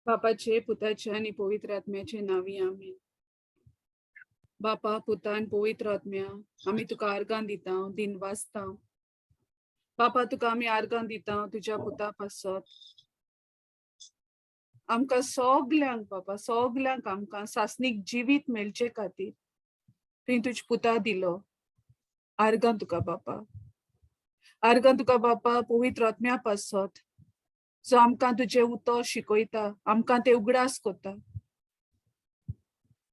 बापाचे, पुताचे आणि पवित्र आत्म्याचे नावी आमेन. बापा, पुता आणि पवित्र आत्म्या, आम्ही तुका आर्गां दिता, दिन वाचता. बापा, तुका आम्ही आर्गां दिता तुझ्या पुता पासत. आमकां सगल्यांक बापा, सगल्यांक आमकां सासनीक जिवीत मेळचे खातीर तुवें तुझ पुता दिलो. आर्गां तुका बापा, आर्गां तुका बापा, पवित्र आत्म्या पासत, जो आमकां तुझे उतर शिकयता, आमकां ते उगडास कोता.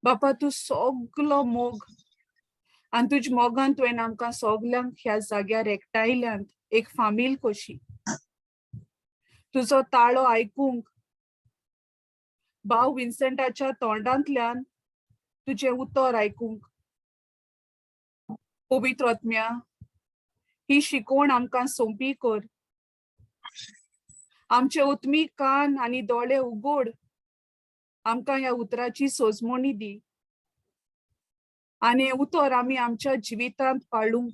बापा, तू सगलो मोग आनी तुझ मोगान तुवें आमकां सगल्यांक ह्या जाग्यार एकठांयल्यांत एक फामील कशी. तुजो ताळो आयकूंक भाव विन्सेंटाच्या तोंडांतल्यान तुझे उतर आयकूंक. पवित्र आत्म्या, ही शिकवण आमकां सोंपी कर. आमचे ओतमी कान आनी दोळे उगोड, आमकां ह्या उतराची सोजमणी दी. आनी हें उतर आमी आमच्या जिवितांत पाळूंक,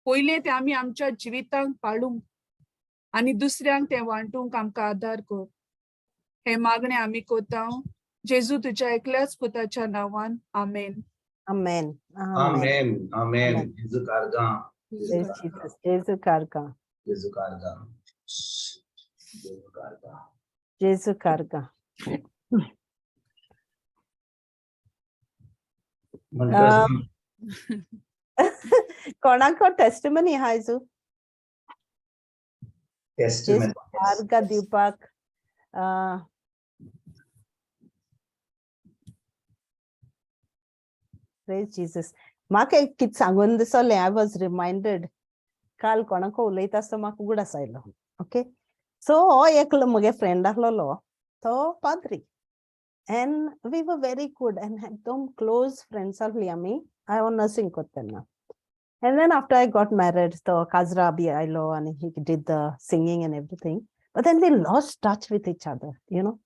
पयलें तें आमी आमच्या जिवितांत पाळूंक आनी दुसऱ्यांक तें वांटूंक आमकां आदार कर. हें मागणें आमी कोता जेजू तुज्या एकल्याच पुताच्या नांवान. आमेन. Amen. Amen. Amen. Amen. Jesu karga. Praise Jesus. Jesu karga. Jesu karga. Jesu karga. Jesu karga. कोणाको टेस्टिमनी आहाय जो? Testament. जेसू कार्गा दिवपाक Praise Jesus. म्हाका एक कित सांगून दिसले. I was reminded. काल कोणाको उलयता आसतना म्हाका उगडास आयलो. ओके. सो हो एक म्हगे फ्रेंड आसलो तो पाद्री. And we were very good and एकदम close friends आसली आमी. I was nursing कोत्तेना. And then after I got married, so Kazra bi ailo and he did the singing and everything. But then we lost touch with each other, you know.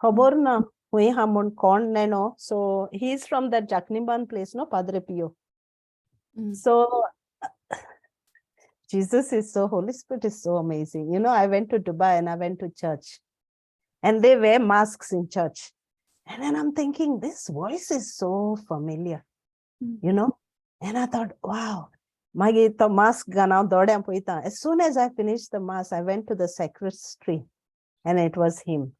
Hoborna hui hamon kon neno. So he's from that Jakniban place, no, Padre Pio. So Jesus is so, Holy Spirit is so amazing. You know, I went to Dubai and I went to church. And they wear masks in church. And then I'm thinking, this voice is so familiar, you know. And I thought, wow, the mask poita. As soon as I finished the mass, I went to the sacristy and it was him.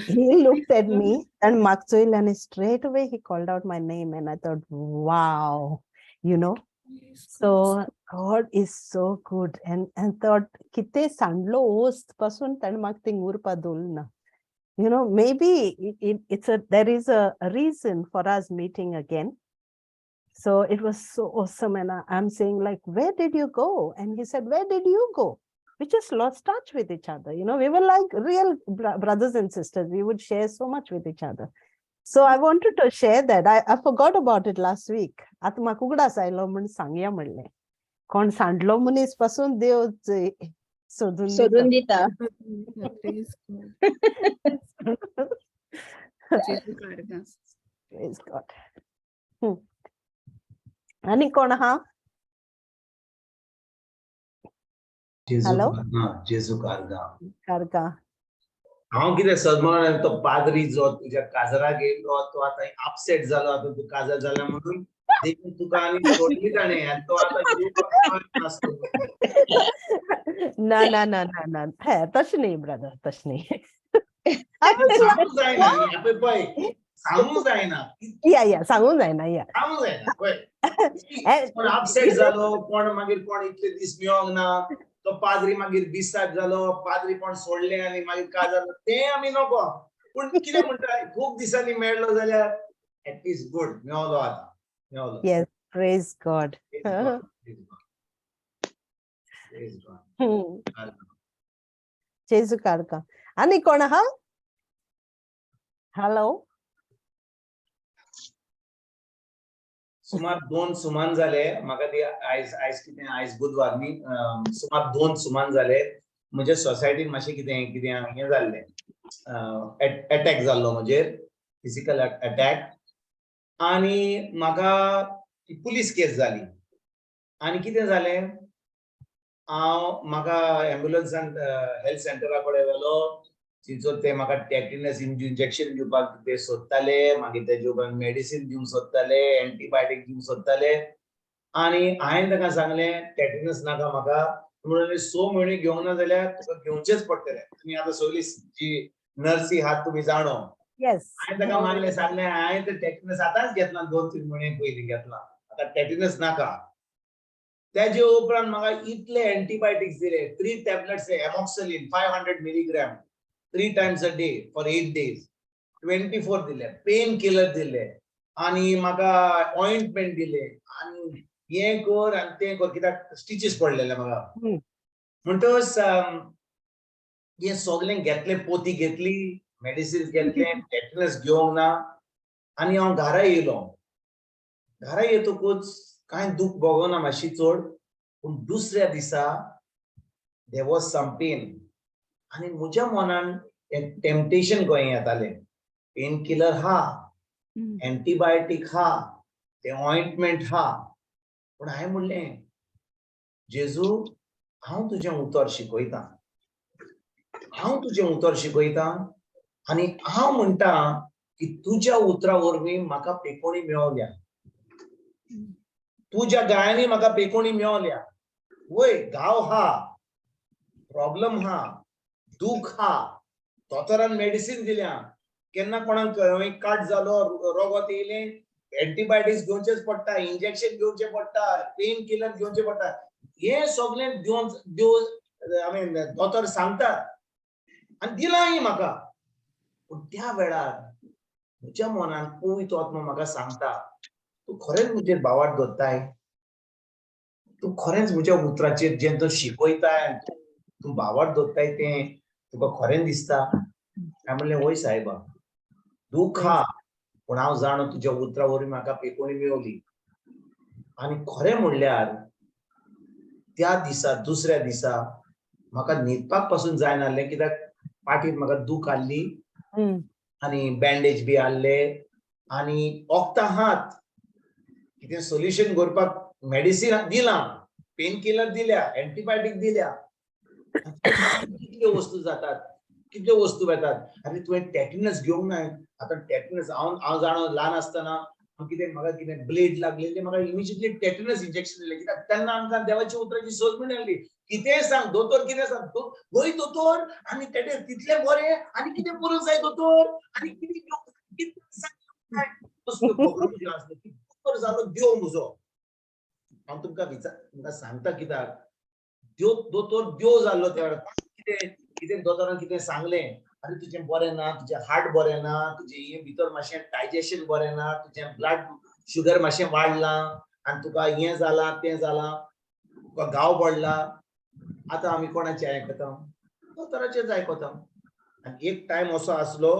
He looked at me and Makzoil and straight away he called out my name and I thought, wow, you know. So God is so good and thought, kite sandlo ost pasun tan makting urpadulna. You know, maybe there is a reason for us meeting again. So it was so awesome. And I'm saying, like, where did you go? And he said, where did you go? We just lost touch with each other. You know, we were like real brothers and sisters. We would share so much with each other. So I wanted to share that. I forgot about it last week. Atma kugda sailo mun sangya mudle. Kon sandlo munis pasun deo Sodundita. Praise God. Ani kona ha? Hello? Jesu karga. Karga. हांव कितें सदमोन तो पाद्री जो तुज्या काजरा गेलो तो आतां upset जालो आतां तूं काजर जाल्या म्हणून देखून तुका आनी सोडली ताणें आनी तो आतां नासलो. ना तशें न्ही ब्रदर तशें न्ही सांगूंक जायना न्ही आपय पळय सांगूंक जायना या सांगूंक जायना या सांगूंक जायना पळय कोण अपसेट जालो कोण मागीर कोण इतले दीस मेळोंक ना तो पाद्री मागीर बिसाट जालो पाद्री कोण सोडले आनी मागीर काजर तें आमी नको पूण कितें म्हणटा खूब दिसांनी मेळ्ळो जाल्यार एटलीस्ट गुड मेळलो आतां मेळलो. Yes, praise God. Jesu karka. Ani kona ha? Hello? सुमार 2 सुमान जाले म्हाका ती आयज कितें आयज बुधवार न्ही सुमार 2 सुमान जाले म्हजे सोसायटीन मातशें कितें हें जाल्लें अटॅक जाल्लो म्हजेर फिजिकल अटॅक आनी म्हाका पुलीस केस जाली आनी कितें जालें हांव म्हाका एम्ब्युलन्सान हेल्थ सेंटरा कडेन व्हेलो तिचो ते म्हाका टेटिनस इंजेक्शन दिवपाक ते सोदताले, मागीर तेजे उपरांत मेडिसिन दिवंक सोदताले, एंटीबायोटीक दिवंक सोदताले आनी हांवें ताका सांगलें टेटिनस नाका म्हाका म्हणून 6 म्हयने घेवंक ना जाल्यार तुका घेवचेच पडटले. तुमी आतां सगळी जी नर्सी आहात तुमी जाणो. Yes. हांवें ताका मागलें सांगलें हांवें ते टेटिनस आतांच घेतला 2-3 म्हयने पयलीं घेतला. आतां टेटिनस नाका. तेजे उपरांत म्हाका इतले एंटीबायोटिक्स दिले 3 tablets एमॉक्सिलिन 500 milligram 3 times a day for 8 days 24 दिले पेन किलर दिले आनी म्हाका ऑइंटमेंट दिले आनी हे कर आनी ते कर कित्याक स्टिचेस पडलेले म्हाका म्हणटच हे सगळें घेतले पोती घेतली मेडिसिन्स घेतले टेटनस घेवंक ना आनी हांव घरा येयलो घरा येतकूच कांय दूख भोगोना मातशी चड पूण दुसऱ्या दिसा देयर वॉज सम पेन आनी म्हज्या मनान टेम्पटेशन गोंय येतालें पेन किलर हा एंटीबायोटीक हा ते ऑइंटमेंट हा पूण हांवें म्हणलें जेजू हांव तुजें उतर शिकयतां हांव तुजें उतर शिकयतां आनी हांव म्हणटा की तुज्या उतरा वरवीं म्हाका पेकोणी मेळवल्या तुज्या गायांनी म्हाका पेकोणी मेळवल्या वय गांव हा प्रॉब्लम हा दूख हा दोतोरान मेडिसिन दिल्या केन्ना कोणाक काट जालो रोगोत येयलें एंटीबायोटिक्स घेवचेच पडटा इंजेक्शन घेवचें पडटा पेन किलर घेवचें पडटा हे सगळें दिवन दोतोर सांगतात आनी दिलांय म्हाका पूण त्या वेळार म्हज्या मनान पवित्र आत्मो म्हाका सांगता तूं खरेंच म्हजेर बावाट दवरताय तूं खरेंच म्हज्या उतराचेर जें तूं शिकयताय तूं बावाट दवरताय तें तुका खरें दिसता हांवें म्हणलें वय सायबा दूख हा पूण हांव जाणो तुज्या उतरा वरवीं म्हाका पेकोणी मेळवली आनी खरें म्हणल्यार त्या दिसा दुसऱ्या दिसा म्हाका न्हिदपाक पासून जायनासलें कित्याक पाठींत म्हाका दूख आसली आनी बँडेज बी आसले आनी वखदां आहात कितें सोल्युशन करपाक मेडिसीन दिलां पेन किलर दिल्या एंटीबायोटीक दिल्या कितल्यो वस्तू जातात कितल्यो वस्तू येतात आनी तुवें टेटिनस घेवंक ना आतां टेटिनस हांव जाणो ल्हान आसतना म्हाका कितें ब्लेड लागलेली म्हाका इमिजिएटली टेटिनस इंजेक्शन दिलें कित्याक तेन्ना आमकां देवाची उतराची सोज मेळ्ळी कितेंय सांग दोतोर कितें सांग वय दोतोर आनी तें तितलें बरें आनी कितें करूंक जाय दोतोर आनी कितें दोतोर जालो देव म्हजो हांव तुमकां सांगता कित्याक दोतोर देव जाल्लो त्या कितें दोतोरान कितें सांगलें आनी तुजें बरें ना तुजें हार्ट बरें ना तुजें हे भितर मातशें डायजेशन बरें ना तुजें ब्लड शुगर मातशें वाडलां आनी तुका हें जालां तें जालां तुका घाव पडला आतां आमी कोणाचें आयकता दोतोराचेंच आयकता आनी एक टायम असो आसलो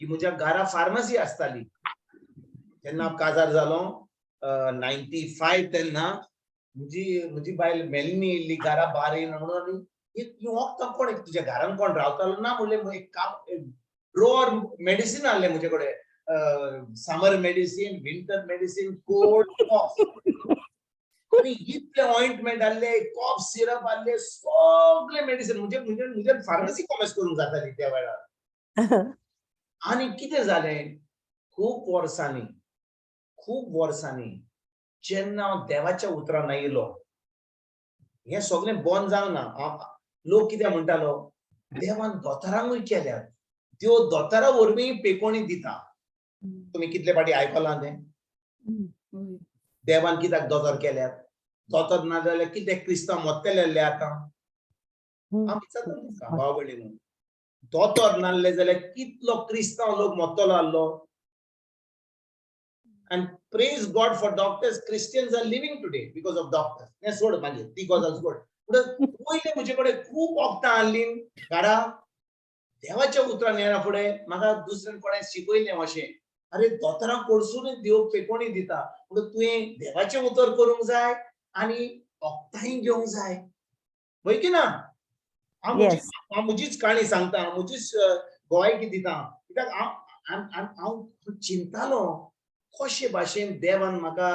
की म्हज्या घरा फार्मसी आसताली जेन्ना काजार जालो 95 तेन्ना म्हजी बायल मेलिनी येयल्ली घरा भायर येयना म्हणून वखदां कोण तुज्या घरान कोण रावतालो ना म्हणलें एक काम ड्रॉवर मेडिसीन आहलें म्हजे कडेन summer medicine winter medicine cold cough आनी इतले ऑइंटमेंट आहले कॉफ सिरप आहले सगळे मेडिसीन म्हणजे फार्मसी कॉमर्स करूंक जाताली त्या वेळार आनी कितें जालें खूब वर्सांनी जेन्ना हांव देवाच्या उतरान आयलो हें सगळें बंद जावना लोक कितें म्हणटालो देवान दोतोरांकूय केल्यात त्यो दोतोरा वरवीं पेकोणी दिता तुमी कितले फाटी आयकलां तें देवान कित्याक दोतोर केल्यात दोतोर ना जाल्यार कितें क्रिस्तांव मोत्तेले आहले आतां भाव भयणीनो दोतोर नासले जाल्यार कितलो क्रिस्तांव लोक मोत्तलो आहलो and praise God for doctors Christians are living today because of doctors हे सोड मागीर ती गजाल सोड पयले म्हजे कडेन खूब वखदां आहलीं घरा देवाच्या उतरान येना फुडें म्हाका दुसऱ्यान कोणें शिकयलें अशें अरे दोतोरां कडसूनच देव पेकोणी दिता पूण तुवें देवाचें उतर करूंक जाय आनी वखदांय घेवंक जाय वय की ना हांव म्हजीच काणी सांगता म्हजीच गोवायकी दिता कित्याक हांव चिंतालो कशे भाशेन देवान म्हाका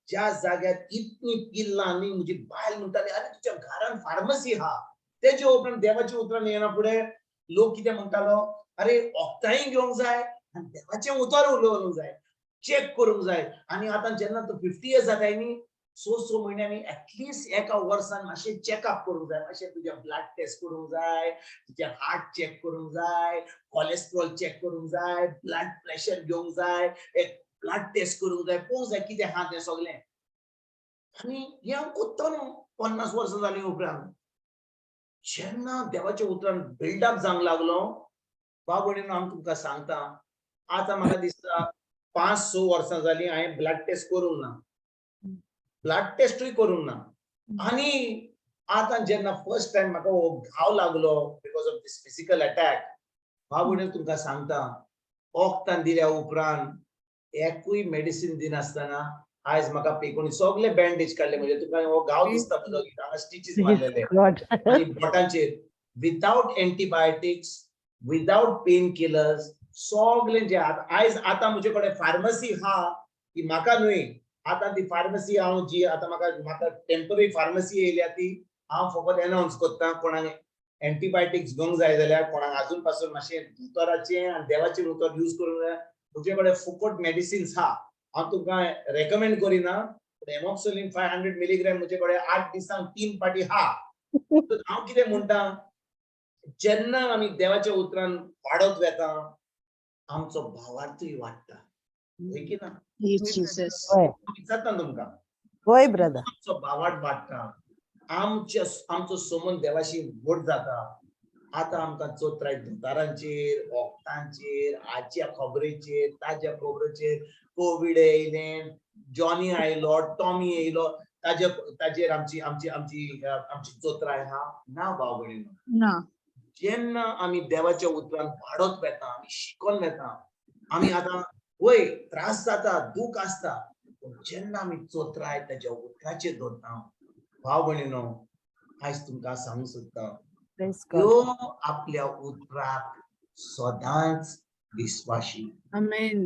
ज्या जाग्यार इतली किल्लां आनी म्हजी बायल म्हणटाली अरे तुज्या घरान फार्मसी आहा तेजे उपरांत देवाच्या उतरान येना फुडें लोक कितें म्हणटालो, अरे वखदांय घेवंक जाय आनी देवाचें उतर उलोवंक जाय, चेक करूंक जाय. आनी आतां जेन्ना तूं 50 इयर्स जाताय न्ही, 6 म्हयन्यांनी ऍटलिस्ट एका वर्सान मातशें चेकअप करूंक जाय, मातशें तुजें ब्लड टेस्ट करूंक जाय, तुजें हार्ट चेक करूंक जाय, कोलेस्ट्रॉल चेक करूंक जाय, ब्लड प्रेशर घेवंक जाय, एक ब्लड टेस्ट करूंक जाय, पळोवंक जाय कितें आहा तें सगळें. आनी हें हांव कोत्ता न्हू 50 वर्सां जालीं उपरांत. जेन्ना देवाच्या उतरान बिल्डअप जावंक लागलो, भाव भयणीनो हांव तुमकां सांगता, आतां म्हाका दिसता 5-6 वर्सां जालीं हांवें ब्लड टेस्ट करूंक ना. ब्लड टेस्टूय करूंक ना. आनी आतां जेन्ना फर्स्ट टायम म्हाका हो घाव लागलो because of this physical attack, भाव भयणीनो तुमकां सांगता, वखदां दिल्या उपरांत एकूय मेडिसिन दिनासतना आयज म्हाका पेकोनी सगळे बँडेज काडले. म्हणजे तुका हो घाव दिसता पळय, हांगा स्टिचीस Praise मारलेले God. आनी बोटांचेर, without antibiotics, without pain killers, सगळें जे आयज आतां म्हजे कडेन फार्मसी आहा ती म्हाका न्हय. आतां ती फार्मसी हांव जी आतां म्हाका टेम्पररी फार्मसी येयल्या ती हांव फकत अनाउन्स करता. कोणाक एंटीबायोटिक्स घेवंक जाय जाल्यार, कोणाक अजून पासून मातशें उतराचें आनी देवाचें उतर यूज करूंक जाय, म्हजे कडेन फुकट मेडिसिन्स आहा. हांव तुमकां रेकमेंड करिना. एमॉक्सिलिन 500 मिलीग्राम म्हजे कडेन 8 दिसांक 3 पाटी आहा. हांव कितें म्हणटा, जेन्ना आमी देवाच्या उतरान वाडत वेता, आमचो भावार्थूय वाडटा. होय की ना? होय विचारता तुमकां, होय ब्रदर. आमचो भावार्थ वाडटा, आमचो संबंद देवाशी घट जाता. आतां आमकां चोत्राय दोतारांचेर, वखदांचेर, आजच्या खबरेचेर, ताज्या खबरेचेर, कोविड येयलें, जॉनी आयलो, टॉमी येयलो, ताजेर आमची आमची आमची आमची चोत्राय आहा ना. भाव भयणीनो, ना. जेन्ना आमी देवाच्या उतरान वाडत वेता, आमी शिकोन वेता, आमी आतां वय त्रास जाता, दूख आसता, पूण जेन्ना आमी चोत्राय ताच्या उतराचेर दवरता, भाव भयणीनो, आयज तुमकां सांगूंक सोदता, Praise त्यो God. आपल्या उतराक सदांच विस्वाशी. आमेन.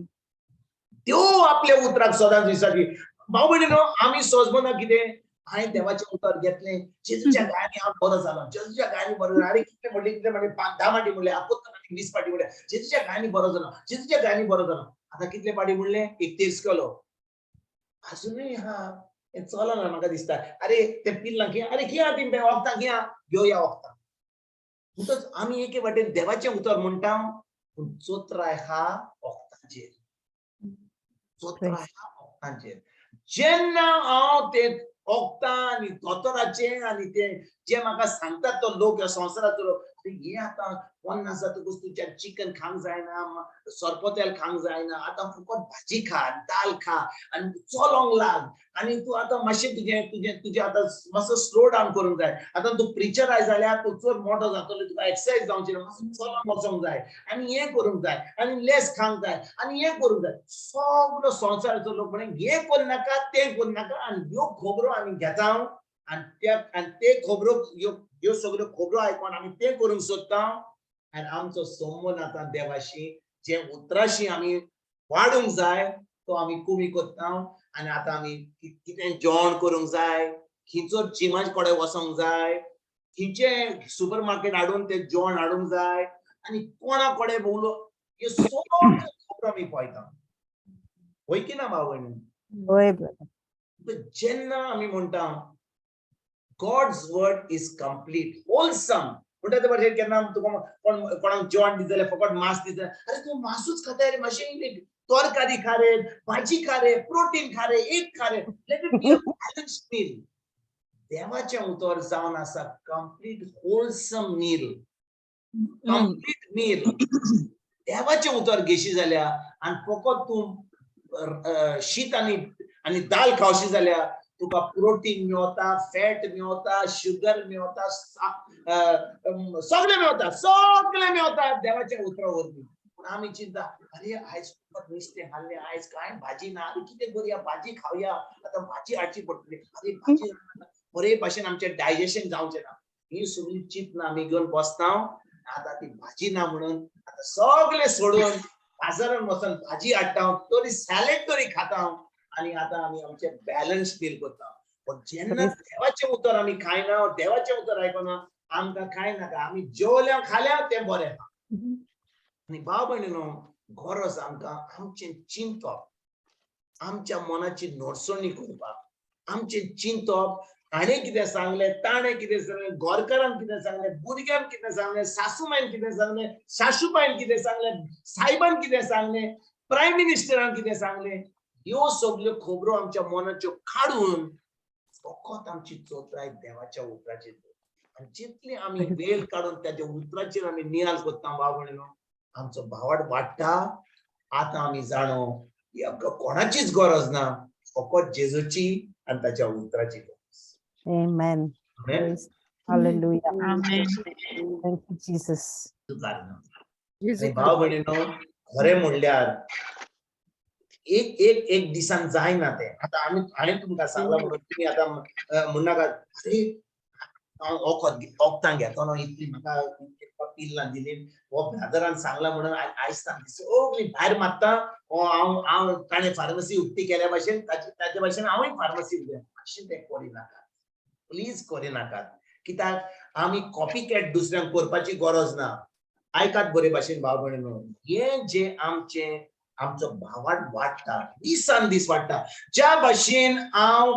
त्यो आपल्या उतराक सदांच विस्वाशी. भाव भयणीनो, आमी सोजमना कितें, हांवें देवाचें उतर घेतलें, जेजूच्या गायांनी हांव बरो जालो, जेजूच्या गायांनी बरो जालो. अरे कितले म्हणले 10 पाटी म्हणले, 20 पाटी म्हणले, जेजूच्या गायांनी बरो जालो, जेजूच्या गायांनी बरो जालो. आतां कितले पाटी म्हणले, एक तेर्स केलो. अजूनय हा हें चलना म्हाका दिसता. अरे ते पिल्लां घे, अरे घे ती वखदां घेवया वखदां. म्हणटच आमी एके वाटेन देवाचें उतर म्हणटा, पूण चोत्राय हा वखदांचेर. चोत्राय हा वखदांचेर. जेन्ना हांव ते वखदां आनी दोतोराचें आनी ते जे म्हाका सांगतात तो लोक ह्या संवसाराचो, हे आतां 50 जातकूच तुज्यान चिकन खावंक जायना, सोरपोतेल खावंक जायना, आतां फकत भाजी खा, दाल खा आनी चलोंक लाग. आनी तूं आतां मातशें तुजें आतां मातसो स्लो डावन करूंक जाय. आतां तूं प्रिचर आय जाल्यार तूं चड मोठो जातलो, तुका एक्सरसाइज जावची ना, मातसो चलोंक वचोंक जाय आनी हें करूंक जाय आनी लेस खावंक जाय आनी हें करूंक जाय. सगळो संवसाराचो लोक म्हणे हें करूं नाका, तें करूं नाका, आनी ह्यो खबरो आमी घेता आनी ते खबरो ह्यो सगळ्यो खबरो आयकोन आमी तें करूंक सोदता. आनी आमचो संबंद आतां देवाशी, जे उतराशी आमी वाडूंक जाय, तो आमी कमी करता. आनी आतां आमी कितें जेवण करूंक जाय, खिंचो जिमाचे कडेन वचोंक जाय, खिंचे सुपर मार्केट हाडून ते जेवण हाडूंक जाय आनी कोणा कडेन उलो, ह्यो सगळ्यो खबरो आमी पळयता. होय की ना भाव भयणी? होय ब्रदर. जेन्ना आमी म्हणटा God's word is complete, wholesome, म्हणटा ते भशेन केन्ना तुका कोणाक जेवण दित जाल्यार फकत मांस दित जाल्यार, अरे तूं मांसूच खाता रे, मातशें तरकारी खा रे, भाजी खा रे, प्रोटीन खा रे, एग खा रे, let it be a balanced meal. देवाचें उतर जावन आसा complete wholesome meal, complete meal. देवाचें उतर घेशी जाल्यार आनी फकत तूं शीत आनी दाल खावशी जाल्यार तुका प्रोटीन मेवता, फॅट मेवता, शुगर मेवता, सगळें मेवता देवाच्या उतरा वरवीं. पूण आमी चिंता, अरे आयज फकत नुस्तें खाल्लें, आयज कांय भाजी ना, अरे कितें करुया, भाजी खावया, आतां भाजी हाडची पडटली, अरे भाजी बरे भाशेन आमचें डायजेशन जावचें ना. ही सगळी चिंतना आमी घेवन बसता. आतां ती भाजी ना म्हणून आतां सगळें सोडून बाजारान वचून भाजी हाडटा, तरी सॅलेड तरी खाता आनी आतां आमी आमचें बॅलन्स फील करता. पण जेन्ना देवाचें उतर आमी खायना, देवाचें उतर आयकना, आमकां कांय नाका आमी जेवल्या खाल्या तें बरें आनी भाव भयणीनो गरज आमकां आमचें चिंतप आमच्या मनाची नोडसणी करपाक आमचें चिंतप हाणें कितें सांगलें ताणें कितें सांगलें घरकारान कितें सांगलें भुरग्यान कितें सांगलें सासूमायन कितें सांगलें सासूबायन कितें सांगलें सायबान कितें सांगलें प्रायम मिनिस्टरान कितें सांगलें ह्यो सगल्यो खबरो आमच्या मनाच्यो काडून फकत आमची चोत्राय देवाच्या उतराचेर आनी जितली आमी वेळ काडून त्याच्या उतराचेर आमी नियाल करता भाव भयणीनो आमचो भावार्थ वाडटा आतां आमी जाणो की आमकां कोणाचीच गरज ना फकत जेजूची आनी ताच्या उतराची गरज. Amen. Amen. Praise. Hallelujah. Amen. Thank you, Jesus. आनी भाव भयणीनो खरें म्हणल्यार एक दिसान जायना तें आतां हांवें तुमकां सांगलां म्हणून तुमी आतां म्हणनाका अरे हांव वखदां घेतलो इतली म्हाका पिल्लां दिली हो ब्रादरान सांगला म्हणून आयज सगळीं भायर मारता हांव ताणें फार्मसी उक्ती केल्या भाशेन ताचे भाशेन हांवूय फार्मसी अशें तें करिनाकात प्लीज करिनाकात कित्याक आमी कॉपी कॅट दुसऱ्यांक करपाची गरज ना आयकात बरे भाशेन भाव भयणीनो हें जें आमचो भावार्थ वाडटा दिसान दीस वाडटा ज्या भाशेन हांव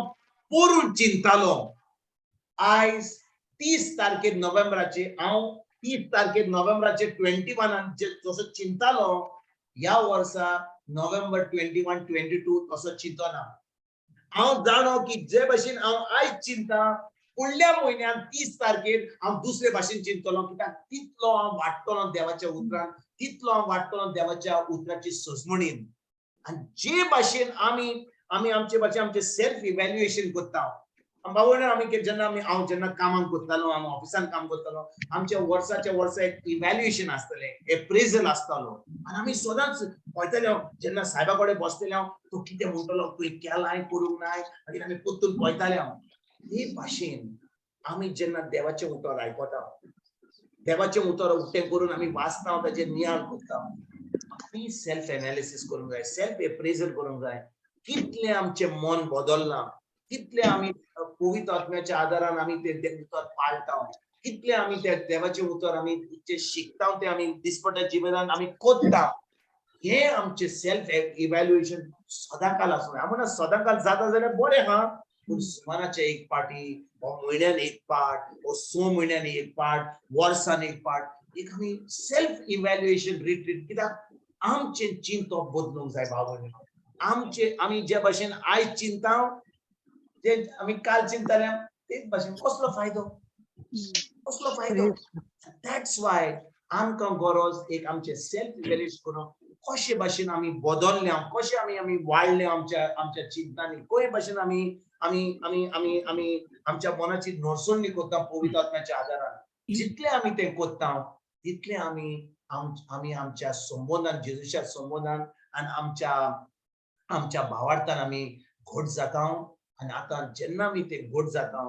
पोरून चिंतालो आयज 30 तारखेर नोव्हेंबराचे हांव 30 तारखेर नोव्हेंबराचे 21 जसो चिंतालो ह्या वर्सा नोव्हेंबर 21, 22 तसो चिंतना हांव जाणो की जे भाशेन हांव आयज चिंता फुडल्या म्हयन्यान 30 तारखेर हांव दुसरे भाशेन चिंतलो कित्याक तितलो हांव वाडटलो देवाच्या उतरान तितलो हांव वाडटलो देवाच्या उतराची सजमणीन आनी जे भाशेन आमी आमचे भाशेन आमचे सेल्फ इव्हॅल्युएशन करता भावना आमी जेन्ना हांव जेन्ना कामाक करतालो हांव ऑफिसान काम करतालो आमच्या वर्साच्या वर्सा एक इव्हॅल्युएशन आसतलें एप्रेजल आसतालो आनी आमी सदांच पळयताले जेन्ना सायबा कडेन बसतले हांव तो कितें म्हणटलो तुवें केलां करूंक नाय मागीर आमी पोत्तून पळयताले हांव हे भाशेन आमी जेन्ना देवाचें उतर आयकता देवाचें उतर उक्तें करून आमी वाचता ताचेर नियाळ करता आमी सेल्फ एनालिसीस करूंक जाय सेल्फ एप्रेजल करूंक जाय कितलें आमचें मन बदलना कितले आमी पवित्र आत्म्याच्या आदारान आमी ते उतर पाळटा कितले आमी ते देवाचें उतर आमी जे शिकता ते आमी दिसपट्या जिवितांत आमी कोत्ता हे आमचे सेल्फ इव्हॅल्युएशन सदांकाल आसूं हांव म्हणना सदांकाल जाता जाल्यार बरें हा पूण सुमाराचे एक पाटी हो म्हयन्यान एक पाट हो 6 म्हयन्यान एक पाट वर्सान एक पाट एक आमी सेल्फ इव्हॅल्युएशन रिट्रीट कित्याक आमचें चिंतप बदलूंक जाय भाव भयणीनो आमी जे भाशेन आयज चिंता जे आमी काल चिंतताले तेच भाशेन कसलो फायदो दॅट्स वाय आमकां गरज एक आमचे सेल्फ इव्हॅल्युएशन करून कशे भाशेन आमी बदलले कशे आमी वाडले आमच्या चिंतांनी खंय भाशेन आमी आमच्या मनाची नोडसणी करता पवित्र आत्म्याच्या आदारान जितले आमी तें करता तितले आमी आमच्या संबंधान जेजूच्या संबंधान आनी आमच्या भावार्थान आमी घट जाता आनी आतां जेन्ना आमी ते घट जाता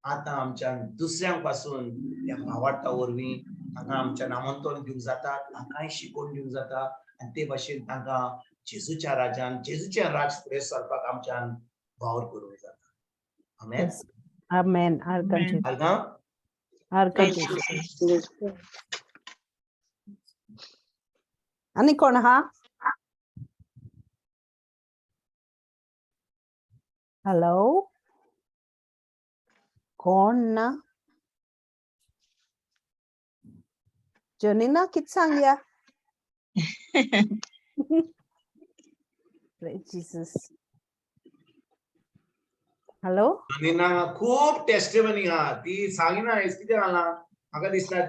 आतां आमच्या दुसऱ्यांक पासून त्या भावार्था वरवीं तांकां आमच्या नामांतरण दिवंक जाता तांकांय शिकोवन दिवंक जाता आनी ते भाशेन तांकां जेजूच्या राजान जेजूचें राज फुडें सरपाक आमच्यान वावर करूंक जाता आमेन Amen. आणि कोण हा हॅलो कोण ना जोनीना कित सांगया जीसस हॅलो जोनीना खूब टेस्टिमनी हा ती सांगिना हेच कितें जालां म्हाका दिसता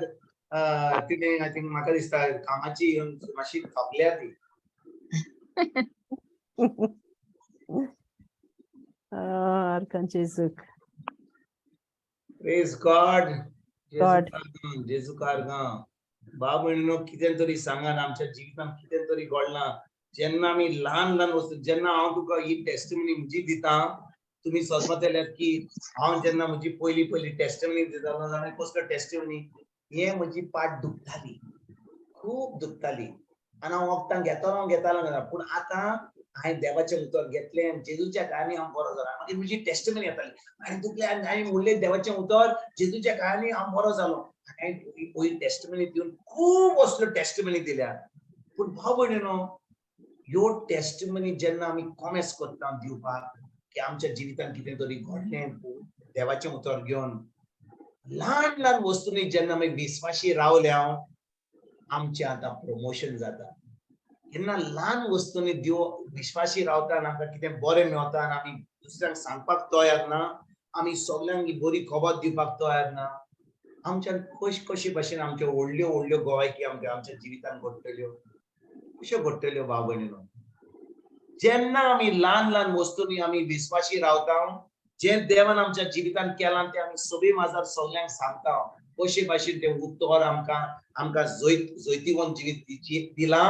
तिने आय थिंक म्हाका दिसता कामाची मातशी थकल्या ती Jesu. Praise God. God. जेजू कारगा बाब म्हणून कितें तरी सांगान आमच्या जिवितांत कितें तरी घडलां जेन्ना आमी ल्हान वस्तू जेन्ना हांव तुका ही टेस्टिमनी म्हजी दिता तुमी समजतल्यात की हांव जेन्ना म्हजी पयली टेस्टिमनी दितालो जाल्यार कसलो टेस्टिमनी हे म्हजी पाट दुखताली खूब दुखताली आनी हांव वखदां घेतालो पूण आतां हांवें देवाचें उतर घेतलें आनी जेजूच्या काळांनी हांव बरो जालो मागीर म्हजी टेस्टमनी येताली हांवें तुगले हांवें म्हणलें देवाचें उतर जेजूच्या काळांनी हांव बरो जालो हांवें पयली टेस्टमनी दिवन खूब असल्यो टेस्टमनी दिल्या पूण भाव भयणीनो ह्यो टेस्टमनी जेन्ना आमी कॉमेस करता दिवपाक की आमच्या जिवितांत कितें तरी घडलें देवाचें उतर घेवन ल्हान ल्हान वस्तूंनी जेन्ना आमी विस्वाशी रावले आमचें आतां प्रमोशन जाता केन्ना ल्हान वस्तूंनी विश्वासी रावता आनी आमकां कितें बरें मेळटा आनी आमी दुसऱ्यांक सांगपाक तयार ना आमी सगळ्यांक बरी खबर दिवपाक तयार ना आमच्यान कशी भाशेन आमच्यो व्हडल्यो व्हडल्यो गोवायकी आमच्या जिवितांत घडटल्यो कश्यो घडटल्यो भाव भयणीनो जेन्ना आमी ल्हान ल्हान वस्तूंनी आमी विश्वासी रावता जे देवान आमच्या जिवितांत केलां ते आमी सगळी माजार सगळ्यांक सांगता कशे भाशेन तें उतर आमकां जैतिवंत जिवीत दिलां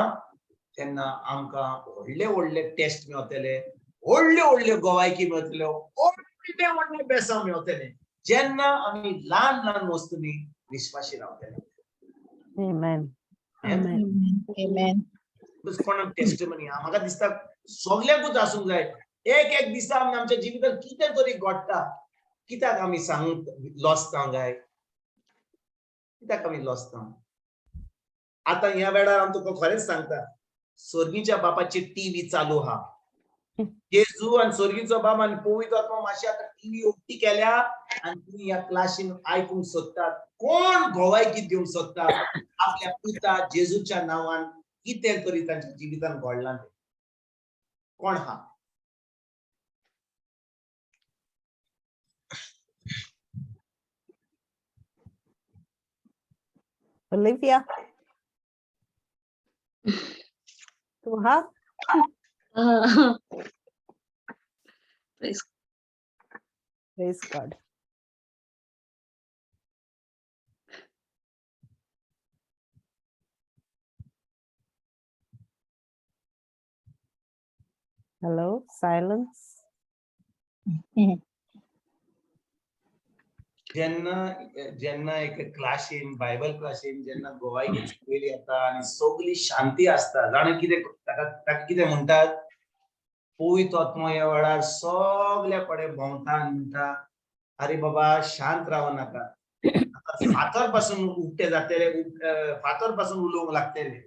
तेन्ना आमकां व्हडले व्हडले टेस्ट मेळटले व्हडल्यो व्हडल्यो गोवायकी मेळटल्यो व्हडले व्हडले बेसांव मेळटले जेन्ना आमी ल्हान ल्हान वस्तूंनी विश्वासी रावतले Amen. Amen. कोणाक टेस्टमनी म्हाका दिसता सगळ्यांकूच आसूंक जाय एक दिसा आमच्या जिवितांत कितें तरी घडटा कित्याक आमी सांगूंक लॉस्ता काय कित्याक आमी लॉस्ता आतां ह्या वेळार हांव तुका खरेंच सांगता स्वर्गीच्या बापाची टीव्ही चालू आहा जेजू आनी स्वर्गीचो बाप आनी पवित्र आत्मा मातशी आतां टीव्ही उक्ती केल्या आनी तुमी ह्या क्लासीन आयकूंक सोदतात कोण गोवायकी दिवंक सोदता आपल्या पिता जेजूच्या नांवान कितें तरी तांच्या जिवितांत घडलां तें कोण आहा Olivia. Tu ha? Praise Praise God. Hello, silence. जेन्ना एक क्लासीन बायबल क्लासीन जेन्ना गोवायकी शिकयली येता आनी सगळी शांती आसता जाणा कितें ताका कितें म्हणटात पवित्र आत्मा ह्या वेळार सगळ्या कडेन भोंवता आनी म्हणटा अरे बाबा शांत राव नाका फातर पासून उक्ते जातले फातर पासून उलोवंक लागतले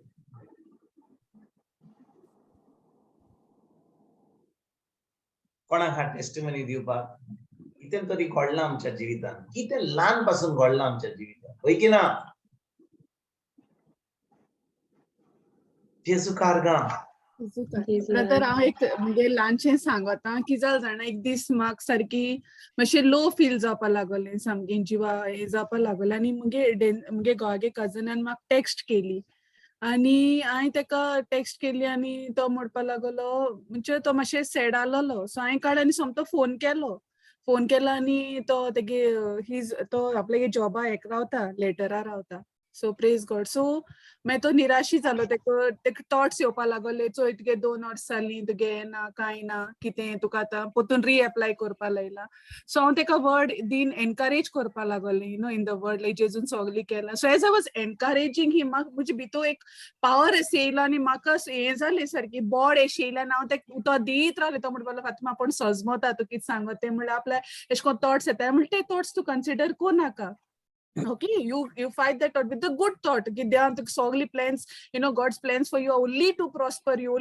कोणाक हा टेस्टिमनी दिवपाक कितें तरी घडलां आमच्या जिवितांत कितें ल्हान पासून घडलां आमच्या जिवितांत होय की ना जेजू कारगां ब्रदर हांव एक म्हणजे ल्हानशें सांगता की जालें जाणा एक दीस म्हाका सारकी मातशें लो फील जावपा लागलें सामकें जिवा हें जावपा लागलें आनी मुगे घोवागे कजनान म्हाका टेक्स्ट केली आनी हांवें ताका टेक्स्ट केली आनी तो म्हणपा लागलो म्हणजे तो मातशें सॅड आसलेलो सो हांवें काडून आनी सोमतो फोन केलो आनी तो आपल्या जॉबा हेक रावता लेटरा रावता सो प्रेज गॉड सो मागीर तो निराशी जालो तेका थॉट्स येवपा लागले चोय तुगे 2 वर्स जालीं तुगे ना कांय ना कितें तुका आतां पोतून रिएप्लाय करपा लायला सो हांव तेका वर्ड दीन एनकरेज करपा लागलें you know in the word like जेजून सगलें केलां so as I was encouraging ही म्हाका म्हजे भितर एक पावर एशें येयलो आनी म्हाका हें जालें सारकी बोड एशें येयलें आनी हांव तेका उतर दीत रावलें तो म्हणपाक लागलो फातिमा आपूण सजमता तूं कितें सांगता तें म्हणल्यार आपल्या एशें कोन्न थॉट्स येता म्हणल्यार ते थॉट्स तूं consider कोनाका okay you fight that thought with the good thought ki devan tuk sogli plans you know God's plans for you are only to prosper you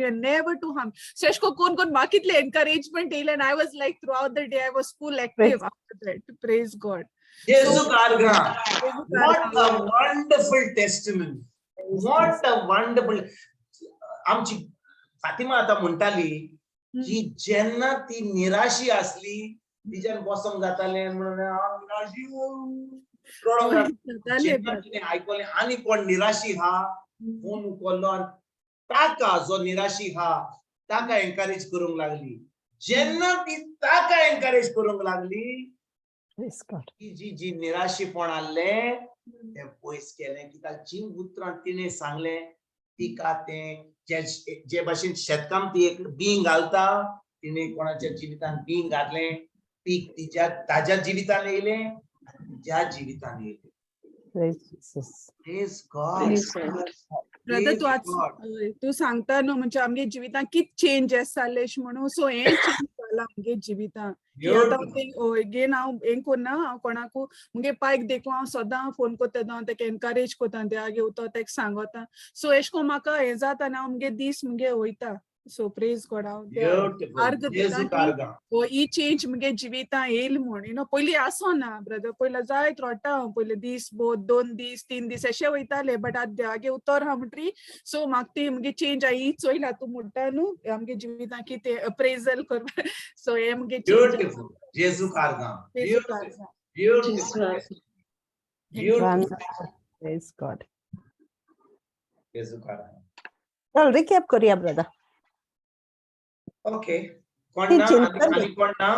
and never to harm so esko kon marketly encouragement ila and I was like throughout the day I was full active after that praise God jesu karga what a wonderful testimony what a wonderful आमची फातिमा आता म्हणटाली की जेन्ना ती निराशी असली तिच्यान बसोंक जातालें म्हणून आयकलें आनी कोण निराशी हा फोन उखल्लो आनी ताका जो निराशी हा ताका एनकरेज करूंक लागली जेन्ना ती ताका एनकरेज करूंक लागली जी निराशीपण आसलें तें पयस केलें कित्याक जी उतरां तिणें सांगलें तिका तें जे भाशेन शेतकाम ती एक बीं घालता तिणें कोणाच्या जिवितांत बीं घातलें पीक ताज्या जिवितान येयलें तिच्या जिवितान येयलें Praise Jesus. Praise God. Brother तू आज God. तू सांगता न्हू म्हणजे आमगे जिवितां कित चेंजेस जाले म्हणून सो हे चेंज जाला आमगे जिवितां की आतां घेन हांव हें कोन्ना हांव कोणाकू मुगे पायक देखून हांव सदां फोन कोत्ता तेका एनकरेज कोत्ता ते आगे उतो तेका सांगोता सो एश कोन म्हाका हें जाता आनी हांव मुगे दीस मुगे वयता सो प्रेज गॉड हांव Beautiful. आर्ग दिता Jesu की Karga. ही चेंज मुगे जिवितां येयल म्हूण यू नो पयलीं आसोना ब्रदर पयलीं जायत रोडटा हांव पयलीं दीस 2 दीस 3 दीस अशें वयताले बट आतां आगे उतर हा म्हणटरी सो म्हाका ती मुगे चेंज ही चोयला तूं म्हणटा न्हू आमगे जिवितां कितें अप्रेजल करपा सो हे मुगे Beautiful. Jesu Karga. Beautiful. Beautiful. Beautiful. Praise God. Jesu Karga. चल रिकॅप करूया ब्रदर. Okay. कोण ती ना चिंता आणि कोण ना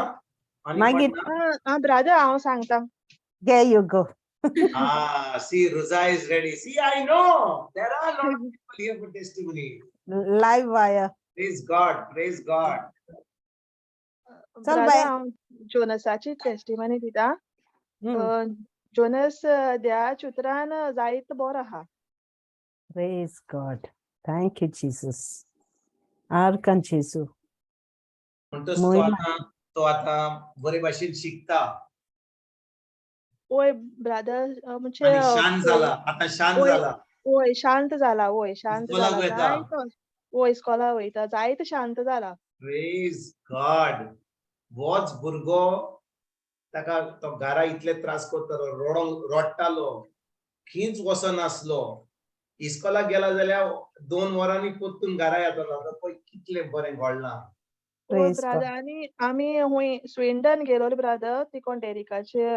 आणि मागीर कोण ना ब्रदर हांव सांगता. गे you go. see Ruza is ready. See, I know there are a lot of people here for testimony. Live wire. Praise God. Praise God. चल ब्रदर बाय. हांव जोनसाची टेस्टिमनी दिता. जोनस त्या चित्रान जायत बरो आहा. Praise God. Thank you, Jesus. आर्कन जेसू. म्हणतोस तो आता बरे भाशेन शिकता ओय ब्रदर म्हणजे आणि शांत झाला आता शांत ओय झाला ओय शांत जाला ओय शांत इस्कॉलाक जाला वयता. जायत ओय इस्कॉला वयता जायत शांत जाला. प्रेज गॉड वोच भुरगो ताका तो घरा इतले त्रास करतालो रोडटालो खींच वसनासलो इस्कॉलाक गेला जाल्यार 2 वरांनी पोत्तून घरा येतालो आतां पळय कितले बरें घडलां. ओय Praise ब्रदर God. आनी आमी हुंय स्विंडन गेलोले ब्रदर ती कोण डेरिकाचे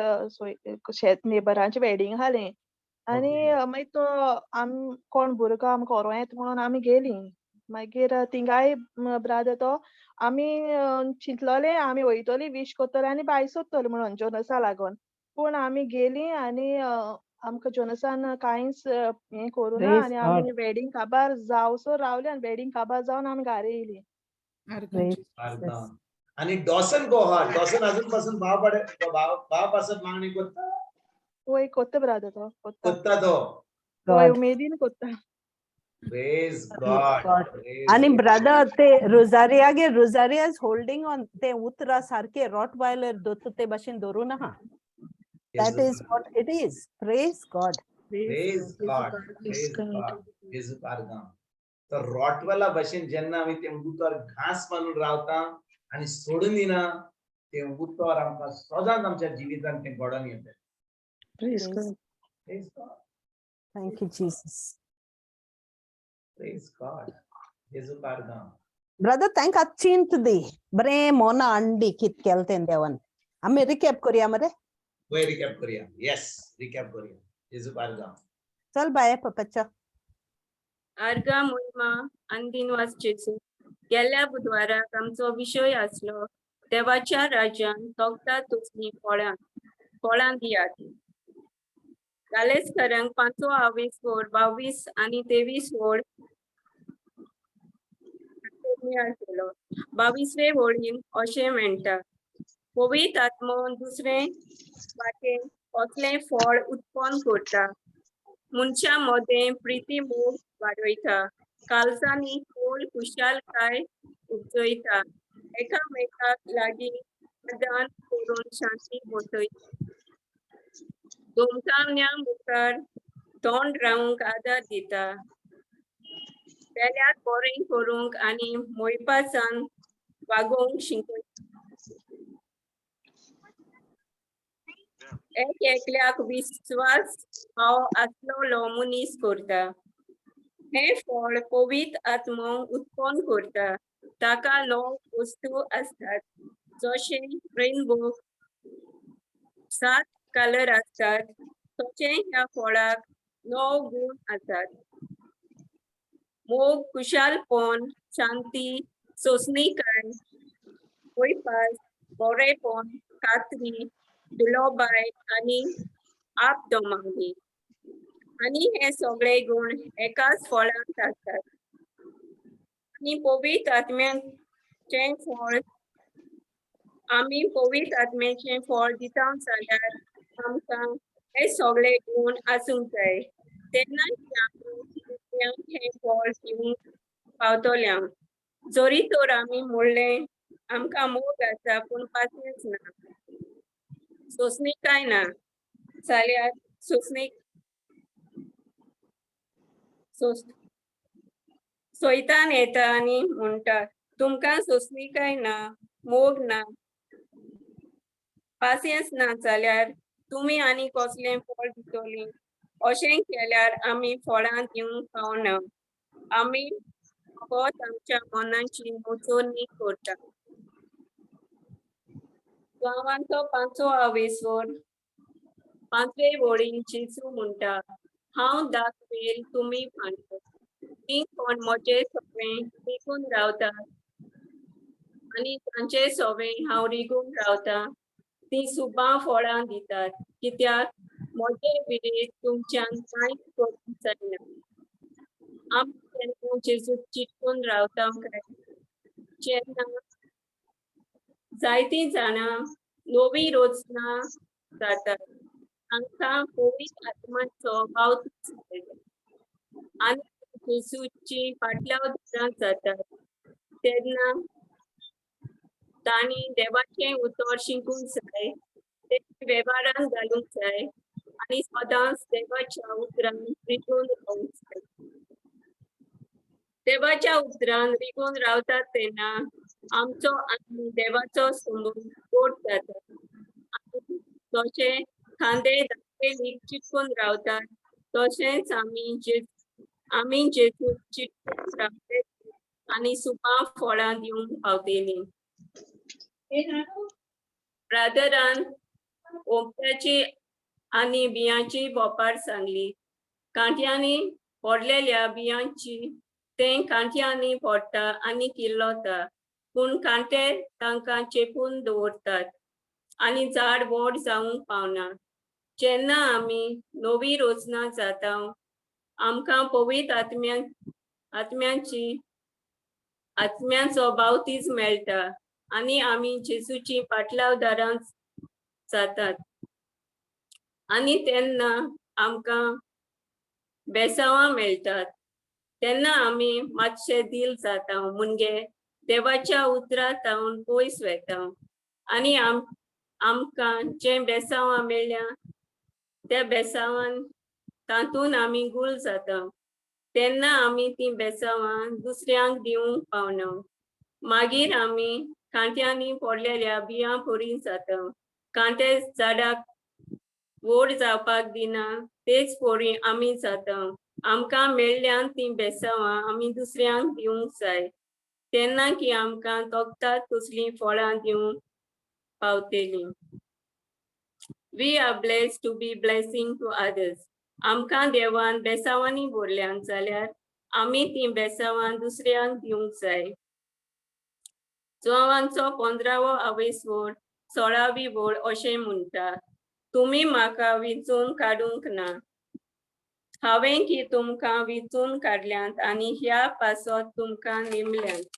शेत नेबरांचे वेडिंग आहालें आनी मागीर तो कोण भुरगो आमकां व्हरों येता म्हणून आमी गेलीं मागीर थिंगाय ब्रदर तो आमी चिंतलोले आमी वयतलीं विश कोत्तोली आनी भायर सोत्तोली म्हणून जोनसा लागोन पूण आमी गेलीं आनी आमकां जोनसान कांयच हें करूं ना Praise आनी God. आमी वेडिंग काबार जावसर रावलीं आनी वेडिंग काबार जावन आमी घरा येयलीं. Praise अर्धा Jesus. आणि डॉसन गो हा डॉसन अजूनपासून भाव पासत मागणी करता ओय कोत्ता ब्रदर तो कोत्ता करता तो ओय God. उमेदीन कोत्ता. Praise God. गॉड आणि ब्रदर ते रोजारियागे रोजारिया इज होल्डिंग ऑन ते उतरा सारखे रॉट वायलर दोत ते भाशेन धरून आहा. That is what it is. Praise God. Praise God praise God जेजू कारगा तर रॉटवेला भाशेन जेन्ना आमी ते उतर घास मानून रावता आणि सोडून दिना ते उतर आमकां सदांच आमच्या जिवितांत ते घडोवन येता. Praise. Praise God Thank you, Jesus. Praise God जेजू कारगा ब्रदर तांकां चिंत दी बरें मोना अंडी कित केलतें देवान. आमी रिकॅप करूया मरे. वय रिकॅप करूया. येस रिकॅप करूया. जेजू कारगा चल बाय पप्पाच्या. आर्गा मोहिमा अंदिनवास जेजू गेल्या बुधवाराक आमचो विशय आसलो देवाच्या राज्यान तोखता तुसली फळां दियात. कालेस्करांक 5 व्होड 22 आनी 23 व्होड केलो. 22वे व्होडीन अशें म्हणटा पवित्र आत्मो दुसरे वाटेन कसलें फळ उत्पन्न करता मनशा मदें प्रिती मोग वाडयता कालसांनी खोल खुशालकाय उपजयता एकामेकाक लागीं आदान करून शांती बसयता दोमसावण्या मुखार तोंड रावंक आदार दिता वेल्यार बरें करूंक आनी मोयपासान वागोवंक शिकयता एकल्याक विश्वास भाव आसलोलो मनीस करता. हे फळ पवित्र आत्मो उत्पन्न करता ताका 9 वस्तू असतात जशे रेनबो 7 कलर असतात तशे ह्या फळाक 9 गुण असतात. मोग कुशालपण शांती सोंसणीकाय मोयपास बरेपण खात्री दुलोबाय आनी आपदोमागणी आनी हे सगळे गुण एकाच फळांत असतात. आनी पवित्र आत्म्याचे फळ आमी पवित्र आत्म्याचे फळ दिता जाल्यार आमकां हे सगळे गुण आसूंक जाय तेन्ना आमी हे फळ दिवंक पावतल्या जोरी तर आमी मोडले आमकां मोग आसा पूण पासियेंस ना सोंसणीक काय ना जाल्यार सोंसणीक सोयतान येता आनी म्हणटा तुमकां सोंसणीकाय ना मोग ना पासियेंस ना जाल्यार तुमी आनी कसलें फळ दितलीं अशें केल्यार आमी फळां दिवंक पावना आमी फकत आमच्या मनाची मोजोणी करता गांवांचो 5वो आवेसोर 5वे वळीन जेजू म्हणटा हांव दाखवेल तुमी भांडत ती कोण म्हजें सगळें रिगून रावतात आनी तांचें सगळें हांव रिगून रावता ती सुबां फळां दितात कित्याक म्हजे विरेत तुमच्यान कांयच करूंक जायना आमी केन्ना जेजूक चिंतून रावता काय जेन्ना जायतीं जाणां नवी रोजना जातात तांकां पवित्र आत्म्याचो बावतीस मेळटा आनी जेजूची फाटल्यान जातात तेन्ना तांणी देवाचें उतर शिकूंक जाय ते वेव्हारांत घालूंक जाय आनी सदांच देवाच्या उतरान रिगून रावंक जाय देवाच्या उतरान रिगून रावतात तेन्ना आमचो आनी देवाचो संबंद गोड जाता आनी जशें खांदे धाकटे चिटकून रावतात तशेंच आमी जेजूक चिटकून रावले आनी सुपां फळां दिवंक पावतेलीं ब्रादरान ओंप्याची आनी बियांची बोपार सांगली कांट्यांनी पडलेल्या बियांची ते कांट्यांनी पडटा आनी किल्लोता पूण कांटे तांकां चेपून दवरतात आनी झाड व्हड जावंक पावना जेन्ना आमी नवी रोजना जाता आमकां पवित्र आत्म्याचो बावतीस मेळटा आनी आमी जेजूची फाटलावदारां जातात आनी तेन्ना आमकां बेसावां मेळटात तेन्ना आमी मातशे दिल जाता म्हणजे देवाच्या उतरांतावन पयस वेता आनी आमकां जे बेसावां मेळ्ळ्या त्या बेसावान तातून आमी गूल जाता तेन्ना आमी ती बेसावां दुसऱ्यांक दिवंक पावना मागीर आमी कांट्यांनी पडलेल्या बियां परी जाता कांटे झाडाक व्हड जावपाक दिना तेच परी आमी जाता आमकां मेळ्ळ्यान ती बेसावां आमी दुसऱ्यांक दिवंक जाय तेन्ना की आमकां तोखतात तसलीं फळां दिवंक पावतेलीं We are blessed to be blessing to others. आमकां देवान बेसावांनी भरल्यान जाल्यार आमी ती बेसावां दुसऱ्यांक दिवंक जाय जोवांचो 15वो आवेसवड 16वी वड अशें म्हणटा तुमी म्हाका विंचून काडूंक ना हांवें की तुमकां विंचून काडल्यांत आनी ह्या पासत तुमकां नेमल्यांत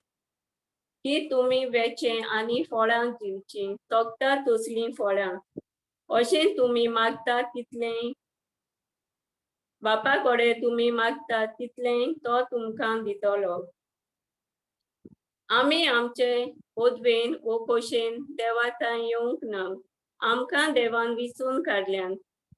की तुमी वेचें आनी फळां दिवचीं तोखता तसलीं फळां अशें तुमी मागतात तितलें बापा कडेन तुमी मागतात तितलें तो तुमकां दितलो आमी आमचे पोदवेन वो खोशेन देवा थंय येवंक ना आमकां देवान विंचून काडल्यान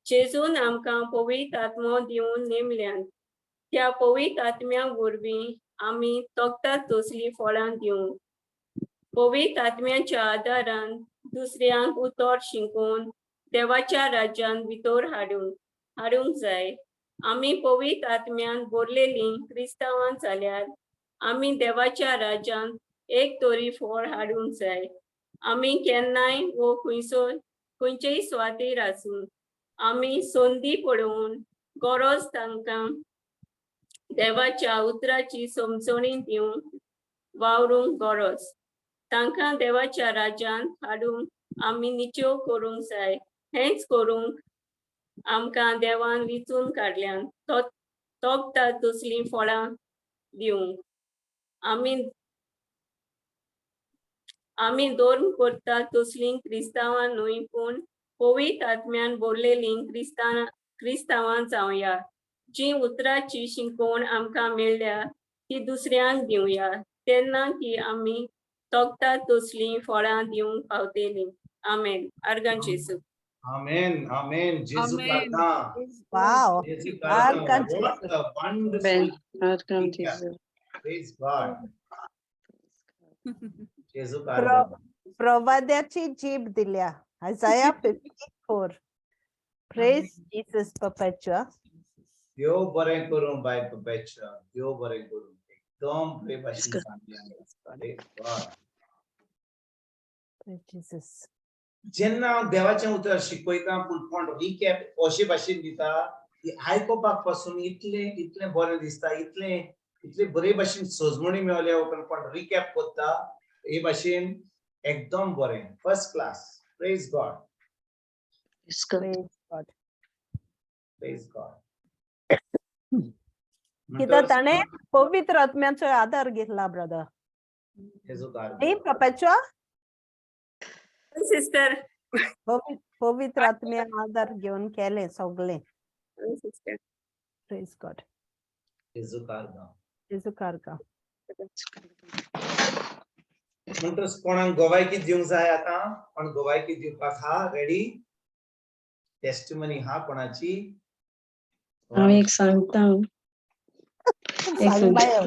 जेजून आमकां पवित्र आत्मो दिवन नेमल्यान त्या पवित्र आत्म्या वरवीं आमी तोखतात तसलीं फळां दिवंक पवित्र आत्म्याच्या आदारान दुसऱ्यांक उतर शिकून देवाच्या राज्यान भितर हाडूंक जाय आमी पवित्र आत्म्यान भरलेलीं क्रिस्तांवां जाल्यार आमी देवाच्या राज्यान एक तरी फळ हाडूंक जाय आमी केन्नाय वो खंयचेय सुवातेर आसूं आमी संदी पळोवन गरज तांकां देवाच्या उतराची समजणी दिवंक वावरूंक गरज तांकां देवाच्या राज्यान हाडूंक आमी निच्यो करूंक जाय हेंच करूंक आमकां देवान विंचून काडल्यान तोखतात तसलीं फळां दिवंक आमी धर्म करतात तसलीं क्रिस्तांवां न्हय पूण पवित्र आत्म्यान भरलेलीं क्रिस्तांवां जावया जी उतराची शिकवण आमकां मेळ्ळ्या ती दुसऱ्यांक दिवया तेन्ना ती आमी तोखता तसलीं फळां दिवंक पावतलीं. आमेन. Organ जेसू. Amen. Amen. Jesus Amen. Karda. Wow. Jesus Arkan Karda. What Jesus. a wonderful Welcome, recap. Jesus. Praise God. Jesus Pro Karda. प्रवाद्याची जीभ दिल्या. Isaiah 54. Praise Jesus perpetua. देव बरें करूं बाय Perpetua. देव बरें करूं. एकदम प्रेम भाशेन सांगलें. Praise God. Praise Jesus. जेन्ना हांव देवाचें उतर शिकयता पूण रिकॅप अशे भाशेन दिता की आयकोपाक पासून इतलें बरें दिसता इतले बरे भाशेन सजमणी मेळ्ळ्या पण रिकॅप करता हे भाशेन एकदम बरें first class. Praise God. It's good. Praise God. Praise God. कित्याक ताणे पवित्र आत्म्याचो आधार घेतला ब्रदर. न्ही perpetua? सिस्टर. पवित्र आत्म्या आधार घेऊन केले सगळे. सिस्टर. Praise God. जेजू कारगा. जेजू कारका. म्हणटच कोणाक गोवायकी दिवंक जाय आतां पण गोवायकी दिवपाक हा रेडी. टेस्टिमनी हा कोणाची. हांव एक सांगता. सांग बाय.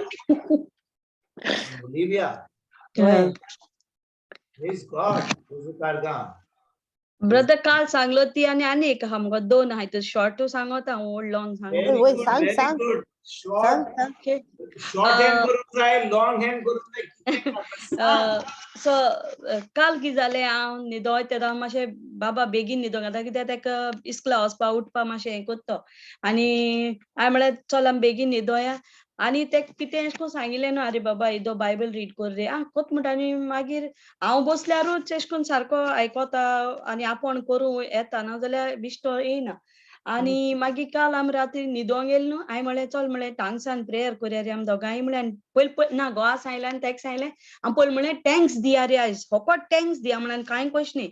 Olivia. होय. Praise God. जेजू कारगा. ब्रदर काल सांगलो ती आणि एक आहा मुगो 2 आहाय तो शॉर्ट सांगोता ओल्ड लॉंग सांगो. होय, सांग, सांग. Very good. सांग, Short. सांग. ओके. शॉर्ट हँड करून जाय लॉंग हँड करून जाय कितें करता? सो काल कितें जालें हांव न्हिदोय तेन्ना मातशें बाबा बेगीन न्हिदोंक घाता कित्याक तेका इस्कोला वचपा उठपा मातशें हें कोत्तो आनी हांवें म्हळ्यार चल आमी बेगीन न्हिदोया आनी तेका कितें अशें करून सांगिल्लें न्हू आरे बाबा इदो बायबल रीड कर रे कोत म्हणटा आनी मागीर हांव बसल्यारूच अशें करून सारको आयकोता आनी आपोण करूं येता नाजाल्यार बिश्तो येयना आनी मागीर काल आमी राती न्हिदोंक गेले न्हू हांवें म्हळें चल म्हळें टांगसान प्रेयर करया रे आमी दोगांय म्हळें पयलीं ना घोवा सांगलें आनी तेका सांगलें आमी पयलीं म्हळें टँक्स दिया रे आयज फकत टँक्स दिया म्हण कांय कशें न्ही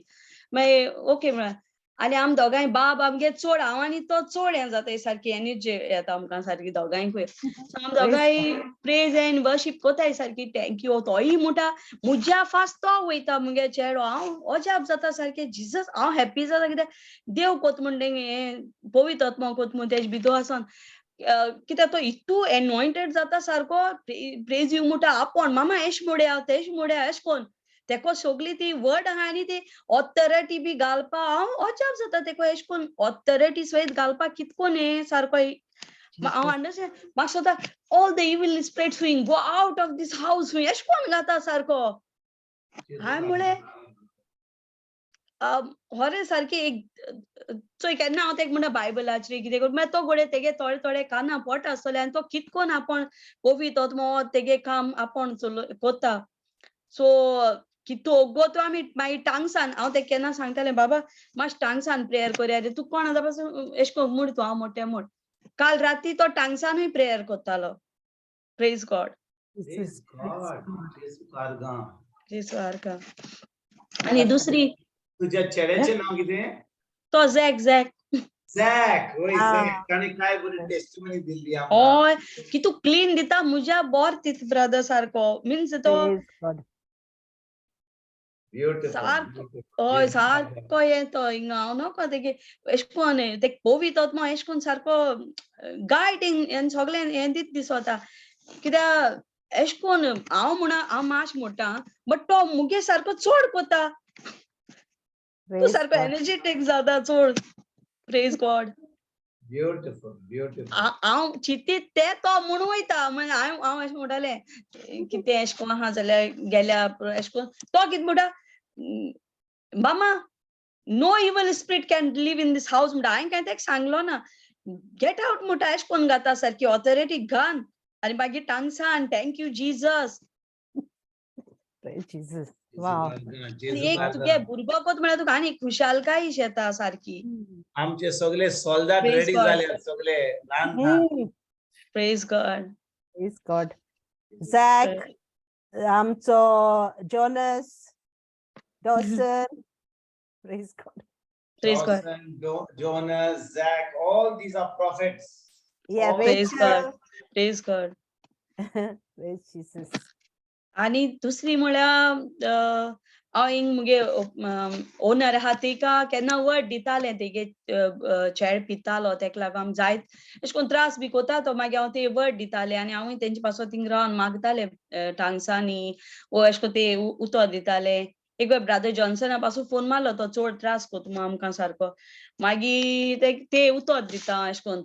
मागीर ओके म्हळें आनी आमी दोगांय बाब आमगे चड हांव आनी तो चड हें जाता सारकी एनर्जी येता आमकां सारकी दोगांयकूय सो आमी दोगांय प्रेज एंड वर्शीप कोताय सारकी थँक्यू तोय म्हणटा म्हज्या फास्ट तो वयता मुगे चेडो हांव अजाप जाता सारकें जिजस हांव हॅप्पी जाता कित्याक देव कोत म्हण हें पवित्र आत्मा कोत म्हण तेजे भितर आसोन कित्याक तो इतू एनॉयंटेड जाता सारको प्रेज यू म्हणटा आपोण मामा एश मोड्या तेश मोड्या एश कोन तेको सगळी ती वर्ड आहा आनी ती ऑथॉरिटी बी घालपा हांव अजाप जाता तेको एश कोन ऑथॉरिटी सयत घालपाक कितकोन हें सारको हांव अंडरस्टँड म्हाका सोदा ऑल द इविल स्पिरिट्स हुईंग go out of this house हुई एश कोन घाता सारको हांवें म्हळें होरे सारकी एक चोय केन्ना हांव तेका म्हणटा बायबलाचेर कितें कर मागीर तो घोडये तेगे थोडे थोडे काना पोट आसतले आनी तो कितकोन आपोण पवित्र आत्मो तेगे काम आपोण कोत्ता सो कितू ओगो तो आमी मागीर टांगसान हांव तेका केन्ना सांगतालें बाबा मातशें टांगसान प्रेयर करया रे तूं कोण आतां पासून एश कोन म्हूण तूं हांव मोठें म्हूण काल राती तो टांगसानूय प्रेयर कोत्तालो प्रेज गॉड Praise God. जेजू कारगा. जेसू आरका आनी दुसरी तुझ्या चेड्याचें नांव कितें? तो झॅक झॅक. होय Ah. झॅक. ताणें काय बरी टेस्टिमनी दिल्ली आमकां. हय कितू क्लीन दिता म्हज्या बोर तीत ब्रदर सारको मिन्स तो Praise God. Beautiful. सारको Beautiful. हय जेजू कारगा. सारको येतो हिंगा हांव नोको तेगे एश कोन ते पवित्र आत्मा एश कोन सारको गायडींग हें सगळें हें दीत दिसोता कित्याक एश कोन हांव म्हणा हांव माश म्हणटा बट तो मुगे सारको चड कोता तूं Praise सारको God. एनर्जेटीक जाता चड प्रेज गॉड Beautiful. Beautiful. हांव चिंतीत ते तो म्हणून वयता म्हणजे हांव अशें म्हणटालें कितें एश कोन आहा जाल्यार गेल्या एश कोन तो कितें म्हणटा मामा no evil spirit can live in these house म्हणटा हांवें कांय तेका सांगलो ना गेट आउट म्हणटा एश कोन घाता सारकी ऑथॉरिटी घान आनी मागीर टांगसान थँक्यू जिजस Praise Jesus. जेजू Wow. कारगा. आनी जेजू एक कारगा. तुगे भुरगो कोत म्हळ्यार तुका आनी खुशालकाय येता सारकी आमचे सगळे सोल्डात Praise रेडी God. झाले सगळे ल्हान ल्हान. Praise God Praise God. Zach, आमचो Jonas, Dawson. Praise God. Praise God Dawson, Jonas, Zach, all these are prophets. Yeah, Praise Rachel. God. Praise God. Praise Jesus. आणि दुसरी म्हळ्यार हांव हिंग मुगे ओनर आहा तेका केन्ना वर्ड दितालें तेगे चेड पितालो तेका लागून आमी जायत अशें करून त्रास बी कोता तो मागीर हांव ते वर्ड दितालें आनी हांवूय तेंचे पासून थिंग रावन मागतालें टांगसांनी वो अशें करून ते उतर दिताले. एक वेळ ब्रादर जॉन्सना पासून फोन मारलो तो चड त्रास कोता आमकां सारको मागीर ते उतर दिता अशें करून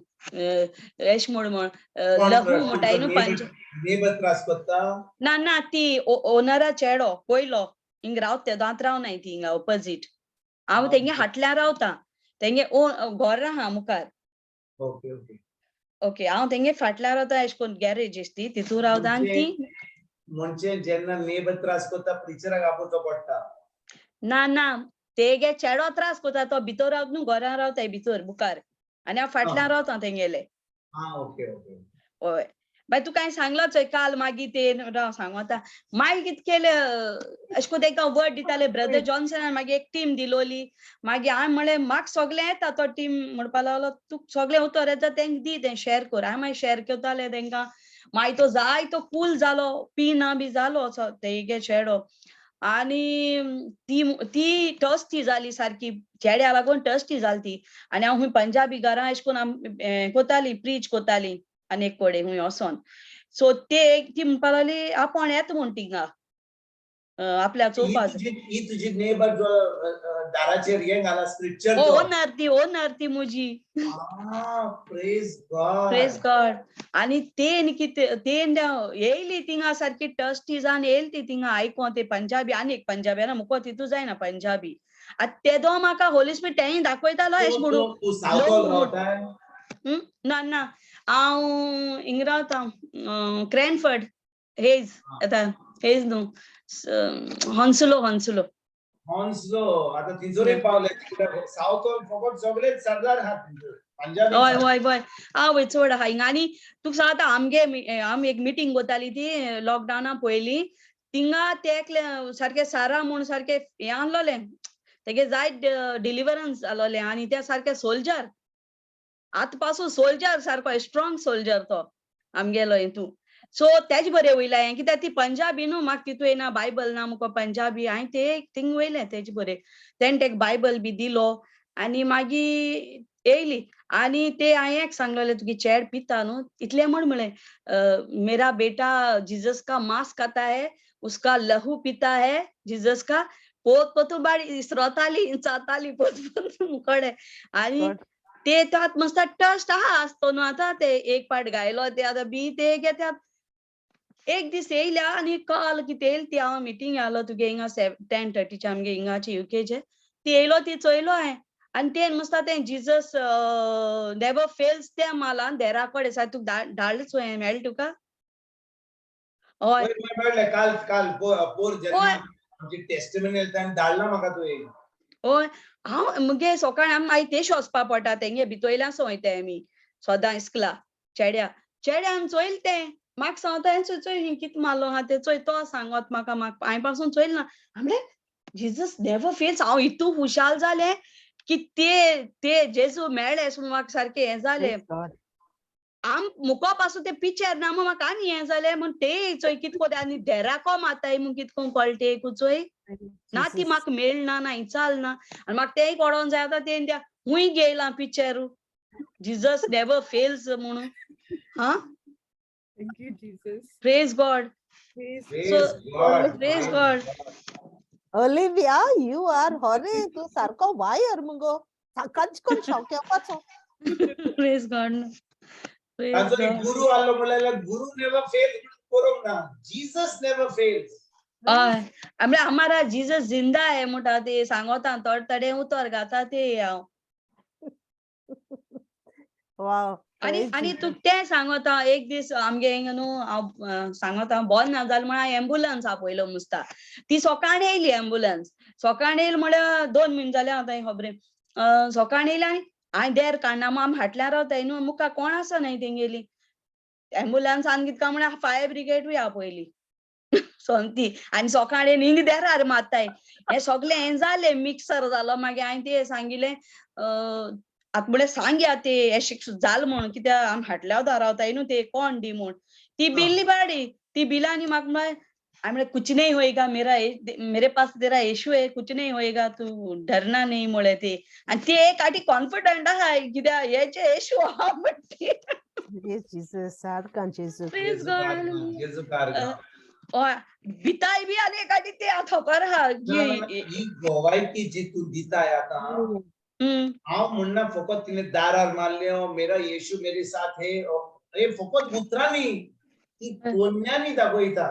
एश म्हण लहू म्हणटाय न्हू पंच नेबर त्रास कोत्ता ना ना ती ओनरा चेडो पयलो हिंग रावता दांत रावनाय ती हिंगा ऑपोजीट हांव तेंगे हाटल्यार रावता तेंगे घर आहा मुखार. ओके ओके ओके हांव तेंगे फाटल्यार रावता अशें करून गॅरेज ती तितून रावता आनी ती म्हणजे जेन्ना नेबर त्रास कोत्ता प्रिचराक आपोवचो पडटा. ना ना तेगे चेडो त्रास कोता तो भितर रावता न्हू घरान रावताय भितर मुखार आनी हांव फाटल्यान रावता तेंगेले. ओके ओके हय मागीर तुका हांवें सांगलो चोय काल मागीर ते राव सांगू आतां मागीर कितें केलें अशें करून तेका वर्ड दिताले ब्रदर जॉन्सनान मागीर एक टीम दिलोली मागीर हांवें म्हणलें म्हाका सगळें येता तो टीम म्हणपा लागलो तुका सगळें उतर येता तेंका दी तें शॅर कर हांवें मागीर शॅर करतालें तेंकां मागीर तो जाय तो फूल जालो पिना बी जालो तेगे चेडो आनी ती टस्टी जाली सारकी चेड्या लागून टस्टी जाली ती आनी हांव पंजाबी घरां अशें करून कोताली प्रीच कोताली आनीक कोडे हुंय वोसोन सो ती म्हणपा लागली आपोण येता म्हूण थिंगा आपल्या चोवपा ही तुजी नेबर जो दाराचेर हे घाला स्क्रिप्चर ओनर ती मुजी प्रेज प्रेज गॉड गॉड आनी तेन कितें तेन येयली थिंगा सारकी टस्टी जावन येयली ती थिंगा आयको ते पंजाबी आनीक पंजाबी मुको तितू जायना पंजाबी आतां तेदो म्हाका होली स्पिरीट तेंय दाखयतालो एश म्हणून तू सावथॉल रावताय ना ना हांव हिंग रावता क्रॅनफर्ड हेज आतां हेज न्हू हॉन्सुलो हॉन्सलो आतां तिजोरी पावले तिकडे सावथॉल फकत सगळेच सरदार आहात पंजाबी हय हय हय आवय चड आहा हिंगा आनी तुका सांगता आमी एक मिटींग कोताली ती लॉकडावना पयलीं थिंगा ते एकले सारके सारा म्हूण सारके हे आहलोले तेगे जायत डिलिव्हरन्स जालोले आनी ते सारके सोल्जर आतां पासून सोल्जर सारको स्ट्रॉंग सोल्जर तो आमगेलो हितू सो तेज बरें वयलें हांवें कित्याक ती पंजाबी न्हू म्हाका तितू येना बायबल ना मुको पंजाबी हांवें ते थिंग वयलें तेज बरें तेणें तेका बायबल बी दिलो आनी मागीर येयली आनी ते हांवें एक सांगलोलें तुगे चेड पिता न्हू इतलें म्हणलें मेरा बेटा जीसस का मांस खाता है उसका लहू पिता है जीसस का पोत पोतू बारी इसरोताली चाताली पोत पोतू कडें आनी ते त्यात मस्त टस्ट आहा आसतो न्हू आतां ते एक पाट गायलो ते आतां बी ते घेतात एक दीस येयल्या आनी काल कितें येयली ती हांव मिटींग आलो तुगे हिंगा 10:30च्या आमगे हिंगाचे युकेचे ती येयलो ती चोयलो हांवें आनी तेन मस्त तें जीसस नेवर फेल्स त्या मालान देरा कडेन साय तुका धाडलें चोय मेळ्ळें तुका हय मेळ्ळें काल पोर जेन्ना हय आमची टेस्टिमोनियल टायम धाडला म्हाका तुवें हय हांव मुगे सकाळीं आमी मागीर तेश वचपा पडटा तेंगे भितोयल्यान वयताय आमी सोदां इस्कला चेड्या आमी चोयलें तें म्हाका सांगता चोय कितें मारलो आहा तें चोय तो सांगोत म्हाका हांवें पासून चोयलें ना म्हणलें जीसस नेवर फेल्स हांव इतू हुशाल जालें की ते जेजू मेळ्ळे म्हूण म्हाका सारकें हें जालें मुको पासून ते पिक्चर ना म्हाका आनी हें जालें म्हूण ते चोय कितें कोता आनी देराको माताय म्हूण कितको कळटे चोय ना ती म्हाका मेळना ना चाल ना आनी म्हाका तेंय कोडोन जाय आतां तें त्या हुंय गेयलां पिक्चर जीसस नेवर फेल्स म्हणून हा Thank you, Jesus. Praise God praise God Olivia, you are horrid. तू सारको वायर मुगो सकाळच कोण शॉक येवपाचो प्रेज गॉड ताजो एक गुरू आलो म्हणल्यार गुरू नेवर फेल करूंक ना जीसस नेवर फेल्स हय आमले हमारा जीसस जिंदा है म्हणटा ते सांगोता तडे उतर घाता ते हांव वाव आनी तू तें सांगोता एक दीस आमगे हिंगा न्हू हांव सांगोता बोन ना जालें म्हण एम्बुलन्स आपयलो मुस्ता ती सोकाण येयली एम्बुलन्स सोकाण येयली म्हळ्यार 2 मिनट जालें हांव थंय खबरेन सोकाण येयली आनी हांवें देर काडना आमी फाटल्यान रावताय न्हू मुखार कोण आसा न्हय तेंगेली एम्बुलन्सान कितें काय म्हळ्यार फायर ब्रिगेडूय आपयली सोमती आनी सोकाण हिंग देरार मारताय हें सगलें हें जालें मिक्सर जालो मागीर हांवें ते सांगिल्लें आतां म्हळ्यार सांगया ते एशें जाल म्हूण कित्याक आमी हाटल्यार रावताय न्हू ते कोण दी म्हूण ती बिल्ली बाडी ती बिलांनी म्हाका म्हळ्यार हांवें कुछ नहीं होएगा मेरे पास तेरा येशू है कुछ नहीं होएगा तू डरना नहीं म्हळें ते आनी ती एक आटी कॉन्फिडंट आहा कित्याक हेचे येशू आहा म्हणटी Jesus, सारकां Jesus. Praise Jesu God. karga, Jesu karga. भिताय बी आनी एक आटी ते खबर आहा ही गोवायकी जी तू दिताय आता हांव म्हणना फकत तिने दारार मारल्यो मेरा येशू मेरे साथ है हे फकत उतरांनी ती पोन्यांनी दाखयता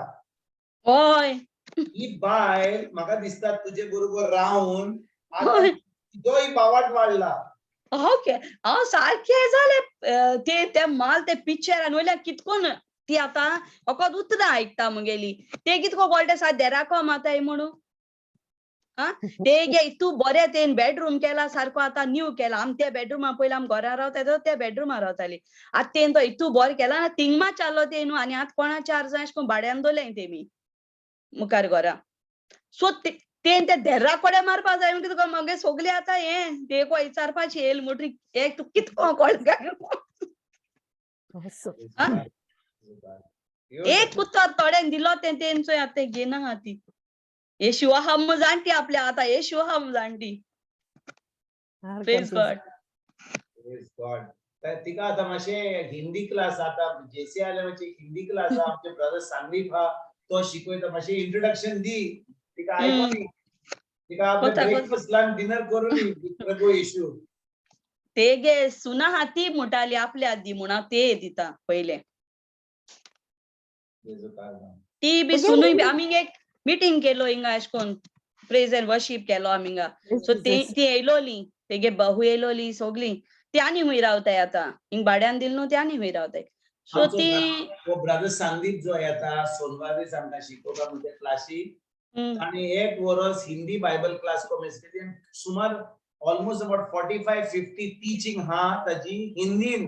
हय ही बायल म्हाका दिसता तुजे बरोबर रावून आता तिजोय बावाट वाडला ओके हांव सारकें जालें ते माल ते पिक्चरान वयल्यान कितकोन ती आतां फकत उतरां आयकता मुगेली ते कितको कळटा सा देराको माताय म्हणून ते गे तू बरें तेन बेडरूम केला सारको आतां न्यू केला आमी त्या बेडरुमा पयलीं आमी घरा रावता त्या बेडरुमा रावताली आतां तेन तो इतू बरें केला ना थिंगमा चाललो ते न्हू आनी आतां कोणा चार जाण अशें करून भाड्यान दवरलें तेमी मुखार घरा सो तेन त्या देर्रा कोड्या मारपा जाय म्हणटा तुका मगे सगलीं आतां हें ते को विचारपाची येयली म्हणटरी एक तू कितको कळटा एक कुत्तो थोड्यांक दिलो तेंचो आतां घेना आहा ती येशू आहा म्हूण जाणटी आपल्या आतां येशू आहा म्हूण जाणटी प्रेज गॉड प्रेज गॉड तिका आतां मातशें हिंदी क्लास आतां जेसी आले मातशें हिंदी क्लास आमचे ब्रदर सांगीत आहा तो शिकयता मातशें इंट्रोडक्शन दी तिका आयकोनी तिका आपले ब्रेकफास्ट लंच डिनर करूनी प्रभू येशू ते गे सुना हा ती म्हणटाली आपल्या दी म्हूण हांव ते दिता पयलें ती बी सुनूय बी आमी एक मिटींग केलो हिंगा अशें कोन्न प्रेज एंड वर्शीप केलो आमी हिंगा सो ती येयलोली तेगे बहु येयलोली सगलीं ती आनी हूंय रावताय आतां हिंग भाड्यान दिल न्हू ती आनी हूंय रावताय सो ती ब्रदर संदीप जो येता सोनवार दीस आमकां शिकोवपाक म्हणजे क्लासीक ताणें एक वर्स हिंदी बायबल क्लास कोमेस सुमार ऑलमोस्ट अबाउट 45-50 टीचिंग हा ताजी हिंदीन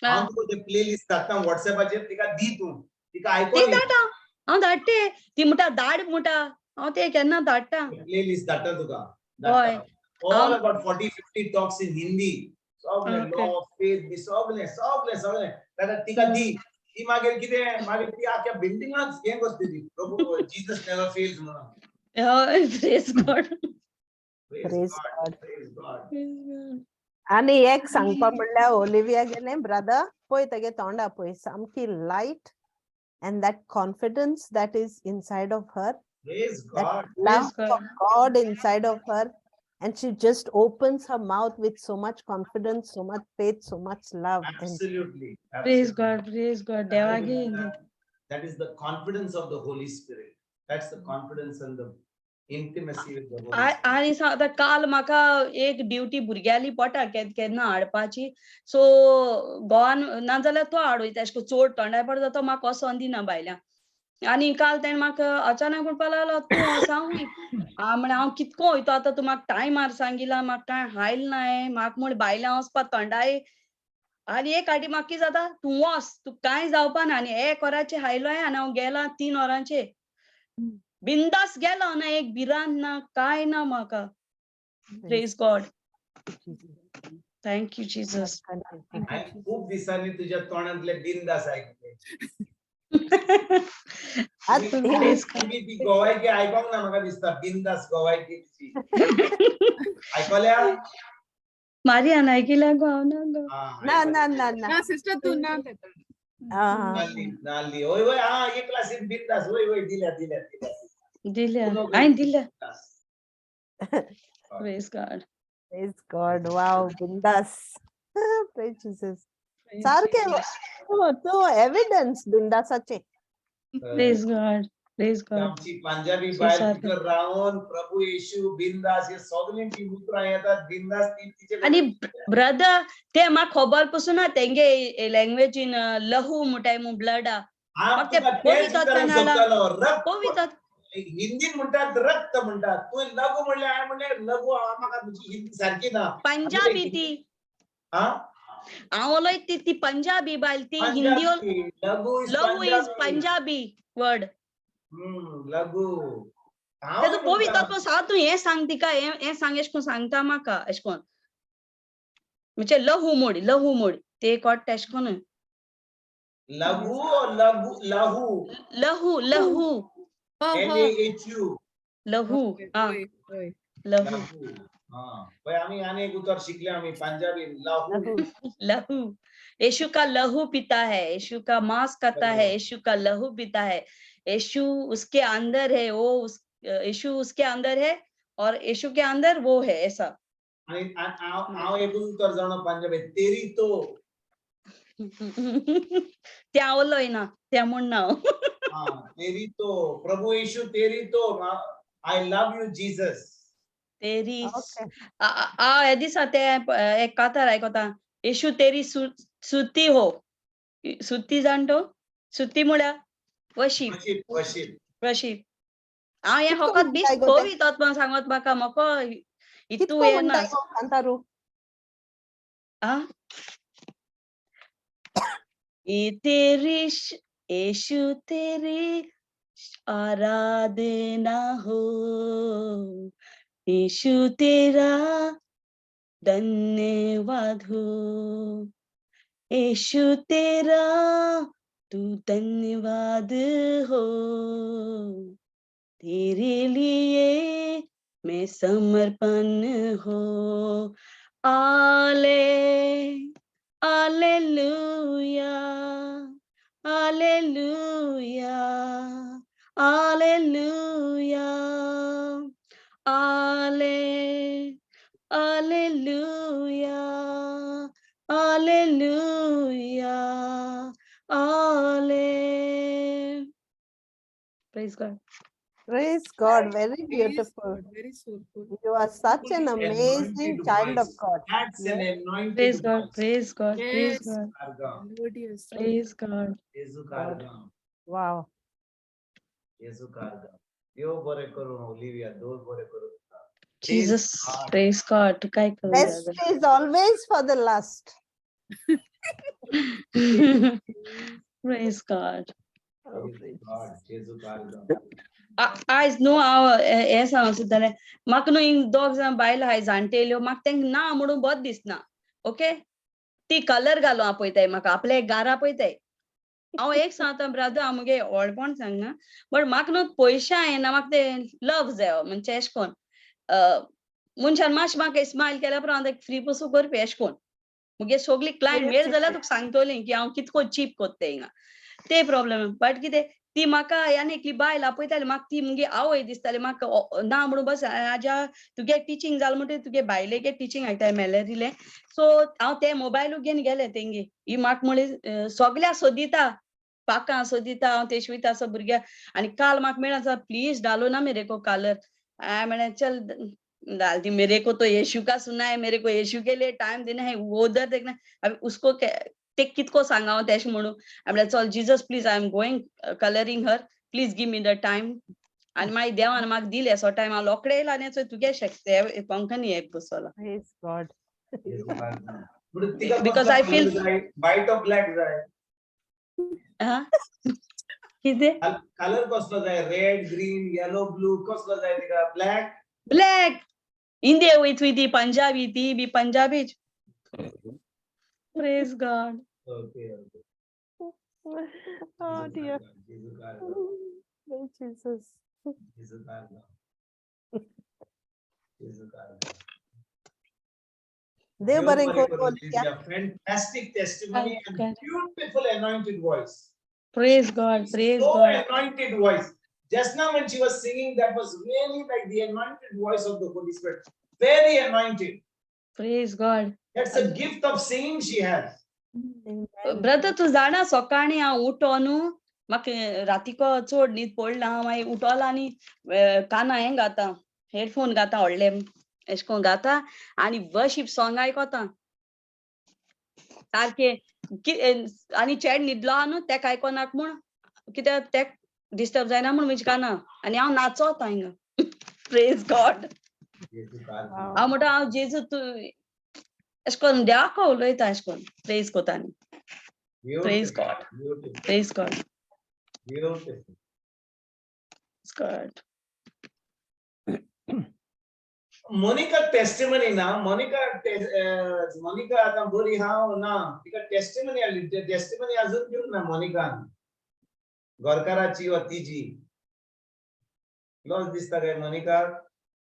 हांव तुका ते प्ले लिस्ट धाडटा व्हॉट्सएपाचेर तिका दी तूं तिका आयकोनी हांव धाडटे ती म्हणटा धाड म्हणटा हांव ते केन्ना धाडटा प्ले लिस्ट धाडटा तुका हय all about 40-50 talks in Hindi सगळे लॉ फेथ बी सगळे ताका तिका दी ती मागीर कितें मागीर ती आख्या बिल्डिंगाक हें करता ती प्रभू जीसस नेवर फेल्स म्हणून हय प्रेज गॉड Praise God. आनी एक सांगपा म्हणल्यार ओलिविया गेलें ब्रदर पळय तेगे तोंडा पळय सामकी light and that confidence that is inside of her, Praise that God. love of God inside of her, and she just opens her mouth with so much confidence, so much faith, so much love. Absolutely. Praise God, praise God. देवागे That is the confidence of the Holy Spirit. That's the confidence and the intimacy with the Holy Spirit. आणि आता काल म्हाका एक duty भुरग्याली पोटा केन्ना हाडपाची so गोवान नाजाल्यार तो हाडूयता अशें चोड तोंडाय पडता तो म्हाका वसोन दिना भायल्या आनी काल तेणें म्हाका अचानक म्हणपा लागलो तूं वोसांव म्हण हांव कितको वयता आतां तूं म्हाका टायमार सांगिला म्हाका कांय हायल नाय म्हाका म्हण भायल्या वचपा तोंडाय आनी एक फाटी म्हाका कितें जाता तूं वोस तूं कांय जावपा ना आनी 1 वराचेर हायलोय आनी हांव गेलां 3 वरांचेर बिंदास गेलो ना एक भिरांत ना काय ना म्हाका praise God thank you Jesus खूप दिसांनी तुझ्या तोंडांतले बिनदास आयकले ती गोवायकी आयकोंक ना म्हाका दिसता बिनदास गोवायकी आयकल्या मारियान आयकिल्या गो हांव ना सिस्टर तू ना नाली ओय ओय हा एक क्लासीन बिनदास ओय ओय दिल्या दिल्या praise God Praise God. Wow, bindas. Praise Jesus. सारखे तो एविडेंस बिंदासाचे. प्रेज गॉड प्रेज गॉड आमची पंजाबी बायल तिकडे रावून प्रभू येशू बिंदास हे सगळ्यांची उतरां येतात बिंदास तिचे आणि ब्रदर ते म्हाका खबर पसून ना तेंगे लँग्वेजीन लहू म्हणटाय मु ब्लड ते पवित्र हिंदीन म्हणतात रक्त म्हणतात तू लघु म्हणले हांवें म्हणलें लघु म्हाका तुजी हिंदी सारकी ना पंजाबी ती हांव उलयत ती पंजाबी बायल ती हिंदी लघु इज पंजाबी वर्ड लघु तेजो पवित्र सांग तूं हें सांग तिका हें सांग एशें कोन्न सांगता म्हाका एशें कोन्न म्हणजे लहू मोड ते कोट तेश कोन लघु or lahu? लहू LAHU. लहू हा होय, होय. लहू lahu. पण आम्ही अनेक उतर शिकले आम्ही पंजाबी lahu. लहू यीशु का लहू पीता है, यीशु का मांस खाता है, यीशु का लहू पीता है, यीशु उसके अंदर है, वो यीशु उसके अंदर है और यीशु के अंदर वो है ऐसा. आणि आव एक उतर जाणं पंजाबी तेरी तो. त्या आवलोय ना त्या म्हण ना तेरी तो प्रभु यीशु तेरी तो. I love you Jesus. Teri Okay. आ दिसा ते एक कथा आयकता येशू तेरी सुती हो सुती जाणटो सुती म्हळ्यार वशीप Worship. वशीप हांव हे कितको फकत म्हणटाय गो ते? बिस्कोवीत आत्मा सांगत म्हाका म्हाका इतू कितको येना म्हणटाय गो कांतारू? आ तेरी येशू तेरी आराधना हो यीशु तेरा धन्यवाद हो यीशु तेरा तू धन्यवाद हो तेरे लिए मैं समर्पण हो Alleluia, Alleluia, Alleluia, Alleluia, Alleluia, Praise God. Praise God, very Praise beautiful. God, very soulful. You are such an amazing Anointed child of voice. God. That's an Yes. anointed Praise God, voice. praise God, praise Yes. God, Kargam. Melodious. praise God. Jesu God. Kargam. Wow. Jesu Kargam. Yo bore karo Olivia, do bore karo. Jesus, praise God. काय करू Best is always for the last. Praise God. Oh, God, Jesu Kargam. आयज न्हू हांव हे सांगूंक सोदतालें म्हाका न्हू हिंग दोग जाण बायलो आहाय जाणटेल्यो म्हाका तेंक ना म्हणून बोध दिसना ओके ती कलर घालूं आपयताय म्हाका आपल्या घारा आपयताय हांव एक सांगता ब्रादर हांव मुगे व्हडपण सांगना बट म्हाका न्हू पयशे येना म्हाका ते लव जाय म्हणजे एश कोन मनशान मातशें म्हाका स्मायल केल्या पुरो हांव फ्री पसूं करपी एश कोन मुगे सगळी क्लायंट मेळ जाल्यार तुका सांगतोली की हांव कितको चीप कोत्ता हिंगा ते प्रॉब्लेम बट कितें ती म्हाका एकली बायल आपयताली म्हाका ती मुगे आवय दिसताली म्हाका ना म्हणून बस आजा तुगे टिचींग जालें म्हणटकीर तुगे बायलेगे टिचींग हायताय मेलेरिले सो हांव ते मोबायलू घेवन गेलें तेंगे ही म्हाका म्हळें सगल्या सोदिता पाकां सोदिता हांव ते शिवयता असो भुरग्या आनी काल म्हाका मेळ्ळा प्लीज डालो ना मेरे को कलर हांवें म्हळें चल डाल दी मेरे को तो यीशु का सुना है मेरे को यीशु के लिए टाइम देना है वो उधर देखना अभी उसको ते कितको सांगा तेश म्हणून म्हळ्यार चल Jesus please I am going colouring her please give me the time आनी मागीर देवान म्हाका दिले सो टायम हांव रोखडे येयला आनी तुगे शकते पंखनी एक बसवला praise God. Jesu Kargam. But tika Because कसला I feel- color जाय? White or black जाय? कितें Color कसलो जाय? Red, green, yellow, blue कसलो जाय तिका? Black? ब्लॅक इंडिया वयत ती पंजाबी ती बी Punjabi praise God Okay, okay. Oh dear. Jesu Kargam. Oh, Jesus. Jesu Kargam. Jesu Kargam. देव बरें Yo, करूं, Olivia. fantastic testimony and God. beautiful anointed voice. Praise God praise So God anointed voice. Just now when she was singing, that was really like the anointed voice of the Holy Spirit. Very anointed. Praise God That's a gift of singing she has. Amen. Brother तू जाणा सकाळी हांव उठोन म्हाका रातीको चड न्हीद पडला हांव मागीर उठोला आनी काना हें घाता हेडफोन घाता व्हडले एश कोन घाता आनी वर्शीप सॉंग आयकोता सारके आनी चेड न्हिदलो आहा न्हू तेका आयकोनाक म्हूण कित्याक तेक डिस्टर्ब जायना म्हूण म्हजे काना आनी हांव नाचोता हिंगा प्रेज गॉड Wow. हांव म्हणटा हांव जेजू तूं एश कोन देवाको उलयता एश कोन प्रेज कोता आनी Praise God. Beautiful. Praise God Beautiful. God Monica testimony ना मोनिका आता बरी हांव ना तिका टेस्टिमनी आली टेस्टिमनी अजून घेऊन ना मोनिकान गोरकाराची वा तिची लॉस दिसता काय Monika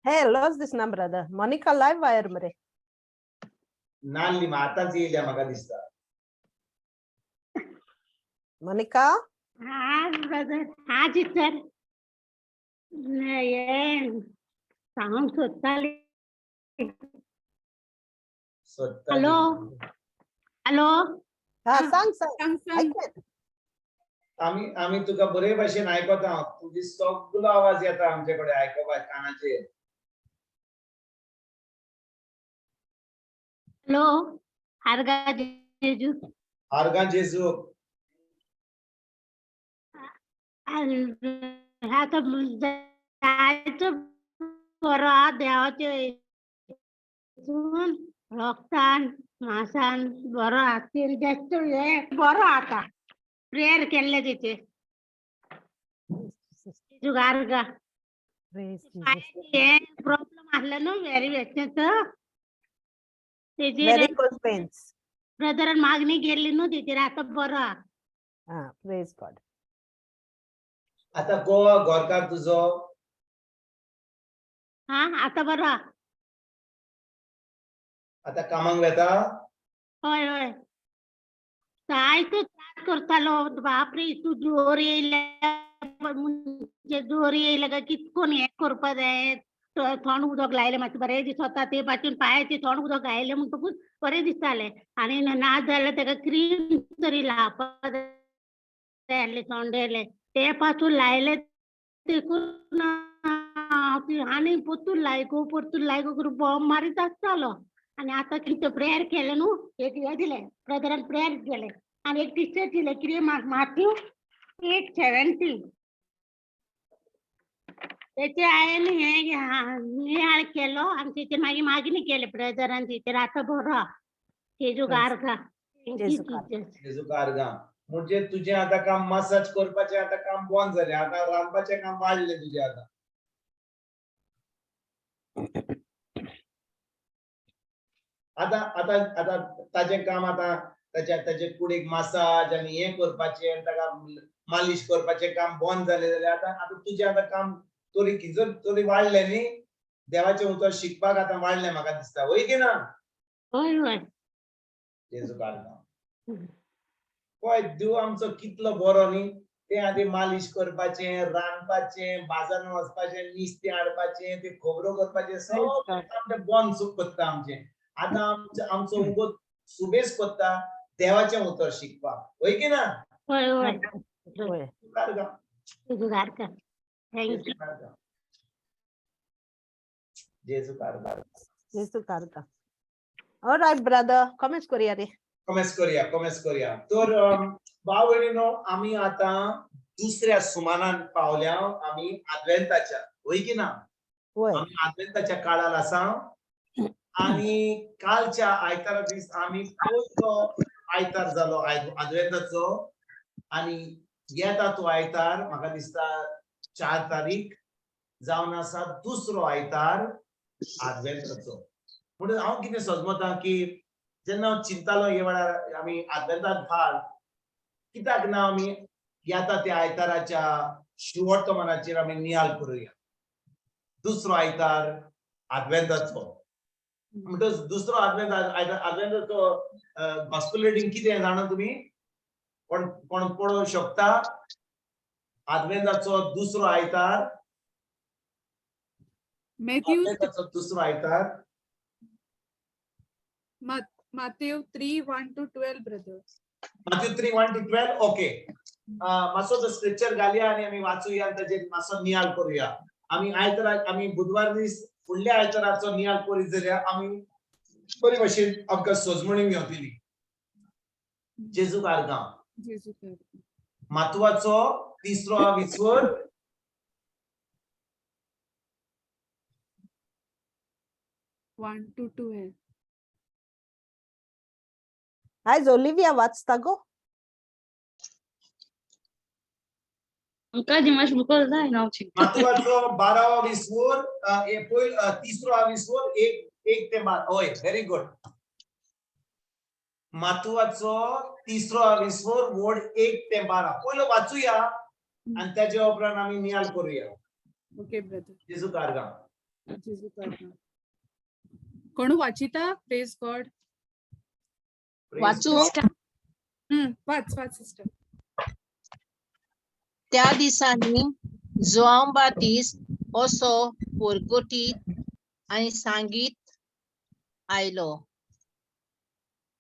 Hey, lost this number, brother. Monica live wire मरे. नाली आताच येयल्या म्हाका दिसता Monica? हाँ ब्रदर हाँ जी सर ये सांग सोताली हॅलो हॅलो हा हा, सांग सांग, सांग. ऐकत आम्ही तुका बरे भाशेन आयकता तुझी सगळो आवाज येता आमच्याकडे आयकोपा कानाचेर हॅलो हारगा जेजू आर्गा जेजू ह्या तर जायचं बरं देवाचे रक्तान मासान बरं हातीर जास्त हे बरं आता प्रेयर केले तिथे जुगार का Praise Jesus. हे प्रॉब्लेम असलं ना व्हेरी व्यक्तीचं त्याची Varicose veins. ब्रदर मागणी गेली ना तिथे आता बरं Ah, praise God. आता गोवा गोरकार तुझो हा आता बरं आता कामाक वेता होय होय काय तू त्रास करतालो बापरे तू जोर येईल म्हणजे जोर येईल का कितकोन हे करपा जाय थंड उदक लायले मातशें बरें दिसता ते पासून पायाचे थंड उदक लायले म्हणटकूच बरें दिसताले आनी ना जाल्यार ताका क्रीम तरी लावपा जाय आसले थंडेले ते पासून लायले देखून आनी परतून लायको करून बॉम्ब मारीत आसतालो आणि आता किती प्रेयर केलं नु एक हे दिले ब्रदरान प्रेयर केले आणि एक टीचर दिले किती माथ्यू 8:70 त्याचे आहे हे निहाळ केलो आणि तिथे मागणी केले ब्रदरान तिथे आता बरं तेजू गारगा जेजू गारगा. जेजू कारगा म्हणजे तुझे आता काम मसाज करपाचे आता काम बंद झाले आता रांदपाचे काम वाढले तुझे आता आता आता आता ताजे काम आता ताचे कुडीक मसाज आणि हे करपाचे ताका मालिश करपाचे काम बंद झाले जाल्यार आता तुझे आता काम तोरी किजर तोरी वाढले न्ही देवाचे उतर शिकपाक आता वाढले म्हाका दिसता होय की ना होय होय जेजू कारगा पळय देव आमचो कितलो बरो न्ही ते आधी मालिश करपाचे रांदपाचे बाजारात वचपाचे नुस्तें हाडपाचे ते खोबरो करपाचे सगळें आमचे बंद करता आमचे आता आमचो उगो सुबेस करता देवाचे उतर शिकपाक होय की ना होय होय होय. कारगा तेजू गारगा जेजू थँक्यू कारगा जेजू कारगा जेजू कारगा. All right, brother. Comments करूया रे. कमेंट्स करूया तर भाव भयणीनो आम्ही आता दुसऱ्या सुमानान पावल्या आम्ही आद्वेंताच्या होय की ना होय. आम्ही आद्वेंताच्या काळात आसा आणि कालच्या आयतारा दीस आम्ही पयलो आयतार जालो आद्वेंताचो आणि येता तो आयतार म्हाका दिसता 4 तारीख जावन आसा दुसरो आयतार आद्वेंताचो म्हणून हांव कितें समजता की जेन्ना हांव चिंतालो हे वेळार आमी आद्वेंताक फाल कित्याक ना आमी येता त्या आयताराच्या शिवोर्तमानाचेर आमी नियाळ करूया दुसरो आयतार आद्वेंताचो म्हणटच दुसरो आद्वेंताचो गॉस्पेल रिडींग कितें जाणा तुमी कोण पळोवंक शकता आद्वेंताचो दुसरो आयतार मॅथ्यू आद्वेंताचो दुसरो आयतार Matthew 3:1-12 brother. Matthew 3:1-12 ओके मासो तो स्क्रिप्चर घालया आणि आम्ही वाचूया आणि ताजेर मासो नियाळ करूया आम्ही आयताराक आम्ही बुधवार दीस फुडल्या आयताराचो नियाळ करीत जाल्यार आम्ही बरे भाशेन आमकां सोजमणी मेवतली जेजू कारगा जेजू कारगा. मातवाचो तिसरो विस्वर 1-12. आज ओलिव्हिया वाचता गो. आमकां मातशें मुखार जाय नावची मातवाचो 12वा विसवोर तिसरो विसवोर 1 ते 12. होय, व्हेरी गुड. मातवाचो तिसरो विसवोर वोड 1 ते 12. पयलो वाचूया आणि त्याच्या उपरांत आम्ही नियाल करूया. Okay brother. जेजू कारगा. जेजू कारगा. कोण वाचिता? Praise God. वाचू. वाच सिस्टर. त्या दिसांनी जोआव बातिस्त असो पोरगोटीत आणि सांगीत आयलो,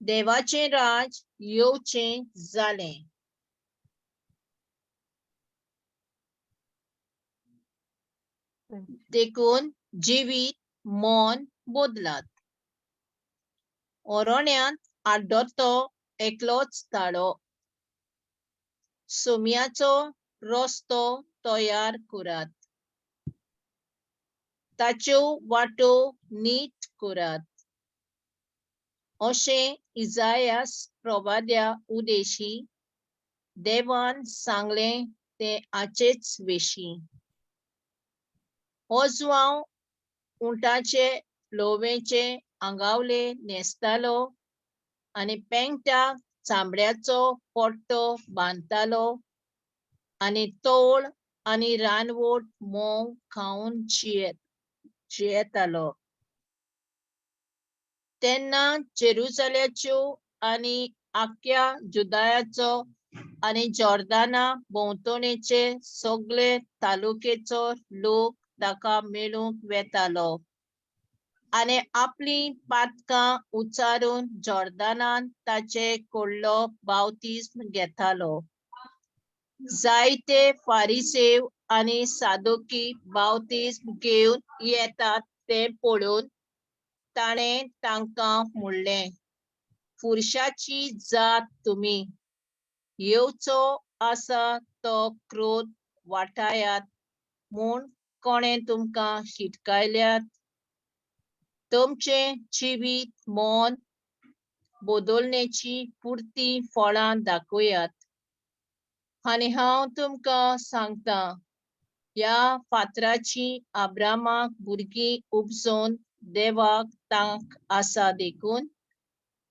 देवाचे राज येवचे जाले. देखून जिवीत मन बोदलात. ओरोण्यांत आड्डोतो एकलोच ताळो. सुम्याचो रस्तो तयार करात. ताच्यो वाटो नीट करात. अशें इजायास प्रवाद्या उदेशी देवान सांगलें ते आचेच विशीं. हो जुआंव उंटाचे लोवेचे आंगावले न्हेसतालो आनी पेंगट्याक चामड्याचो पट्टो बांदतालो आनी तोळ आनी रानवट मोव खावन जियेतालो. तेन्ना जेरुसलेमाच्यो आनी आख्या जुदायाचो आनी जॉर्दाना भोंवतणेचे सगळे तालुकेचो लोक ताका मेळूंक वेतालो आनी आपली पातकां उचारून जॉर्दानांत ताचे कडलो बावतिस्म घेतालो. जायते फारिसेव आनी सादुकी बावतिस्म घेवन येतात ते पळोवन ताणें तांकां म्हणलें, पुरुषाची जात तुमी. येवचो आसा तो क्रोध वाटायात म्हूण कोणें तुमकां शिटकायल्यात? तुमचें जिवीत मन बदलण्याची पुर्ती फळां दाखयात. आनी हांव तुमकां सांगतां, ह्या फातराची अब्रामाक भुरगीं उपजोवन देवाक तांक आसा देखून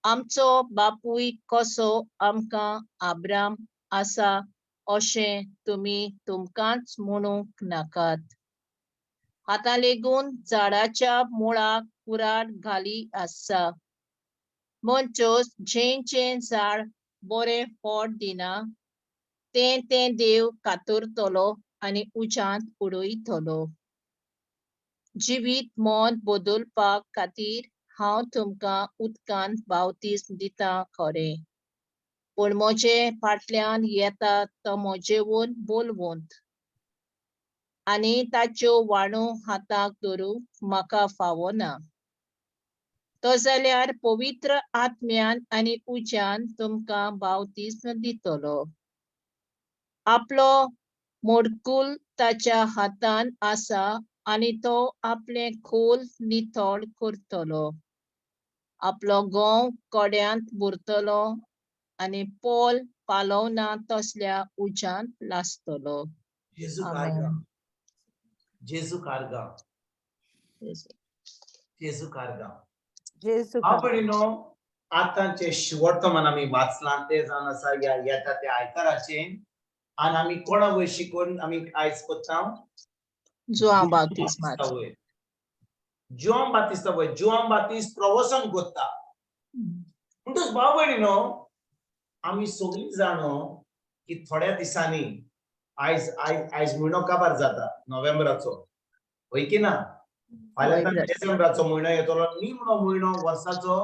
आमचो बापूय कसो आमकां अब्राम आसा अशें तुमी तुमकांच म्हणूंक नाकात. आतां लेगून झाडाच्या मुळाक कुराड घाली आसा. मनचोस जेंचें झाड बरें फळ दिना तें देव कातरतलो आनी उज्यांत उडयतलो. जिवीत मन बदलपाक खातीर हांव तुमकां उदकांत बावतिस्म दितां खरें, पूण म्हजे फाटल्यान येता तो म्हजेवून बोलवंत आनी ताच्यो वाणो हाताक धरूंक म्हाका फावना. तो जाल्यार पवित्र आत्म्यान आनी उज्यान तुमकां बावतिस्म दितलो. आपलो मडकूल ताच्या हातान आसा आनी तो आपले खोल नितळ करतलो. आपलो घोव कोड्यांत भरतलो आनी पोल पालवना तसल्या उज्यांत लासतलो. जेजू आमेन. कारगा. जेजू कारगा. जेजू कारगा. जेजू भयणीनो, आतांचे वर्तमान आमी वाचलां ते जावन आसा येता ते आयताराचे आनी आमी कोणा वयर शिकून आमी आयज कोत्ता जोआव बावतिस्मात. जोआव बातिस्ता वयर जोआव बातिस्त प्रवचन कोत्ता. म्हणटच भाव भयणीनो, आमी सगळीं जाणो की थोड्या दिसांनी आयज म्हयनो काबार जाता नोव्हेंबराचो, होय की ना? फाल्यां डिसेंबराचो म्हयनो येतलो, निमणो म्हयनो वर्साचो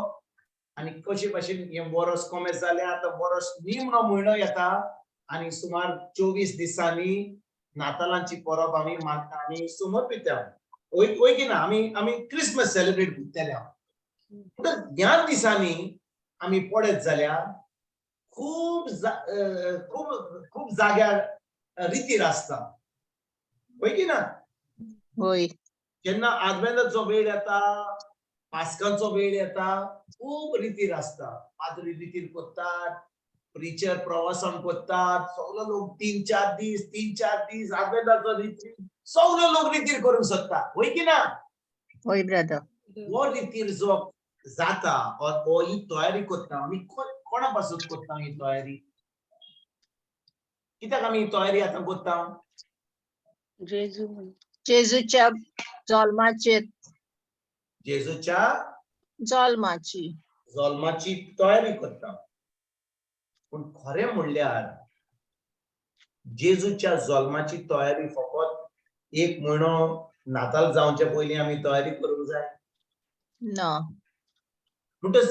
आनी कशे भाशेन हे वर्स कोमेस जालें आतां वर्स निमणो म्हयनो येता आनी सुमार 24 दिसांनी नातालांची परब आमी मानता आनी समर्पिता. होय की ना? आमी क्रिसमस सेलिब्रेट करतले. ह्या दिसांनी आमी पळयत जाल्यार खूब जाग्यार रितीर आसता, होय की ना? होय. जेन्ना आदवेंताचो वेळ येता, पास्कांचो वेळ येता, खूब रितीर आसता. पाद्री रितीर करतात, प्रिचर प्रवासान करतात सगळे लोक 3-4 दीस आवेदाचो रितीर सगळे लोक रितीर करूंक सोदता होय की ना होय ब्रदर हो रितीर जो जाता और ही तयारी करता आमी कोणा पासून करता ही तयारी कित्याक आमी ही तयारी आतां करता जेजूच्या जल्माचे जेजूच्या जल्माची जल्माची तयारी करता पण खरें म्हणल्यार जेजूच्या जल्माची तयारी फकत 1 म्हयनो नाताल जावचे पयलीं आमी तयारी करूंक जाय ना म्हणटच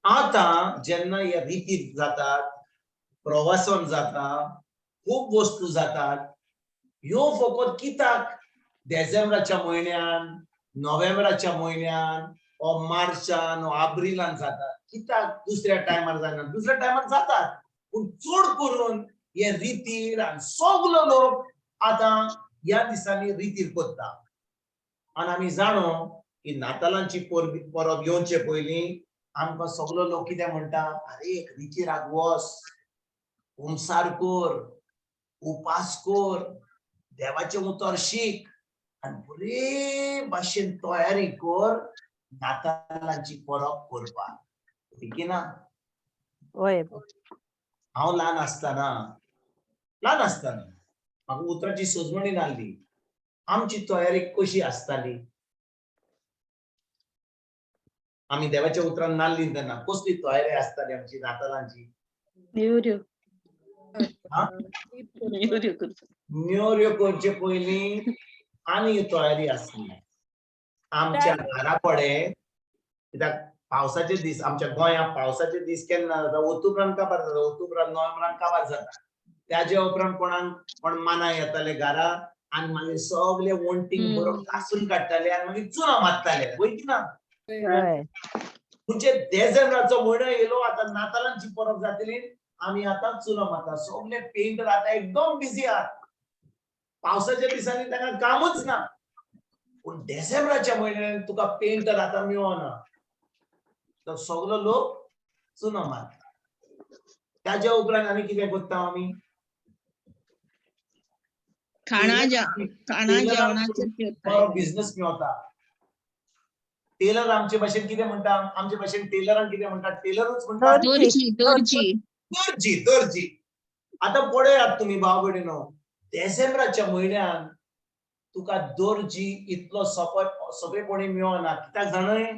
आतां जेन्ना ह्या रितीर जातात प्रवासन जाता खूब वस्तू जातात ह्यो फकत कित्याक डिसेंबराच्या म्हयन्यान नोव्हेंबराच्या म्हयन्यान ओ मार्चान ओ एप्रिलान जातात कित्याक दुसऱ्या टायमार जायना दुसऱ्या टायमार जातात पूण चड करून हे रितीर आनी सगलो लोक आतां ह्या दिसांनी रितीर करता आनी आमी जाणो की नातालांची परब येवचे पयलीं आमकां सगलो लोक कितें म्हणटा अरे रितीराक वच उमसार कर उपास कर देवाचें उतर शीक आनी बरे भाशेन तयारी कर नातालांची परब करपाक ठीक ना होय हांव ल्हान आसतना म्हाका उतराची सोजमणी नासली आमची तयारी कशी आसताली आमी देवाच्या उतरान नासली तेन्ना कसली तयारी आसताली आमची नातालांची नेवऱ्यो करचे पयलीं आनी तयारी आसली आमच्या घरा कडेन कित्याक पावसाचे दीस आमच्या गोंयांत पावसाचे दीस केन्ना जाता ऑक्टोबरान काबार जाता ऑक्टोबरान नोव्हेंबरान काबार जाता त्याच्या उपरांत कोण माना येताले घरा आनी मागीर सगळे वणटींक बरो घासून काडटाले आनी मागीर चुना मारताले वय की ना म्हणजे डिसेंबराचो म्हयनो येयलो आतां नातालांची परब जातली आमी आतां चुना मारता सगळे पेंटर आतां एकदम बिजी आहात पावसाच्या दिसांनी तांकां कामूच ना पूण डिसेंबराच्या म्हयन्यान तुका पेंटर आतां मेळना तर सगलो लोक चुना मारता त्याच्या उपरांत आमी कितें करता आमी खाणा जेवणाचे बिझनेस मेळता टेलर आमचे भाशेन कितें म्हणटा आमचे भाशेन टेलरांक कितें म्हणटा टेलरूच म्हणटा दर्जी आतां पळयात तुमी भाव भयणीनो डिसेंबराच्या म्हयन्यान तुका दर्जी इतलो सोंपेपणी मेळना कित्याक जाणय